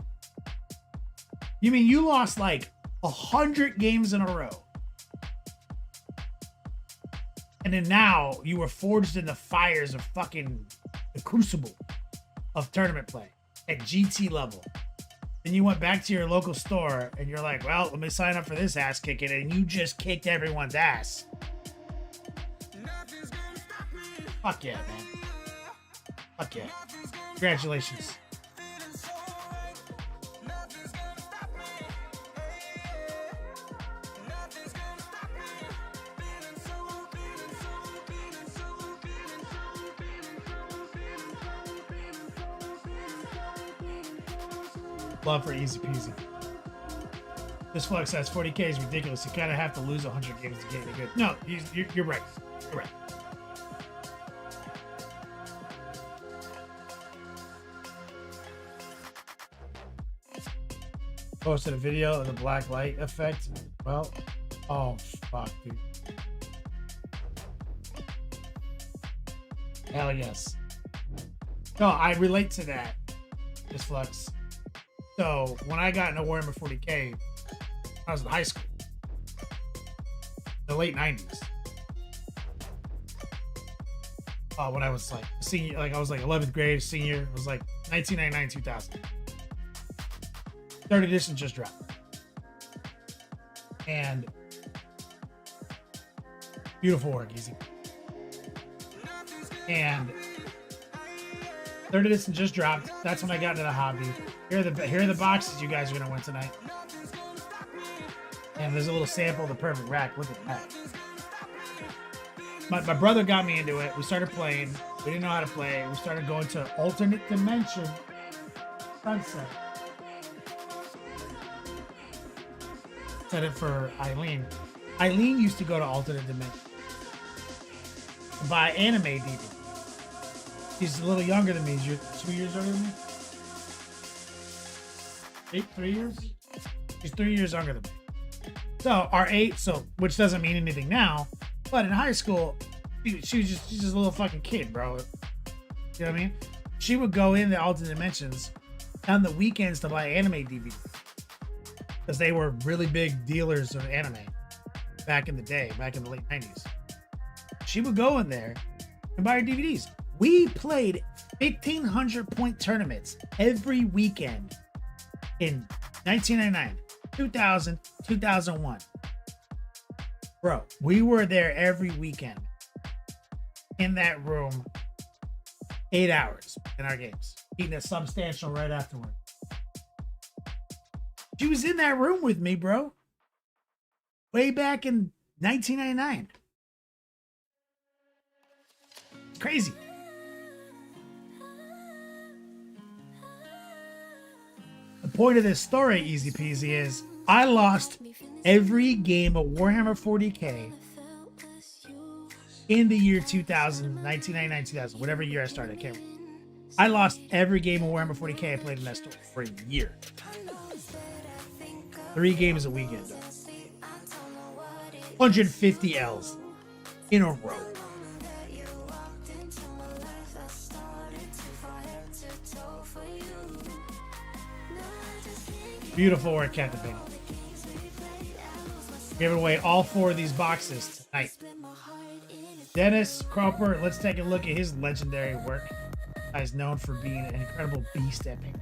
You mean you lost like 100 games in a row? And then now you were forged in the fires of fucking the crucible of tournament play at GT level. Then you went back to your local store and you're like, well, let me sign up for this ass kicking, and you just kicked everyone's ass. Fuck yeah, man. Fuck yeah. Congratulations. Love for easy peasy. This flex says 40K is ridiculous. You kind of have to lose 100 games to get it good. No, you're right. You're right. Posted a video of the black light effect. Well, oh fuck, dude. Hell yes. No, I relate to that. This flex. So when I got into Warhammer 40K, I was in high school, the late 90s. When I was like senior, like I was like 11th grade, senior. It was like 1999, 2000. Third edition just dropped, and beautiful work, easy. And third edition just dropped. That's when I got into the hobby. Here are the boxes you guys are gonna win tonight. And there's a little sample of the perfect rack. Look at that. My brother got me into it. We started playing. We didn't know how to play. We started going to alternate dimension sunset. Said it for Eileen. Eileen used to go to alternate dimension to buy anime DVD. She's a little younger than me. You're 2 years older than me? 3 years? She's 3 years younger than me. So our age, which doesn't mean anything now, but in high school, she's just a little fucking kid, bro. You know what I mean? She would go in the alternate dimensions on the weekends to buy anime DVD because they were really big dealers of anime back in the day, back in the late 90s. She would go in there and buy her DVDs. We played 1,500 point tournaments every weekend in 1999, 2000, 2001. Bro, we were there every weekend in that room, 8 hours in our games, eating a substantial right afterward. She was in that room with me, bro, way back in 1999. It's crazy. The point of this story, easy peasy, is I lost every game of Warhammer 40K in the year 2000, 1999, 2000, whatever year I started. I can't remember. I lost every game of Warhammer 40K I played in that store for a year. 3 games a weekend. 150 L's in a row. Beautiful work, Captain Bing. Giving away all 4 of these boxes tonight. Dennis Cropper, let's take a look at his legendary work. He's known for being an incredible beast at paint.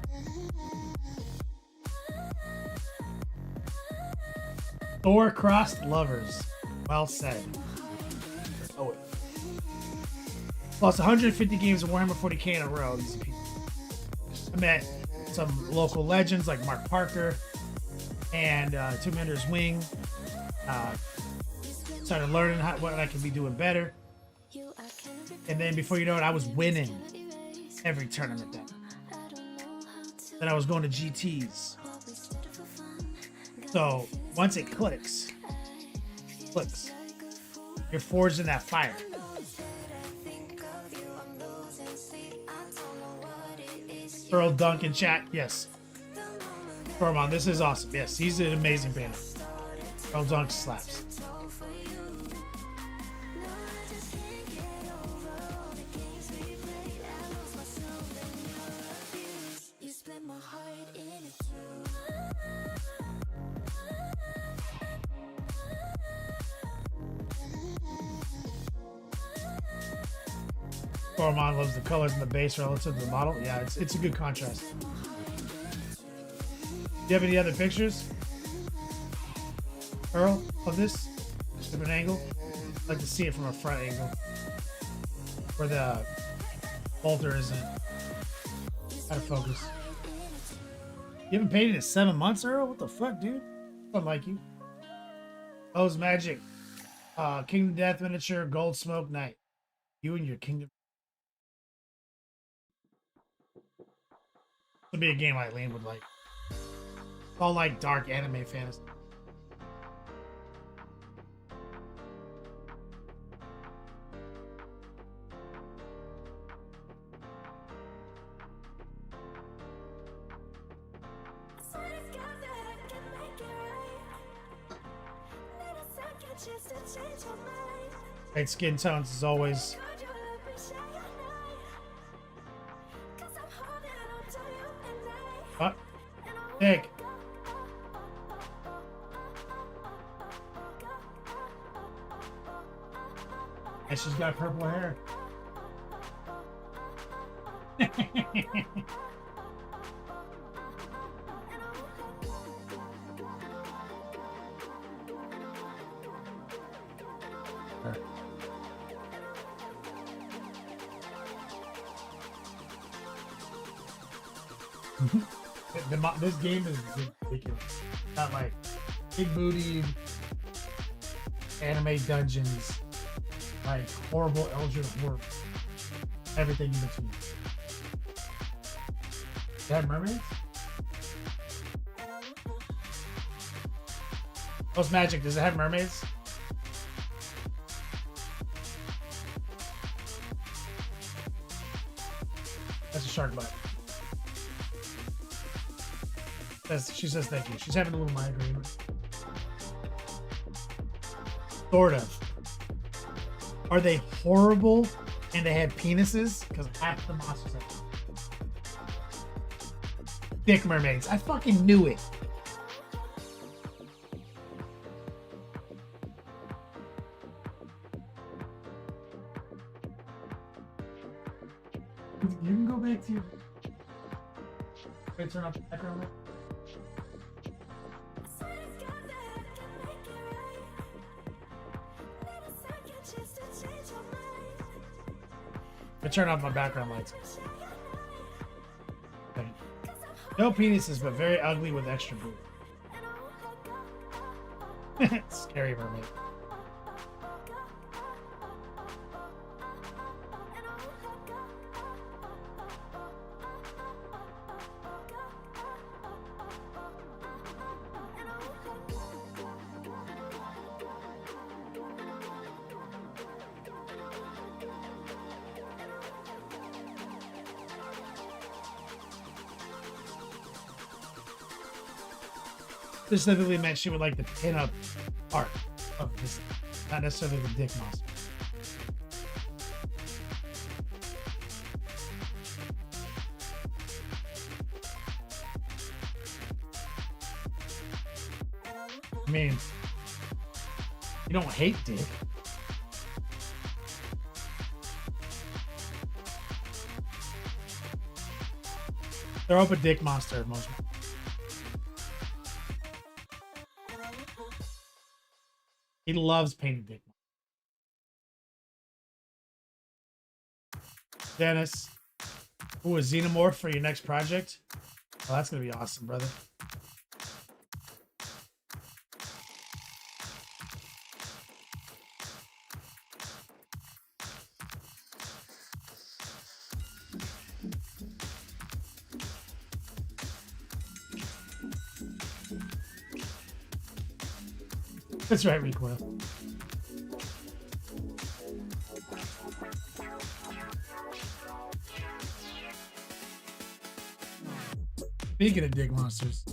Thor-crossed lovers. Well said. Oh, wait. Lost 150 games of Warhammer 40K in a row. These people. I met some local legends like Mark Parker and Two Mender's Wing. Started learning what I could be doing better. And then before you know it, I was winning every tournament then. Then I was going to GTs. So once it clicks, You're forged in that fire. Earl Duncan chat. Yes. Tormon, this is awesome. Yes, he's an amazing painter. Earl Duncan slaps. You split my heart in two. Tormon loves the colors and the base relative to the model. Yeah, it's a good contrast. Do you have any other pictures, Earl, of this? Different angle? I'd like to see it from a front angle. Where the bolter isn't out of focus. You haven't painted in 7 months, Earl? What the fuck, dude? Unlike you. O's Magic. Kingdom Death Miniature, Gold Smoke Night. You and your Kingdom. Would be a game Eileen would like. All like dark anime fantasy. Great skin tones as always. What? Nick. And she's got purple hair. This game is ridiculous. Not like big booty anime dungeons, like horrible Eldritch horror, everything in between. Does it have mermaids? Post Magic, does it have mermaids? That's a shark butt. She says thank you. She's having a little migraine. Sort of. Are they horrible and they have penises? Because half the monsters have dick mermaids. I fucking knew it. You can go back to your... Wait, turn off the background light. I turn off my background lights. Okay. No penises, but very ugly with extra boob. Scary mermaid. Specifically meant she would like the pin-up art of this, not necessarily the dick monster. I mean, you don't hate dick. Throw up a dick monster most. He loves painting dick. Dennis, ooh, a xenomorph for your next project? Oh, that's gonna be awesome, brother. That's right, Recoil. Speaking of dig monsters.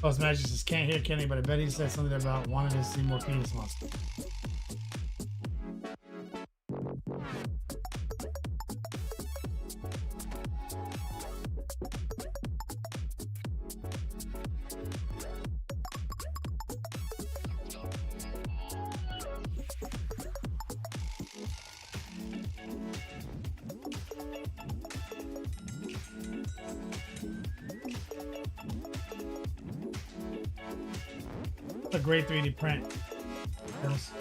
Post Magic says can't hear Kenny, but I bet he said something about wanting to see more penis monsters. A great 3D print. Yes.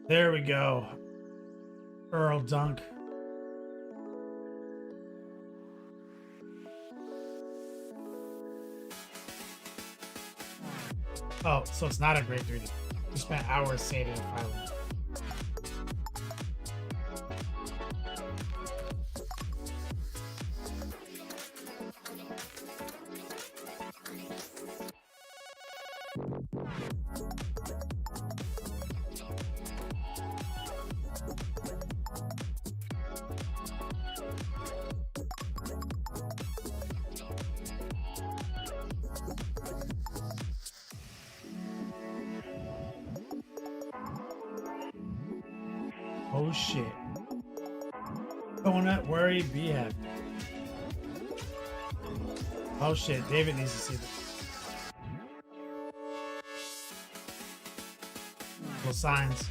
There we go. Earl Dunk. Oh, so it's not a great 3D. We spent hours saving and filing. Oh shit. Don't not worry, be happy. Oh shit, David needs to see this. Little signs.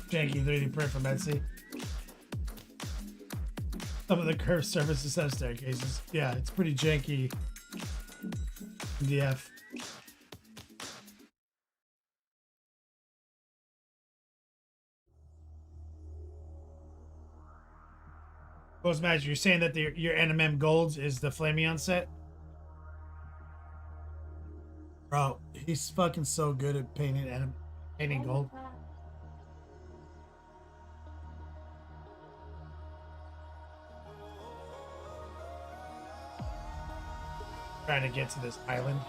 Janky 3D print from Etsy. Some of the curved surfaces have staircases. Yeah, it's pretty janky. DF. Post Magic, you're saying that your NMM Golds is the Flameon set? Bro, he's fucking so good at painting gold. Trying to get to this island.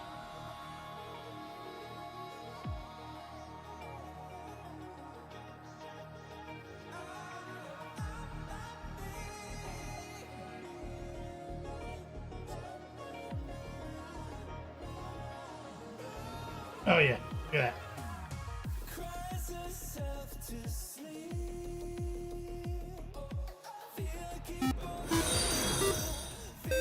Oh yeah, look at that. Cries herself to sleep. Feel keep on. Feel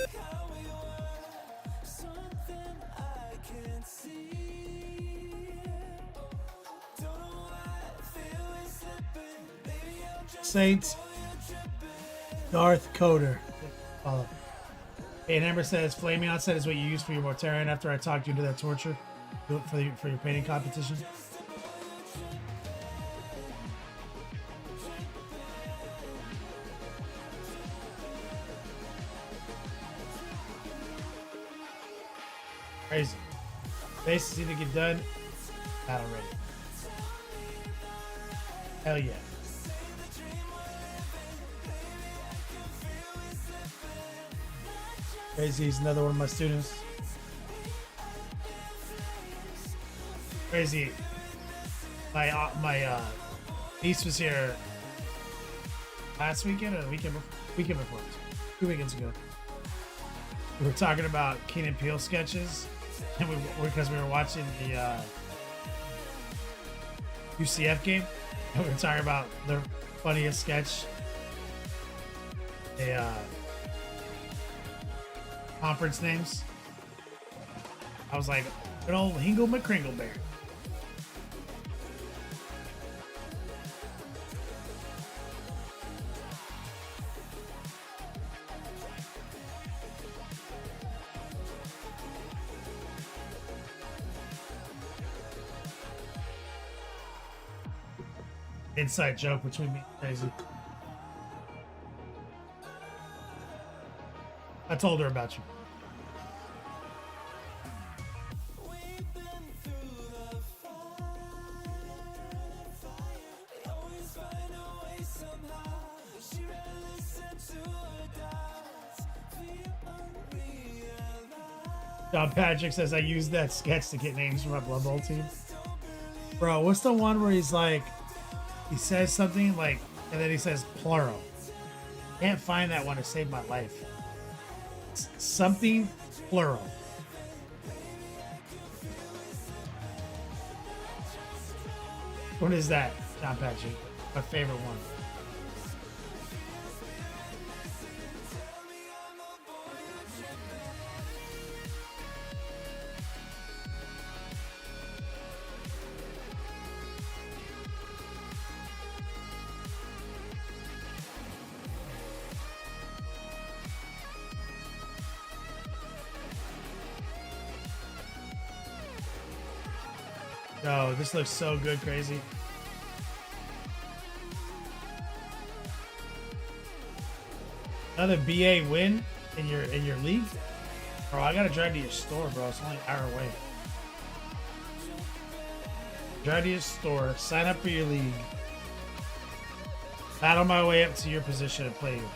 like how we were. Something I can't see. Don't know why I feel we're slipping. Maybe I'm just Saints. Darth Coder. Follow. Hey, and Amber says, Flameon set is what you use for your Mortarian after I talked you into that torture for your painting competition. Crazy. Bases need to get done. Not already. Hell yeah. Crazy, he's another one of my students. Crazy. My niece was here last weekend or the weekend before, 2 weekends ago. We were talking about Key and Peele sketches, and because we were watching the UCF game, and we were talking about the funniest sketch. Conference names. I was like, good old Hingle McCringleberry. Inside joke between me and Crazy. I told her about you. John Patrick says I used that sketch to get names for my Blood Bowl team. Bro, what's the one where he's like, he says something like, and then he says plural. Can't find that one to save my life. Something plural. What is that, John Patrick? My favorite one. Oh, this looks so good, Crazy. Another BA win in your league? Bro, I gotta drive to your store, bro. It's only an hour away. Drive to your store, sign up for your league. Battle my way up to your position and play you.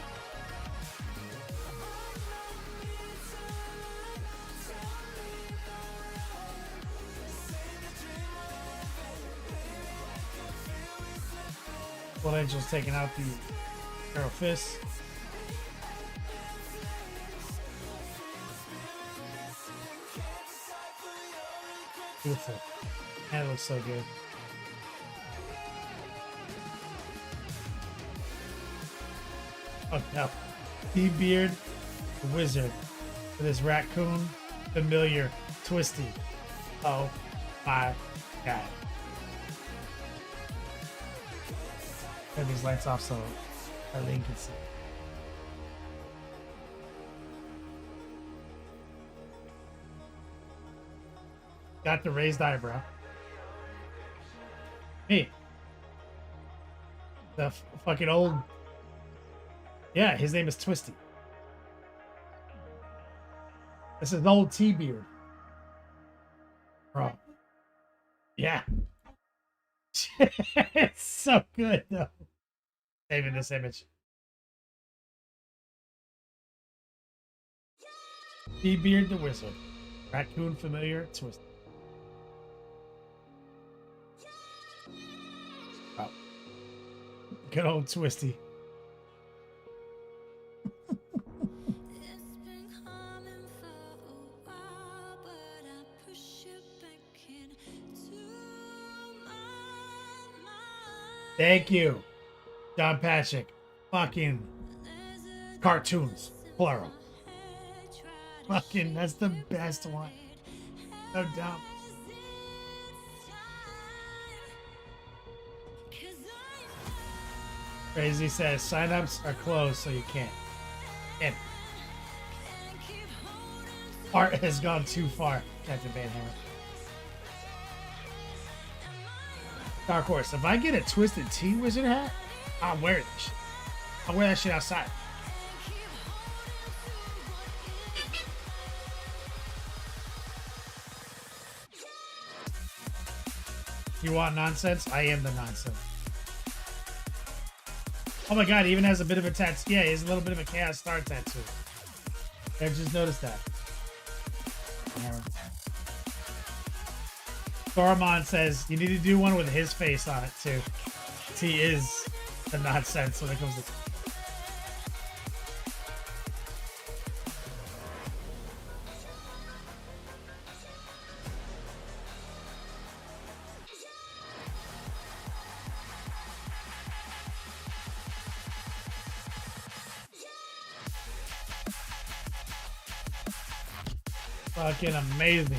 Blood Angel's taking out the Arrow Fist. Beautiful. And it looks so good. Oh no. T-Beard, the wizard, with his raccoon, familiar, Twisty. Oh my god. Turn these lights off so Arlene can see. Got the raised eyebrow. Hey. The fucking old... Yeah, his name is Twisty. This is an old T-Beard. Bro. Yeah. It's so good, though. Saving this image. T-Beard the Wizard. Raccoon familiar, Twisty. Oh. Good old Twisty. Thank you, John Patrick. Fucking cartoons, plural. Fucking, that's the best one. No doubt. Crazy says signups are closed, so you can't. And art has gone too far, Captain Van Hammer. Dark Horse, if I get a Twisted Tea Wizard hat, I'll wear that shit. I'll wear that shit outside. You want nonsense? I am the nonsense. Oh my god, he even has a bit of a tattoo. Yeah, he has a little bit of a Chaos Star tattoo. I just noticed that. Thormon says you need to do one with his face on it too. He is the nonsense when it comes to. Fucking amazing.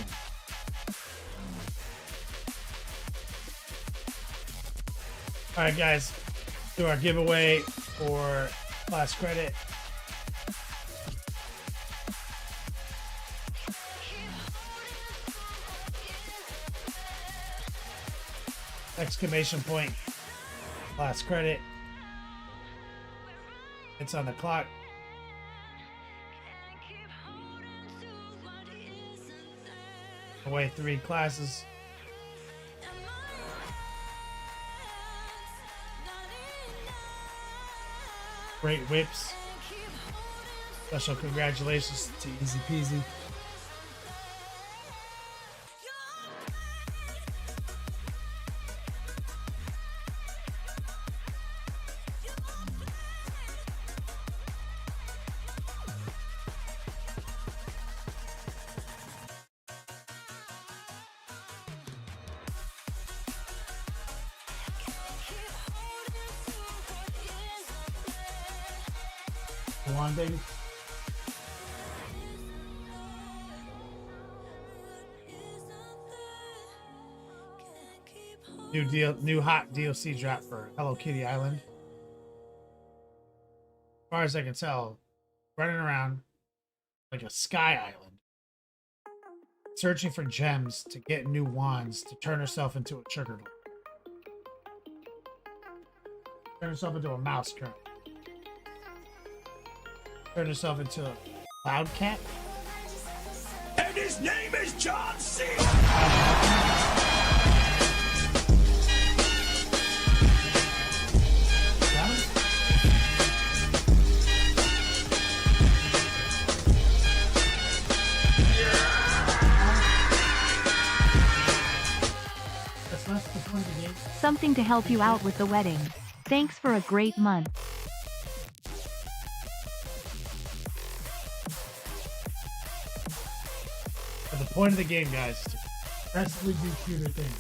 All right, guys, do our giveaway for last credit. Exclamation point. Last credit. It's on the clock. Away 3 classes. Great whips. Special congratulations to Easy Peasy. Go on, baby. New hot DLC drop for Hello Kitty Island. As far as I can tell, running around like a sky island, searching for gems to get new wands to turn herself into a sugar globe. Turn herself into a mouse currently. Turn herself into a cloud cat. And his name is John C. That's not the point of the game. Something to help you out with the wedding. Thanks for a great month. But the point of the game, guys, is to progressively do cuter things.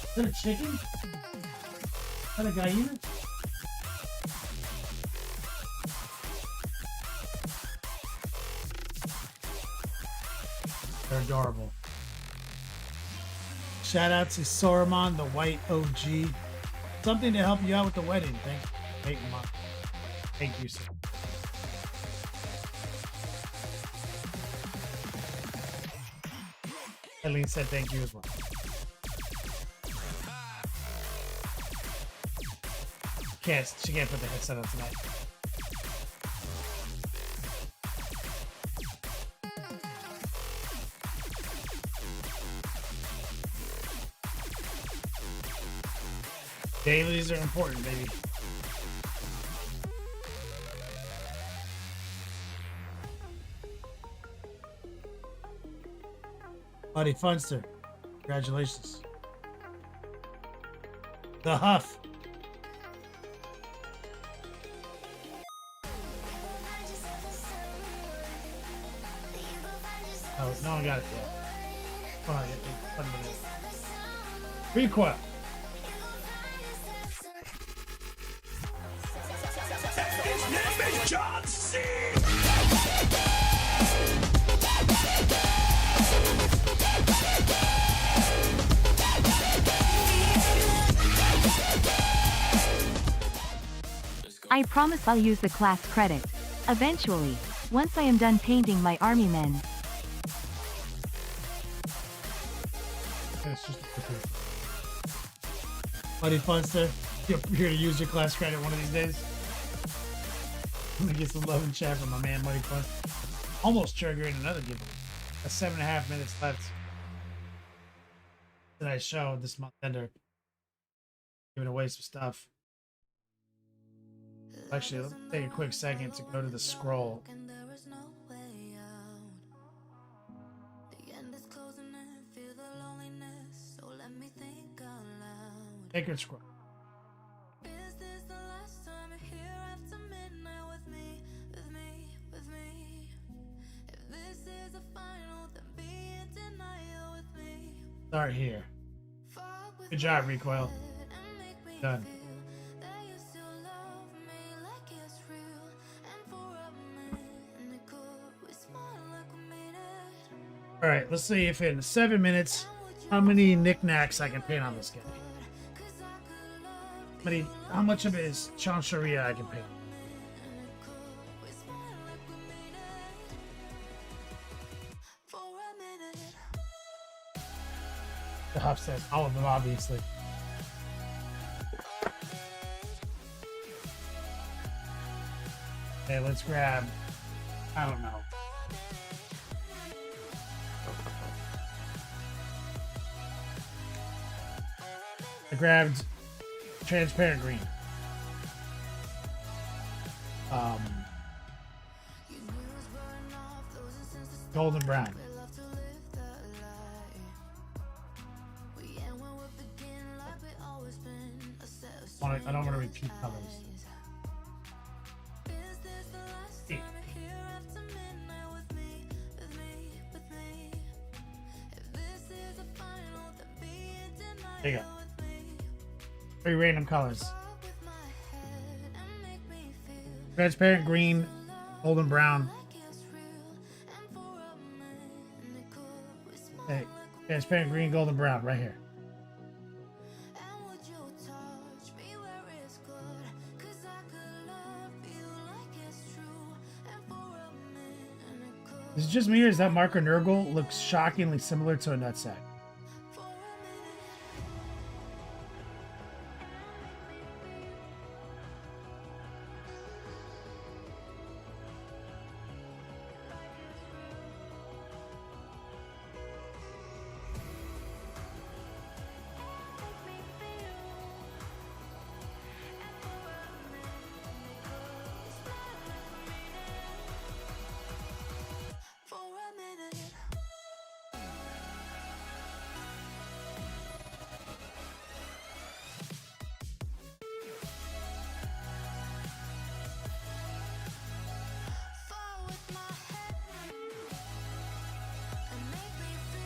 Is that a chicken? Is that a hyena? They're adorable. Shout out to Saruman, the white OG. Something to help you out with the wedding. Thank you, Mom. Thank you, sir. Eileen said thank you as well. She can't put the headset on tonight. Dailies are important, baby. Buddy Funster, congratulations. The Huff. Oh, no one got it yet. Hold on, one minute. Recoil. His name is John C. I promise I'll use the class credit. Eventually, once I am done painting my army men. That's just a quick one. Buddy Funster, you're here to use your class credit one of these days. I'm gonna get some love and chat from my man Buddy Funster. Almost triggering another giveaway. That's 7.5 minutes left. Tonight's show this month ender. Giving away some stuff. Actually, let's take a quick second to go to the scroll. And there is no way out. The end is closing in, feel the loneliness. So let me think out loud. Sacred scroll. Is this the last time you're here after midnight with me, with me, with me? If this is a final, then be in denial with me. Start here. Fuck with Good job, Recoil. it and make me Done. feel that you still love me like it's real. And for a minute, could we smile like we made it? All right, let's see if in 7 minutes, how many knickknacks I can paint on this guy. Cause I could love How much of it is Chanceria I can paint? we smile like we made it. For a minute. The Huff says all of them, obviously. Okay, let's grab. I don't know. I grabbed transparent green. Golden brown. I don't want to repeat colors. Yeah. There you go. 3 random colors. Transparent green, golden brown. Hey, transparent green, golden brown, right here. Is it just me or is that marker Nurgle looks shockingly similar to a nutsack?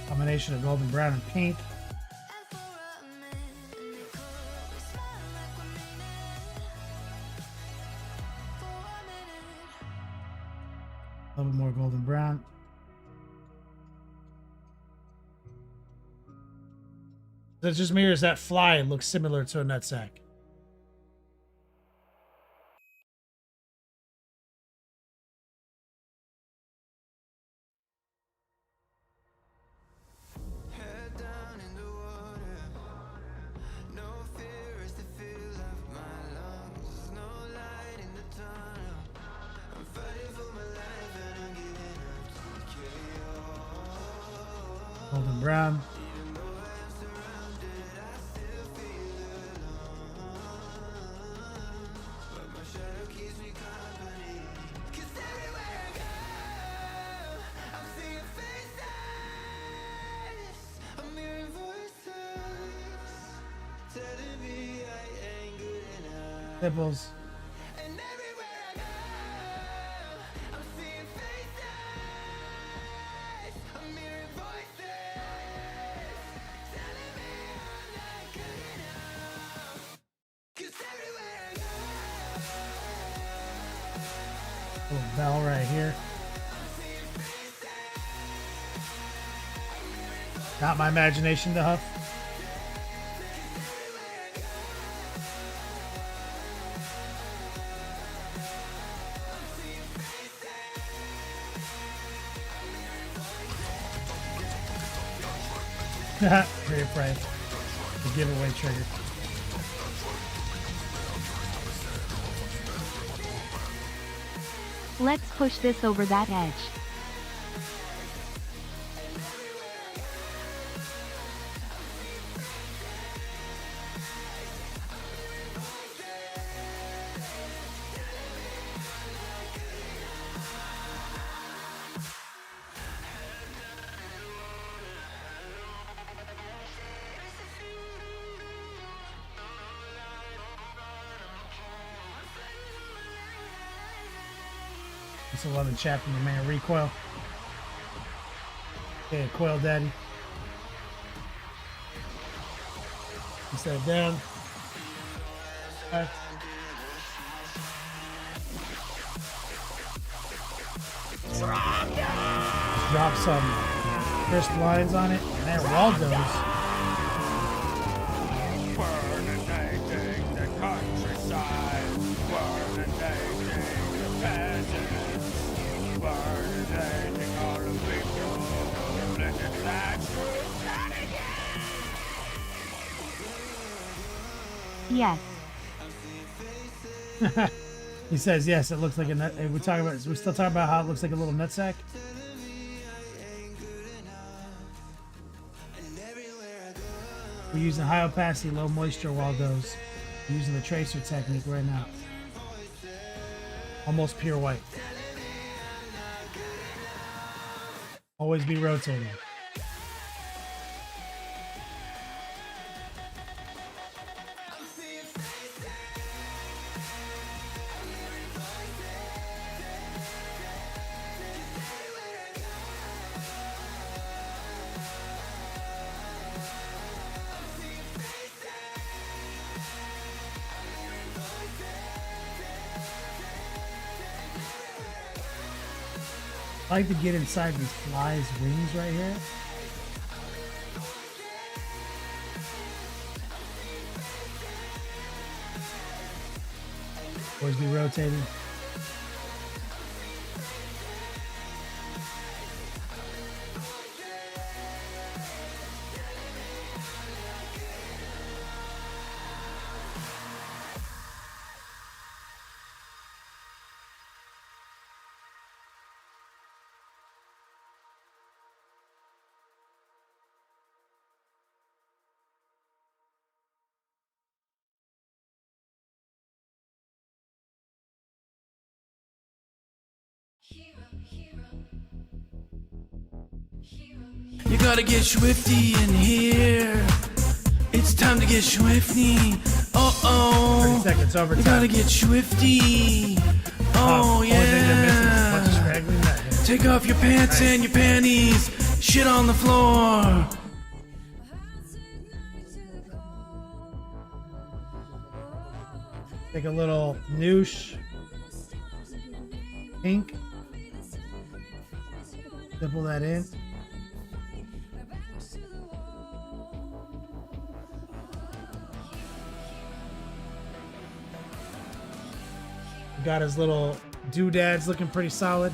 Combination of golden brown and pink. A little more golden brown. That just mirrors that fly looks similar to a nutsack. Head down in the water. No fear is the feel of my lungs. No light in the tunnel. I'm fighting for my life and I'm giving up to chaos. Golden brown. Even though I'm surrounded, I still feel alone. But my shadow keeps me company. 'Cause everywhere I go, I'm seeing faces. I'm hearing voices telling me I ain't good enough. Nipples. And everywhere I go, I'm seeing faces. I'm hearing voices telling me I'm not good enough. 'Cause everywhere I go, Little bell right here. Not my imagination to huff. Very afraid. The giveaway trigger. Let's push this over that edge. It's a loving chat from the man Recoil. Okay, Coil Daddy. Set it down. All right. Drop some crisp lines on it, and there Waldo's. Burninating the countryside, burninating the peasants, burninating all the people, blended that Yes. He says yes. It looks like a nut. We're still talking about how it looks like a little nutsack. We're using high opacity, low moisture Waldos. We're using the tracer technique right now. Almost pure white. Always be rotating. I like to get inside these flies' wings right here. Always be rotating. You gotta get swifty in here. It's time to get swifty. 30 seconds overtime. You gotta get swifty. Oh Only thing they're missing is a bunch of yeah. straggling that hair. Take off your pants and your panties. Shit on the floor. Take a little noosh. Pink. Dimple that in. Got his little doodads looking pretty solid.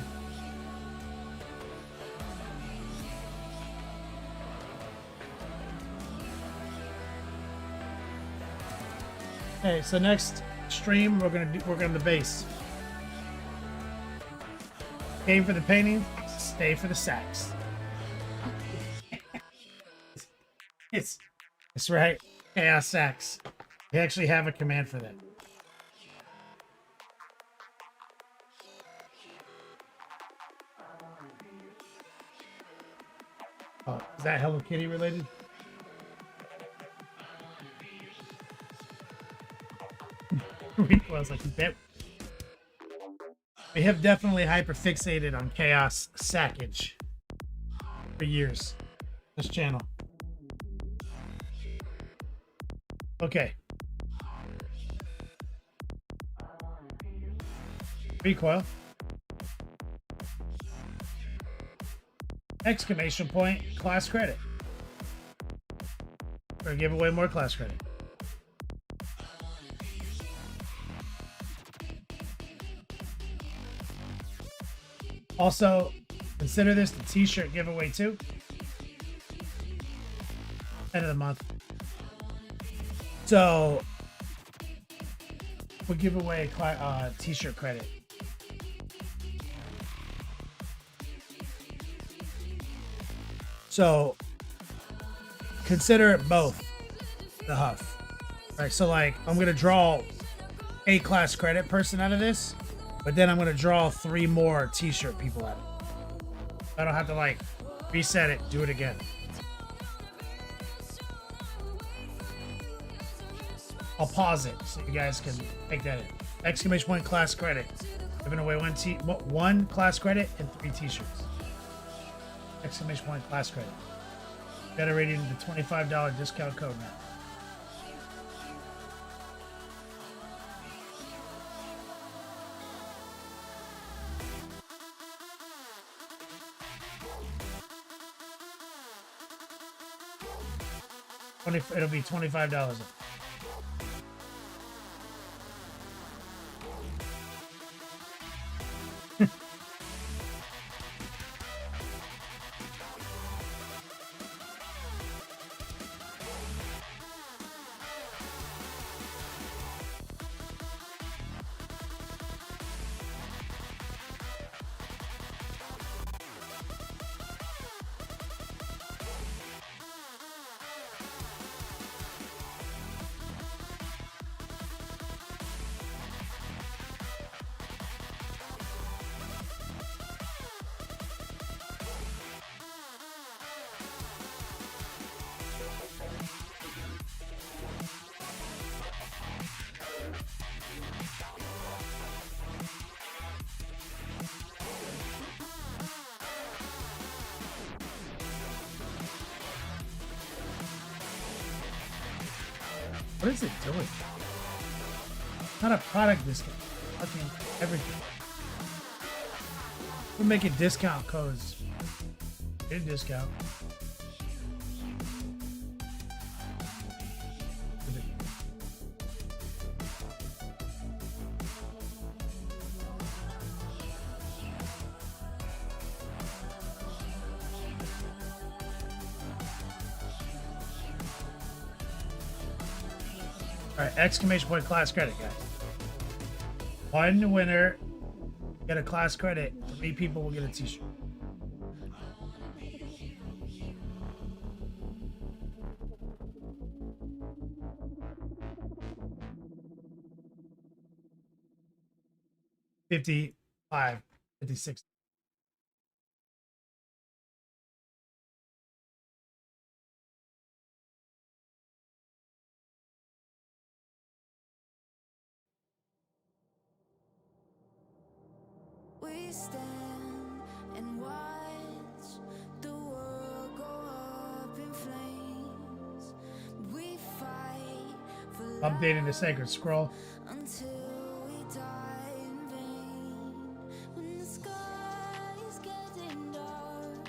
Okay, so next stream we're gonna work on the base. Aim for the painting, stay for the sax. It's right. Chaos sax. We actually have a command for that. Oh, is that Hello Kitty related? I was like, that. We have definitely hyperfixated on chaos sackage for years. This channel. Okay. Recoil. Exclamation point, class credit. Or give away more class credit. Also, consider this the t-shirt giveaway too. End of the month. So, we'll give away t-shirt credit. So, consider it both the huff. Right, so like, I'm going to draw a class credit person out of this, but then I'm going to draw 3 more t-shirt people out of it. I don't have to like reset it, do it again. I'll pause it so you guys can take that in. Exclamation point class credit. Giving away one class credit and 3 t-shirts. Exclamation point class credit. Generating the $25 discount code now. It'll be $25. What is it doing? Not a product discount. Fucking everything. We're making discount codes. Get a discount. All right, exclamation point class credit, guys. One winner get a class credit. 3 people will get a t-shirt. $55, $56. We stand and watch the world go up in flames. We fight for Updating the sacred scroll. until we die in vain. When the sky is getting dark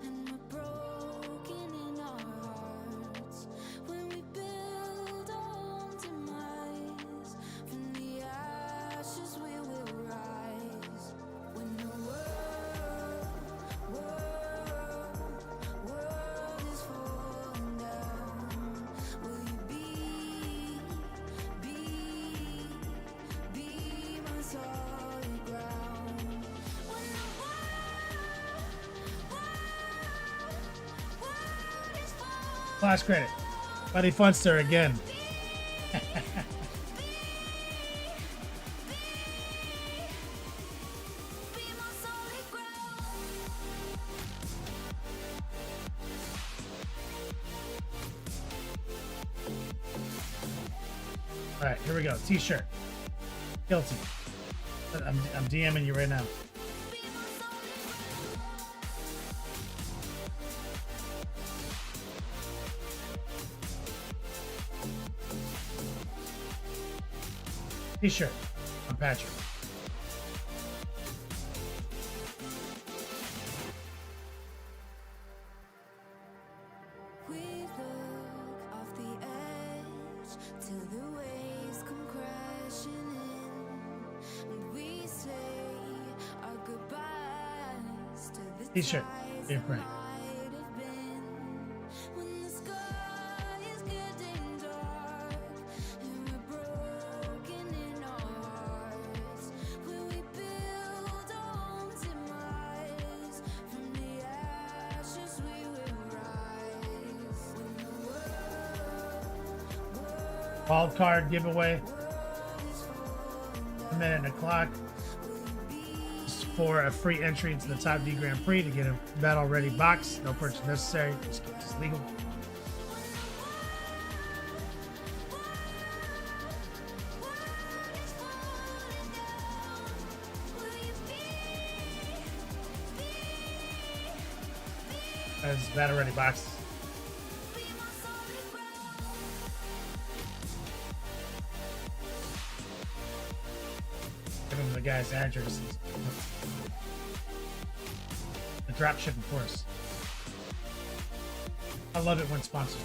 and we're broken in our hearts. When we build our own demise, from the ashes we will rise. When the world is falling down, will you be my solid ground? When the world is falling, Class credit. Buddy Funster again. be my solid ground. All right, here we go. T-shirt. Guilty. I'm DMing you right now. T-shirt. I'm Patrick. We look off the edge till the waves come crashing in. And we say our goodbyes to the T-shirt. ties Here, that Frank. might have been. When the sky is getting dark and we're broken in our hearts. When we build our own demise, from the ashes we will rise. When the Wild card giveaway. is falling A minute and a clock. It's for a free entry into the Top D Grand Prix to get a battle ready box. No purchase necessary. It's legal. As battle ready box. Give him the guy's address. The dropshipping course. I love it when sponsored.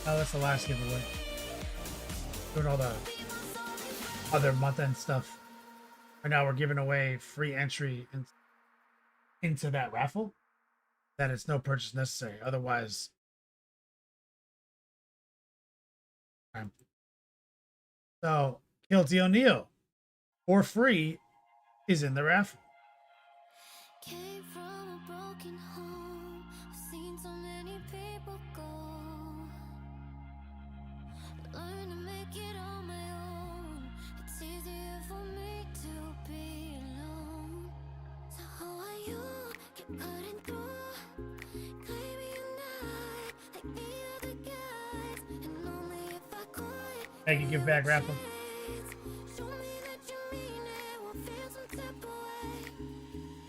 Oh, that's the last giveaway. Doing all the other month-end stuff. Right now we're giving away free entry into that raffle. That it's no purchase necessary. Otherwise, so Guilty O'Neill for free is in the raffle. Came from a broken home. I've seen so many people go. Learn to make it on my own. It's easier for me to be alone. So how are you? Keep cutting through. Claiming you're not like the other guys. And only if I could. Thank you, give back raffle. Show me that you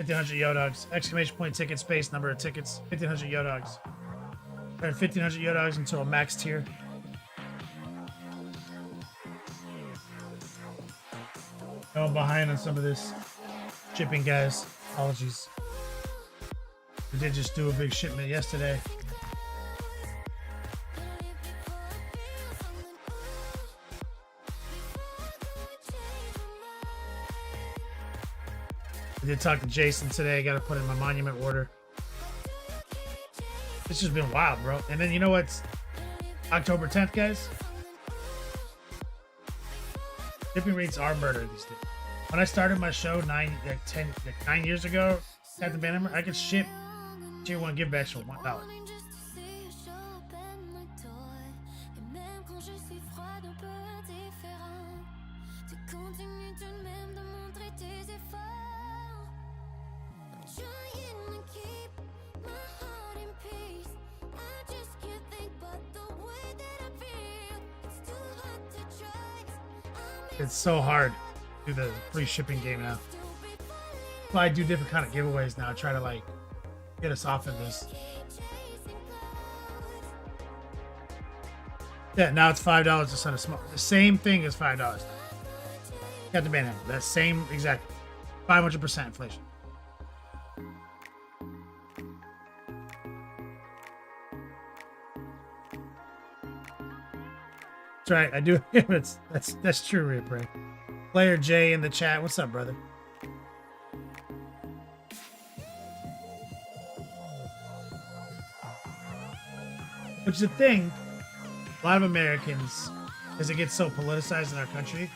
1,500 Yo Dogs. Exclamation point ticket space number of tickets. 1,500 Yo Dogs. Earn 1,500 Yo Dogs until a max tier. Going behind on some of this shipping, guys. Apologies. We did just do a big shipment yesterday. I did talk to Jason today. I got to put in my monument order. It's just been wild, bro. And then you know what's October 10th, guys? Shipping rates are murder these days. When I started my show 9 years ago at the Banhammer, I could ship tier 1 givebacks for $1. It's so hard to do the free shipping game now. Well, I do different kind of giveaways now. Try to like get us off of this. Yeah, now it's $5 to send a small. The same thing as $5. Got the Banhammer. That same exact 500% inflation. That's right. I do. That's true, Reapray. Player J in the chat. What's up, brother? Which is the thing, a lot of Americans, as it gets so politicized in our country,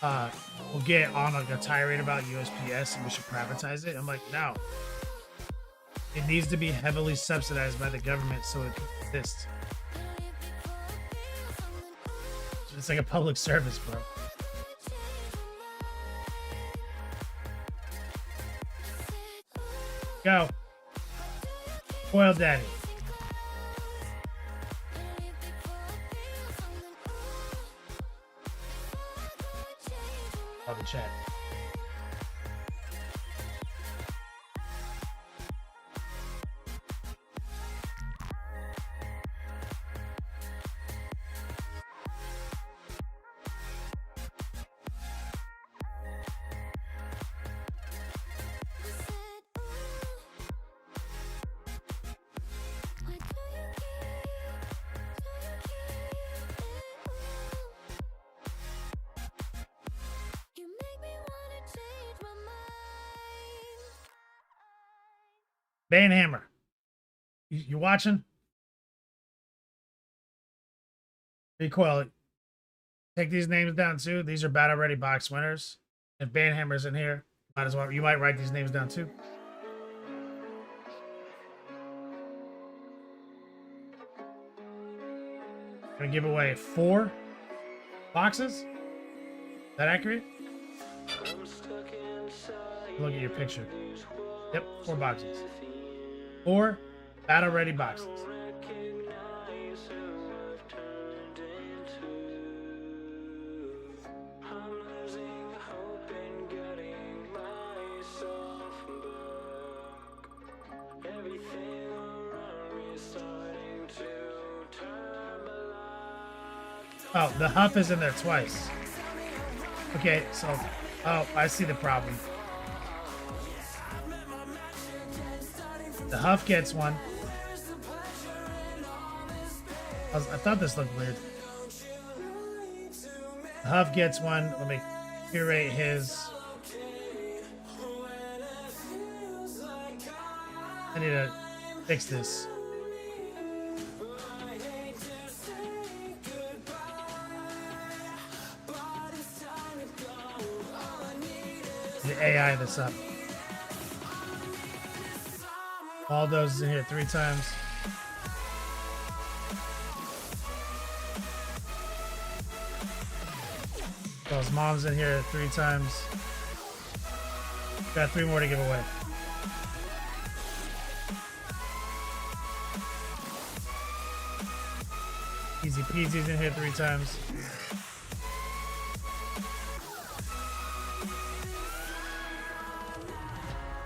will get on like a tirade about USPS and we should privatize it. I'm like, no. It needs to be heavily subsidized by the government so it can exist. It's like a public service, bro. Go. Boil Daddy. Oh, the chat. Banhammer. You watching? Recoil. Take these names down too. These are battle ready box winners. If Banhammer's in here, might as well. You might write these names down too. Gonna give away 4 boxes. Is that accurate? Look at your picture. Yep, 4 boxes. 4 battle ready boxes. Oh, the Huff is in there twice. Okay, so, oh, I see the problem. The Huff gets one. I thought this looked weird. The Huff gets one. Let me curate his. I need to fix this. The AI this up. Waldo's is in here 3 times. Well, his mom's in here 3 times. Got 3 more to give away. Easy Peasy's in here 3 times.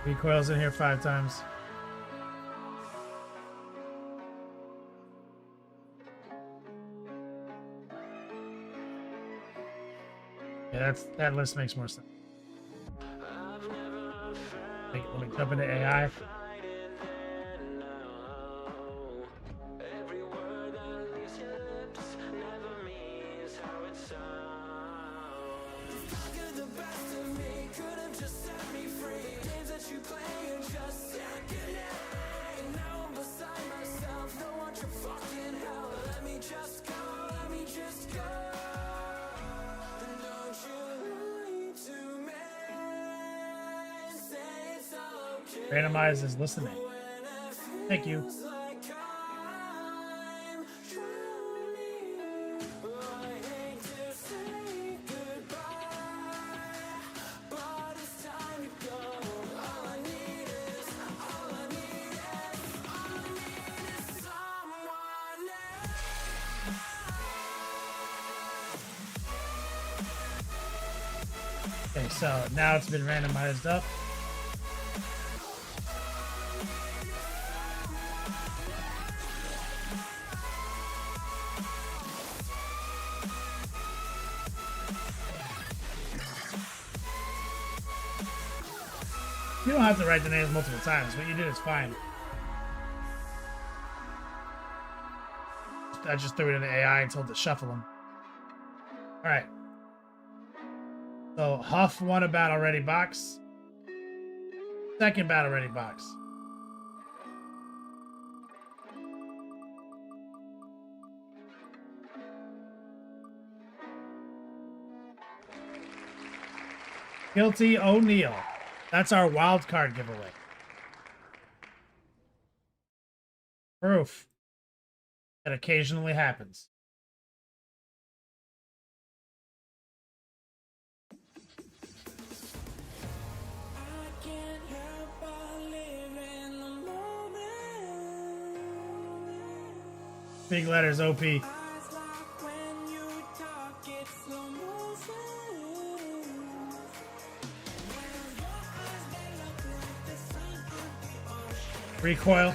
Recoils in here 5 times. Yeah, that list makes more sense. Let me jump into AI. Randomize is listening. Thank you. Okay, so now it's been randomized up. You don't have to write the names multiple times. What you did is fine. I just threw it into AI and told it to shuffle them. All right. So Huff won a battle ready box. Second battle ready box. Guilty O'Neill. That's our wild card giveaway. Proof. That occasionally happens. Big letters, OP. Recoil.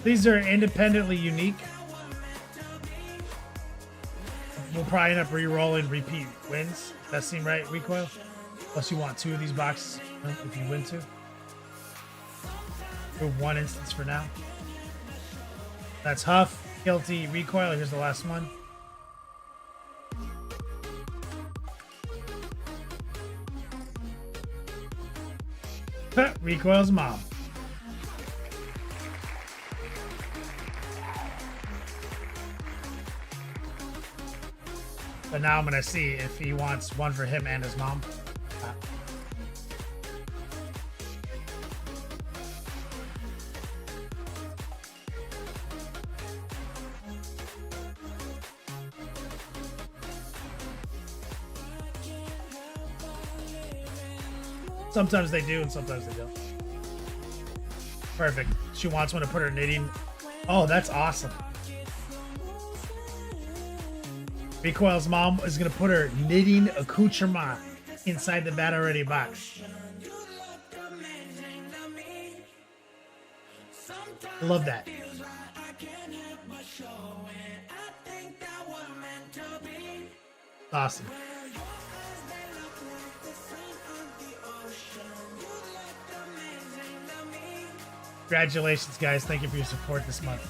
These are independently unique. We'll probably end up re-rolling repeat wins. That seem right, Recoil? Unless you want 2 of these boxes if you win 2. For 1 instance for now. That's Huff, Guilty, Recoil. Here's the last one. Recoil's mom. But now I'm gonna see if he wants one for him and his mom. Sometimes they do and sometimes they don't. Perfect. She wants one to put her knitting. Oh, that's awesome. Recoil's mom is going to put her knitting accoutrement inside the battle ready box. I love that. Awesome. Congratulations, guys. Thank you for your support this month.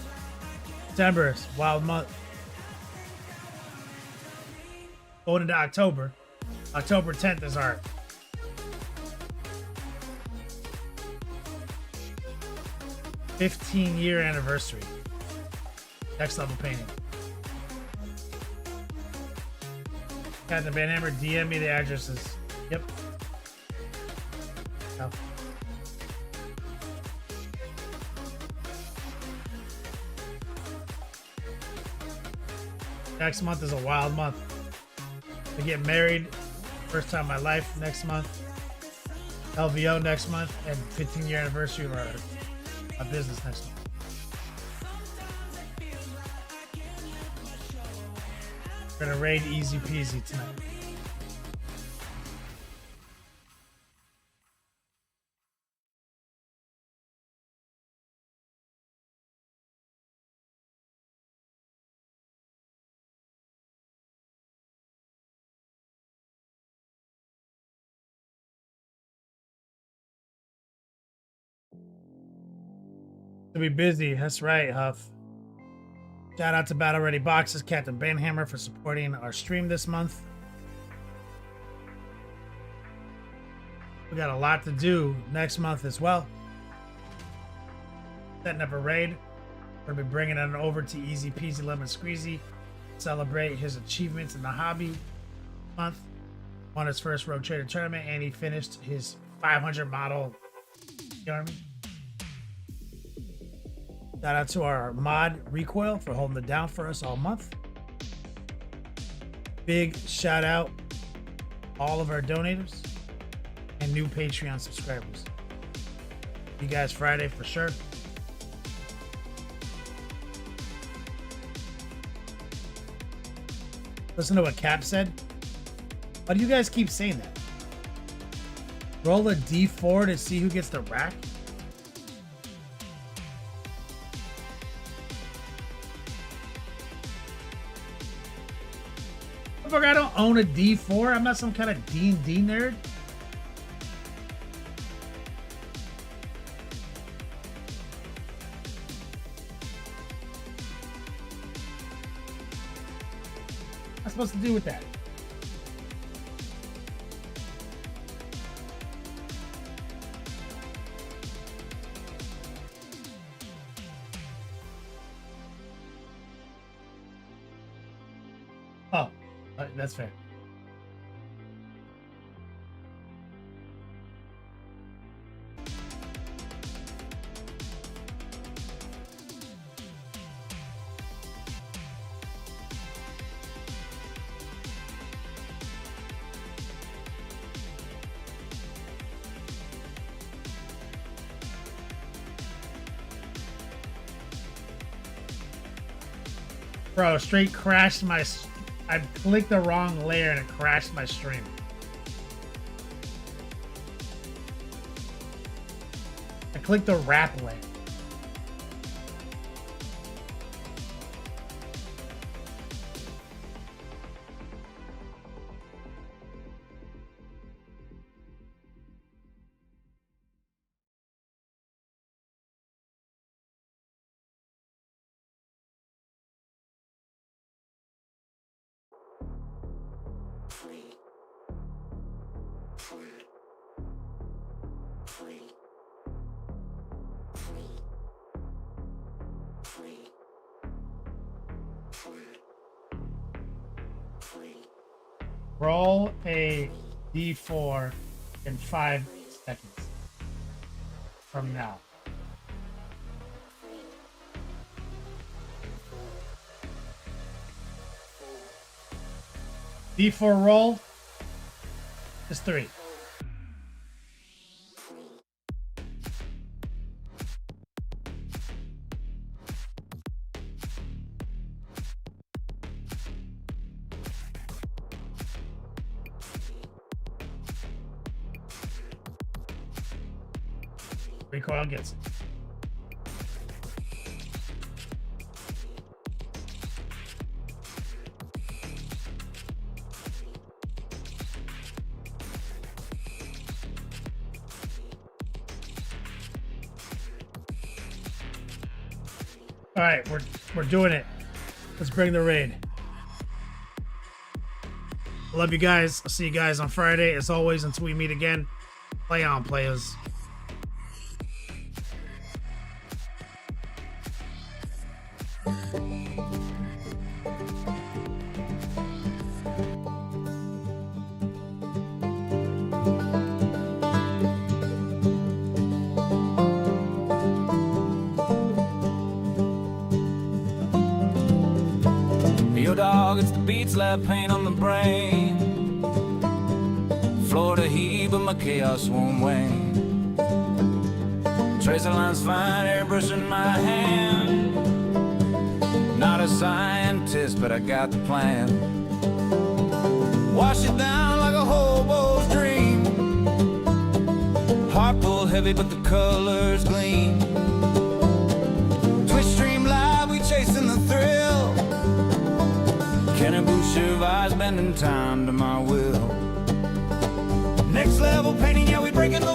September is a wild month. Going into October. October 10th is our ~15-year anniversary. Next level painting. Captain Banhammer, DM me the addresses. Yep. Oh. Next month is a wild month. I get married, first time in my life next month. LVO next month, and 15-year anniversary of our business next month. We're gonna raid easy peasy tonight. To be busy, that's right, Huff. Shout out to Battle Ready Boxes, Captain Banhammer for supporting our stream this month. We got a lot to do next month as well. Setting up a raid. We're gonna be bringing it over to Easy Peasy Lemon Squeezy. Celebrate his achievements in the hobby month. Won his first Rogue Trader tournament, and he finished his 500 model army. Shout out to our mod Recoil for holding it down for us all month. Big shout out all of our donators and new Patreon subscribers. You guys Friday for sure. Listen to what Cap said. Why do you guys keep saying that? Roll a D4 to see who gets the rack? I don't own a D4. I'm not some kind of D&D nerd. What's I supposed to do with that? Oh. That's fair. Bro, straight crashed my... I clicked the wrong layer and it crashed my stream. I clicked the wrap layer. Roll a D4 in 5 seconds from now. D4 roll is 3. Recoil gets it. All right, we're doing it. Let's bring the raid. Love you guys. I'll see you guys on Friday. As always, until we meet again, play on, players. Yo, dog, it's the beat slap paint on the brain. Florida heat, but my chaos won't wane. Tracer lines fine, airbrush in my hand. Not a scientist, but I got the plan. Wash it down like a hobo's dream. Heart pulled heavy, but the colors gleam. Twitch stream live, we chasing the thrill. Kenny Boucher vibes bending time to my will. Next level painting, yeah, we breaking the